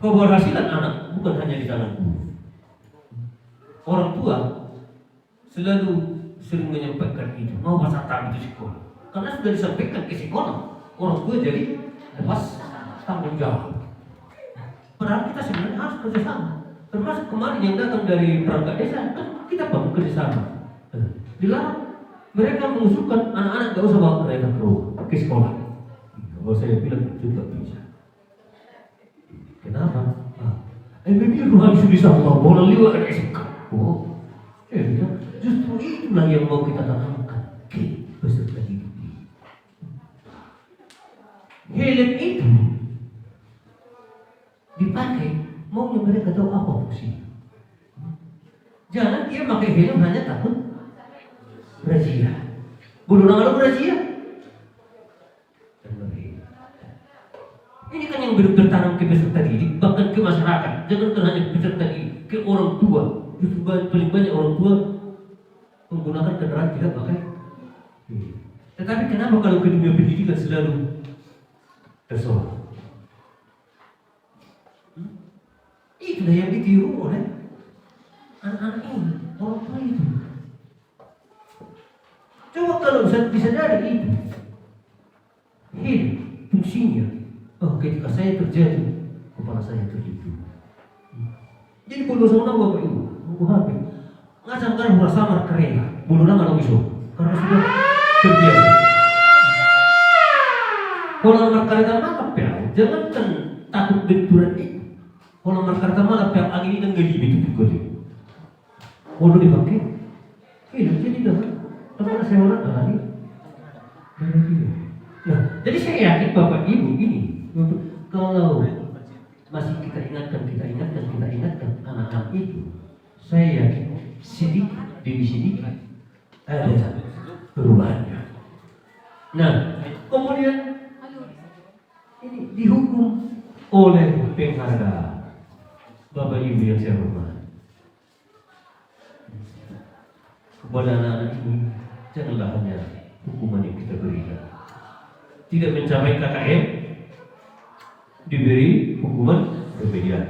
Keberhasilan anak bukan hanya di tangan orang tua. Selalu sering menyampaikan itu, mau masa tahu itu sekolah. Karena sudah disampaikan ke sekolah, orang tua jadi lepas tanggung jawab. Padahal kita sebenarnya harus kerjasama. Termasuk kemarin yang datang dari perangkat desa, kan kita bangun kerjasama. Dilarang mereka mengusulkan anak-anak gak usah bawa mereka ke sekolah. Kalau saya bilang juga bisa. Kenapa? Ini Tuhan sudah bisa bola liwat ada SMK. Oh, saya bilang justru itulah yang mau kita tanamkan ke peserta didik. Helm itu dipakai maunya mereka tahu apa fungsinya. Jangan dia pakai helm hanya takut razia. Bodoh orang razia. Ini kan yang bertanam ke peserta didik, bahkan ke masyarakat. Jangan hanya ke peserta didik, ke orang tua. Justru paling banyak orang tua menggunakan kendaraan tidak pakai. Tetapi kenapa kalau ke dunia pendidikan selalu tersorot? Itulah yang ditiru oleh anak-anak ini, orang tua itu. Coba kalau disadari itu, hidup fungsinya. Oh, ketika saya terjatuh, kepala saya terjatuh. Jadi bodoh sama Bapak Ibu, aku habis. Ngasamkan bersama kereta, bodoh nggak bisa, karena sudah terbiasa. Kalau kereta malah pel, jangan takut benturan itu. Kalau kereta malah pel, angin ini nggak dibitu kali. Bodoh dipakai, hidup jadi dah. Karena saya orang lagi. Nah, jadi saya yakin Bapak Ibu ini. Kalau masih kita ingatkan anak-anak itu, saya yakin sedikit demi sedikit ada perubahannya. Nah, kemudian ini dihukum oleh penghargaan. Bapak Ibu yang saya hormati, kepada anak-anak ini janganlah hanya hukuman yang kita berikan. Tidak mencapai KKM, diberi hukuman remedial.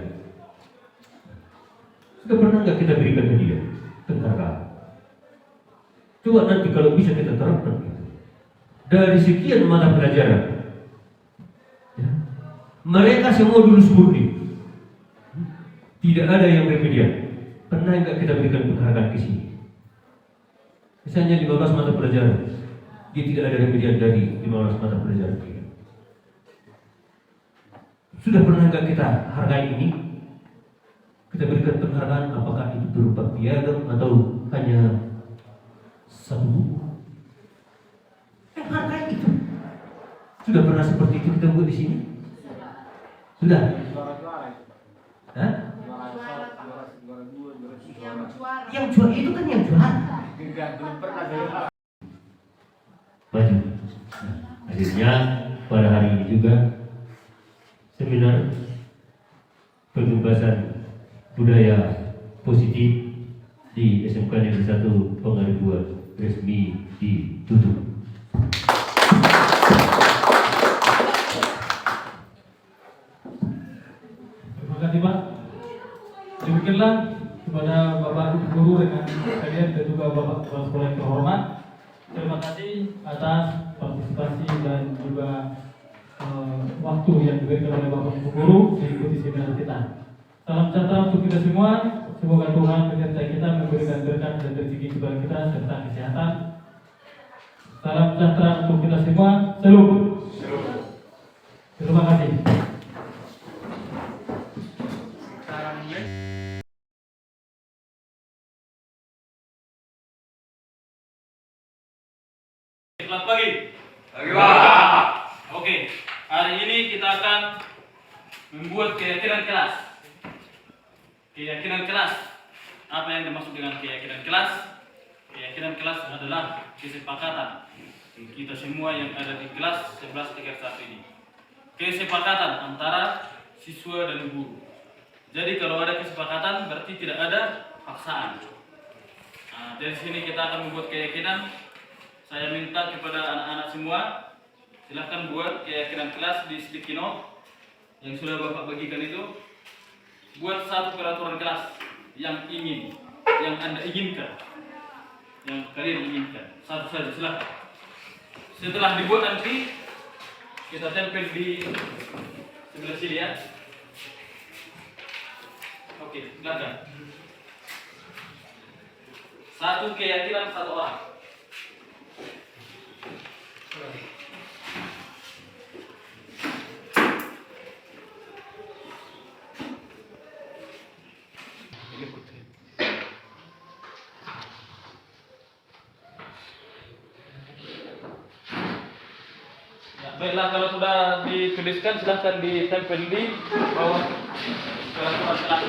Sudah pernah nggak kita berikan hadiah, penghargaan? Coba nanti kalau bisa kita terapkan gitu. Dari sekian mata pelajaran, ya, mereka semua lulus murni, tidak ada yang remedial. Pernah nggak kita berikan penghargaan ke sini? Misalnya 15 mata pelajaran, dia tidak ada remedial dari 15 mata pelajaran. Sudah pernah nggak kita hargai ini? Kita berikan penghargaan, apakah itu berupa piagam atau hanya satu buku? Hargai itu. Sudah pernah seperti itu kita buat di sini? Sudah? Hah? Yang juara itu kan yang juara. Maju. Akhirnya pada hari ini juga seminar pembebasan budaya positif di SMK Negeri 1 Pengaribuan resmi ditutup. Terima kasih Pak. Demikianlah kepada Bapak Guru dengan kalian dan juga Bapak Kepala Sekolah yang terhormat. Terima kasih atas partisipasi dan juga waktu yang diberikan oleh Bapak Ibu Guru mengikuti seminar kita. Salam sejahtera untuk kita semua. Semoga Tuhan menyertai kita, memberikan berkat dan rezeki kepada kita serta kesehatan. Salam sejahtera untuk kita semua. Salam. Terima kasih. Selamat pagi. Pagi, Pak. Oke, hari ini kita akan membuat keyakinan kelas. Keyakinan kelas. Apa yang dimaksud dengan keyakinan kelas? Keyakinan kelas adalah kesepakatan kita semua yang ada di kelas 1131 ini. Kesepakatan antara siswa dan guru. Jadi kalau ada kesepakatan berarti tidak ada paksaan. Nah, dari sini kita akan membuat keyakinan. Saya minta kepada anak-anak semua, silahkan buat keyakinan kelas di sticky note yang sudah Bapak bagikan itu. Buat satu peraturan kelas yang Anda inginkan, yang kalian inginkan. Satu saja, silahkan. Setelah dibuat nanti kita tempel di sebelah sini ya. Oke, silakan. Satu keyakinan satu orang. Baiklah, kalau sudah dituliskan silahkan ditempel di bawah peraturan kelas.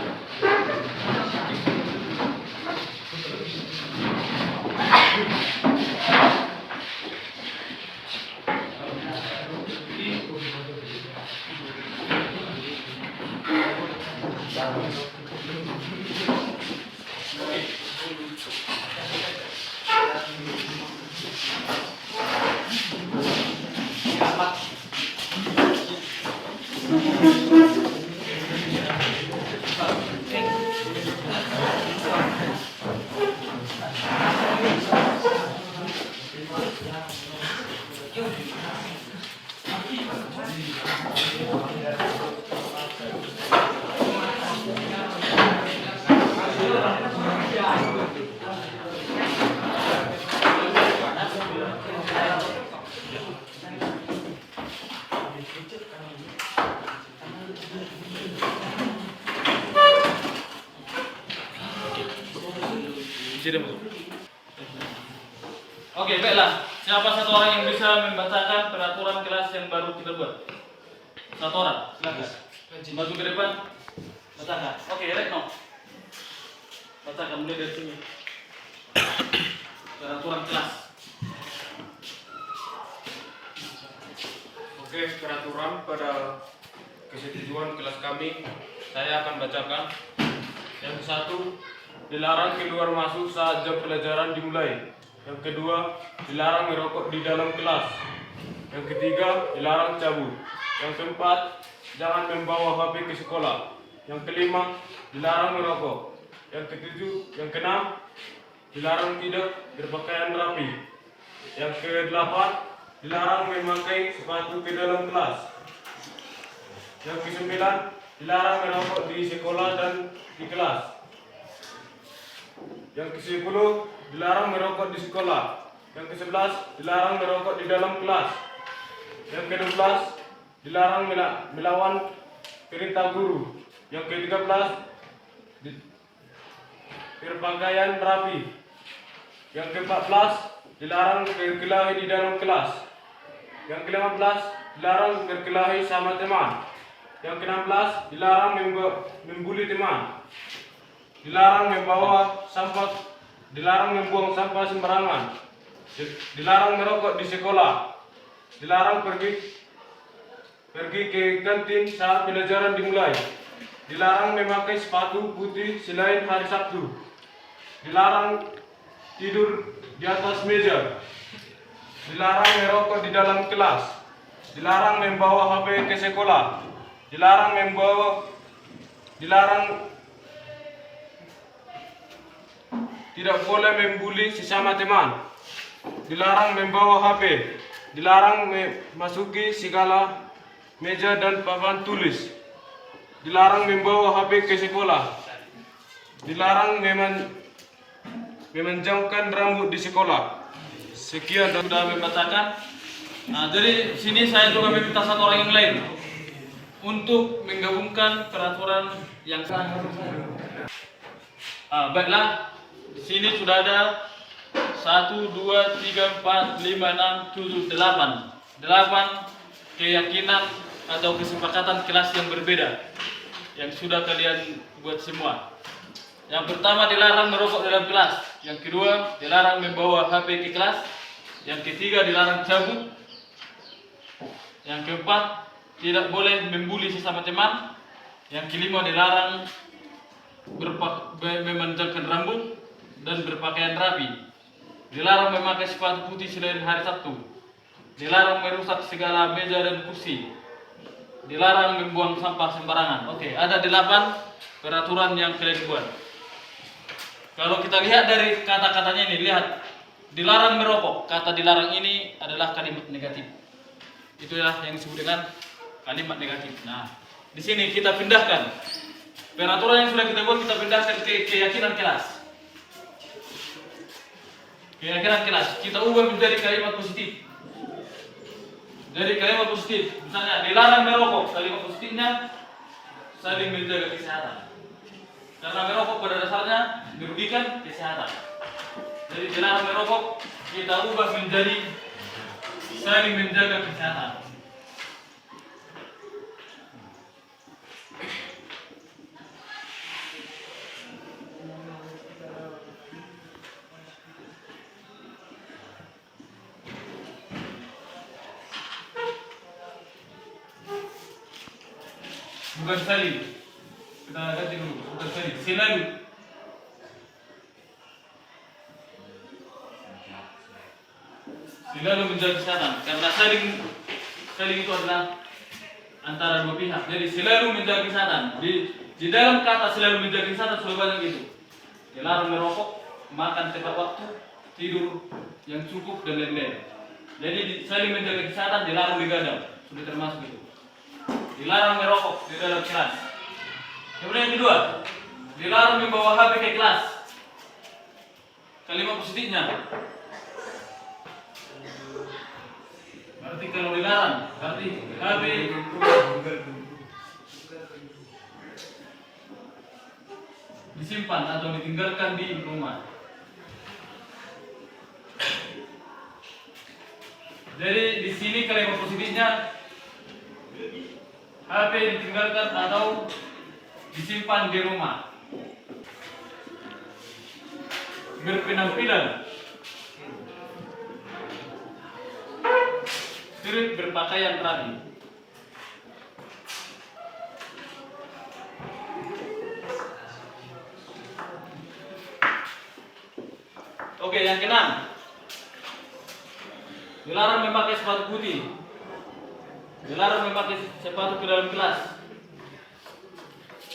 Oke, baiklah. Siapa satu orang yang bisa membacakan peraturan kelas yang baru kita buat? Satu orang, silakan. Maju ke depan. Bacakan. Oke, Retno. Bacakan mulai dari sini. Peraturan kelas. Oke, peraturan pada kesetujuan kelas kami saya akan bacakan. Yang satu, dilarang keluar masuk saat jam pelajaran dimulai. Yang kedua, dilarang merokok di dalam kelas. Yang ketiga, dilarang cabut. Yang keempat, jangan membawa HP ke sekolah. Yang kelima, dilarang merokok. Yang ketujuh, yang keenam, dilarang tidak berpakaian rapi. Yang kedelapan, dilarang memakai sepatu ke dalam kelas. Yang kesembilan, dilarang merokok di sekolah dan di kelas. Yang ke-10, dilarang merokok di sekolah. Yang ke-11, dilarang merokok di dalam kelas. Yang ke-12, dilarang melawan perintah guru. Yang ke-13, berpakaian rapi. Yang ke-14, dilarang berkelahi di dalam kelas. Yang ke-15, dilarang berkelahi sama teman. Yang ke-16, dilarang membuli teman. Dilarang membawa sampah, dilarang membuang sampah sembarangan. Dilarang merokok di sekolah. Dilarang pergi ke kantin saat pelajaran dimulai. Dilarang memakai sepatu putih selain hari Sabtu. Dilarang tidur di atas meja. Dilarang merokok di dalam kelas. Dilarang membawa HP ke sekolah. Dilarang tidak boleh membuli sesama teman. Dilarang membawa HP. Dilarang memasuki segala meja dan papan tulis. Dilarang membawa HP ke sekolah. Dilarang memanjangkan rambut di sekolah. Sekian sudah membacakan. Nah, jadi sini saya juga meminta satu orang yang lain untuk menggabungkan peraturan yang baiklah. Di sini sudah ada 1, 2, 3, 4, 5, 6, 7, 8 keyakinan atau kesepakatan kelas yang berbeda yang sudah kalian buat semua. Yang pertama, dilarang merokok dalam kelas. Yang kedua, dilarang membawa HP ke kelas. Yang ketiga, dilarang cabut. Yang keempat, tidak boleh membuli sesama teman. Yang kelima, dilarang memanjangkan rambut dan berpakaian rapi. Dilarang memakai sepatu putih selain hari Sabtu. Dilarang merusak segala meja dan kursi. Dilarang membuang sampah sembarangan. Oke, ada 8 peraturan yang kalian buat. Kalau kita lihat dari kata-katanya ini, lihat. Dilarang merokok. Kata dilarang ini adalah kalimat negatif. Itulah yang disebut dengan kalimat negatif. Nah, di sini kita pindahkan peraturan yang sudah kita buat, kita pindahkan ke keyakinan kelas. Keyakinan kelas kita ubah menjadi kalimat positif. Jadi kalimat positif, misalnya dilarang merokok, kalimat positifnya saling menjaga kesehatan. Karena merokok pada dasarnya merugikan kesehatan. Jadi dilarang merokok kita ubah menjadi saling menjaga kesehatan. Bukan saling. Kita ganti dulu. Bukan saling. Selalu. Selalu menjaga kesehatan. Karena saling itu adalah antara dua pihak. Jadi selalu menjaga kesehatan. Di dalam kata selalu menjaga kesehatan sudah banyak itu. Dilarang merokok, makan tepat waktu, tidur yang cukup dan lain-lain. Jadi saling menjaga kesehatan, dilarang begadang. Sudah termasuk itu. Dilarang merokok di dalam kelas. Kemudian yang kedua, dilarang membawa HP ke kelas. Kalimat positifnya. Berarti kalau dilarang, berarti HP disimpan atau ditinggalkan di rumah. Jadi di sini kalimat positifnya HP ditinggalkan atau disimpan di rumah. Berpenampilan, spirit berpakaian rapi. Oke, yang keenam, dilarang memakai sepatu putih. Dilarang memakai sepatu ke dalam kelas.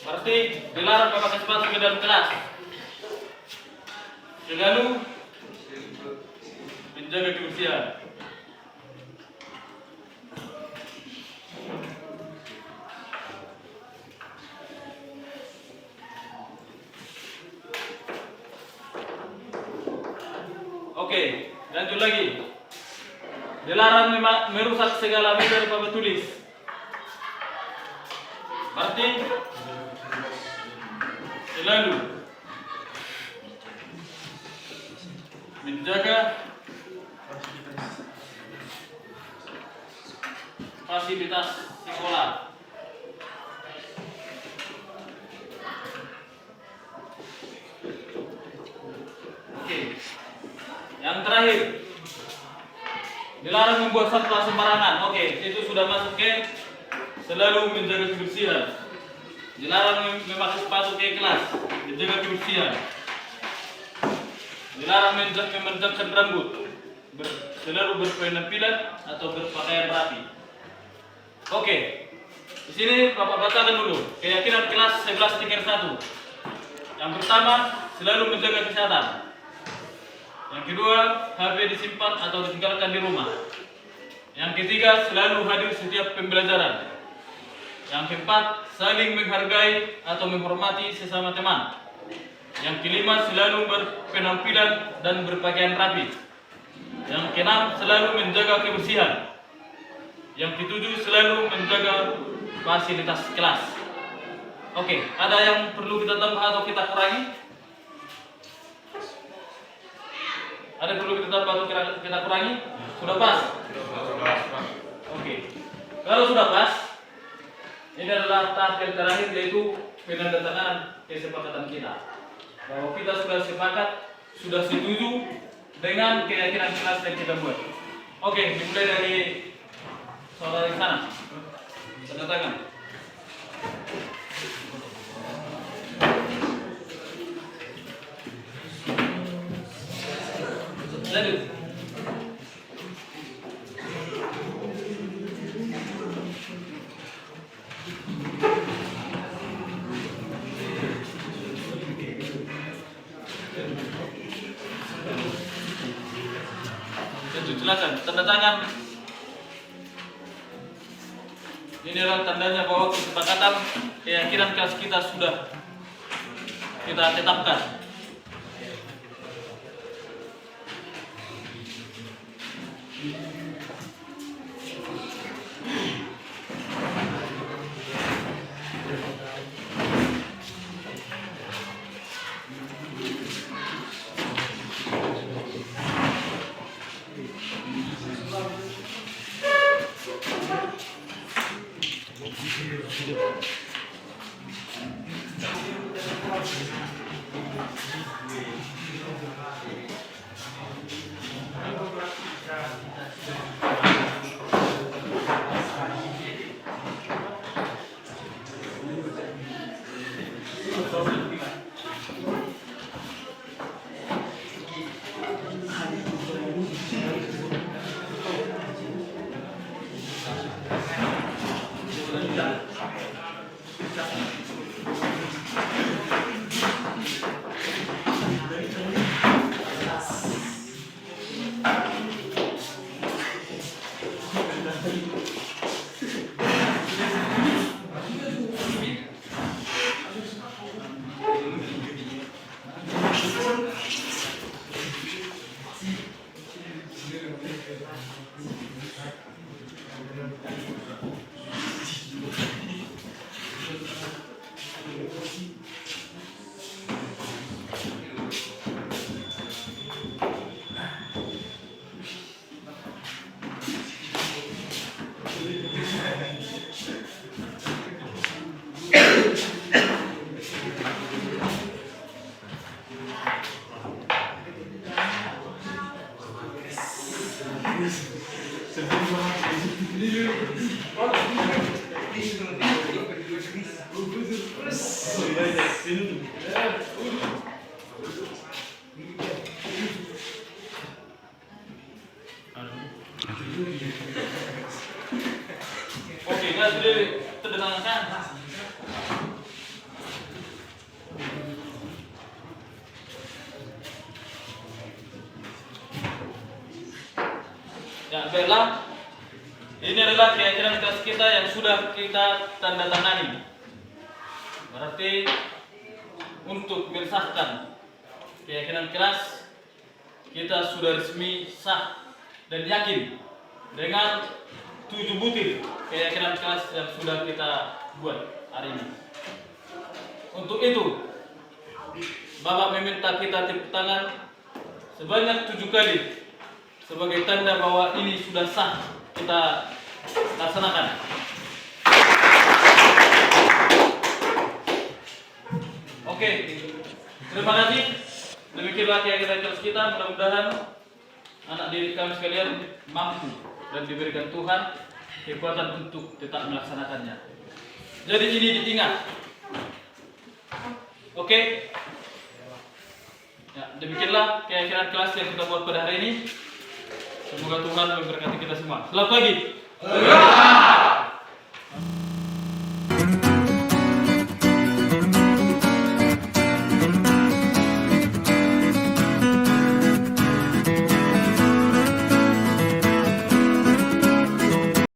Berarti dilarang memakai sepatu ke dalam kelas. Selalu menjaga kebersihan. Oke, lanjut lagi. Dilarang merusak segala media dan papan tulis. Berarti selalu menjaga fasilitas sekolah. Oke. Yang terakhir, dilarang membuat sampah sembarangan. Oke, itu sudah masuk ke selalu menjaga kebersihan. Dilarang memakai sepatu ke kelas, menjaga kebersihan. Dilarang memanjangkan rambut, selalu berpenampilan atau berpakaian rapi. Oke, di sini Bapak bacakan dulu keyakinan kelas 11 tingkat 1. Yang pertama, selalu menjaga kesehatan. Yang kedua, HP disimpan atau ditinggalkan di rumah. Yang ketiga, selalu hadir setiap pembelajaran. Yang keempat, saling menghargai atau menghormati sesama teman. Yang kelima, selalu berpenampilan dan berpakaian rapi. Yang keenam, selalu menjaga kebersihan. Yang ketujuh, selalu menjaga fasilitas kelas. Oke, ada yang perlu kita tambah atau kita kurangi? Ada yang perlu kita tambah atau kita kurangi? Sudah pas? Oke. Kalau sudah pas, ini adalah tahap yang terakhir, yaitu penandatanganan kesepakatan kita. Bahwa kita sudah sepakat, sudah setuju dengan keyakinan kelas yang kita buat. Oke, dimulai dari saudara di sana. Tanda tangan. Lanjut. Silakan, tanda tangan. Ini adalah tandanya bahwa kesepakatan keyakinan kelas kita sudah kita tetapkan. Oke, nggak sudah terdengarkan. Ya, baiklah. Ini adalah keyakinan kelas kita yang sudah kita tanda tangani. Berarti untuk mensahkan keyakinan kelas, kita sudah resmi sah dan yakin dengan 7 butir keyakinan kelas yang sudah kita buat hari ini. Untuk itu, Bapak meminta kita tepuk tangan sebanyak 7 kali sebagai tanda bahwa ini sudah sah kita laksanakan. Oke, terima kasih. Demikianlah keyakinan kelas kita. Mudah-mudahan anak didik kami sekalian mampu dan diberikan Tuhan kekuatan untuk tetap melaksanakannya. Jadi ini diingat. Oke. Ya, demikianlah keyakinan kelas yang kita buat pada hari ini. Semoga Tuhan memberkati kita semua. Selamat pagi.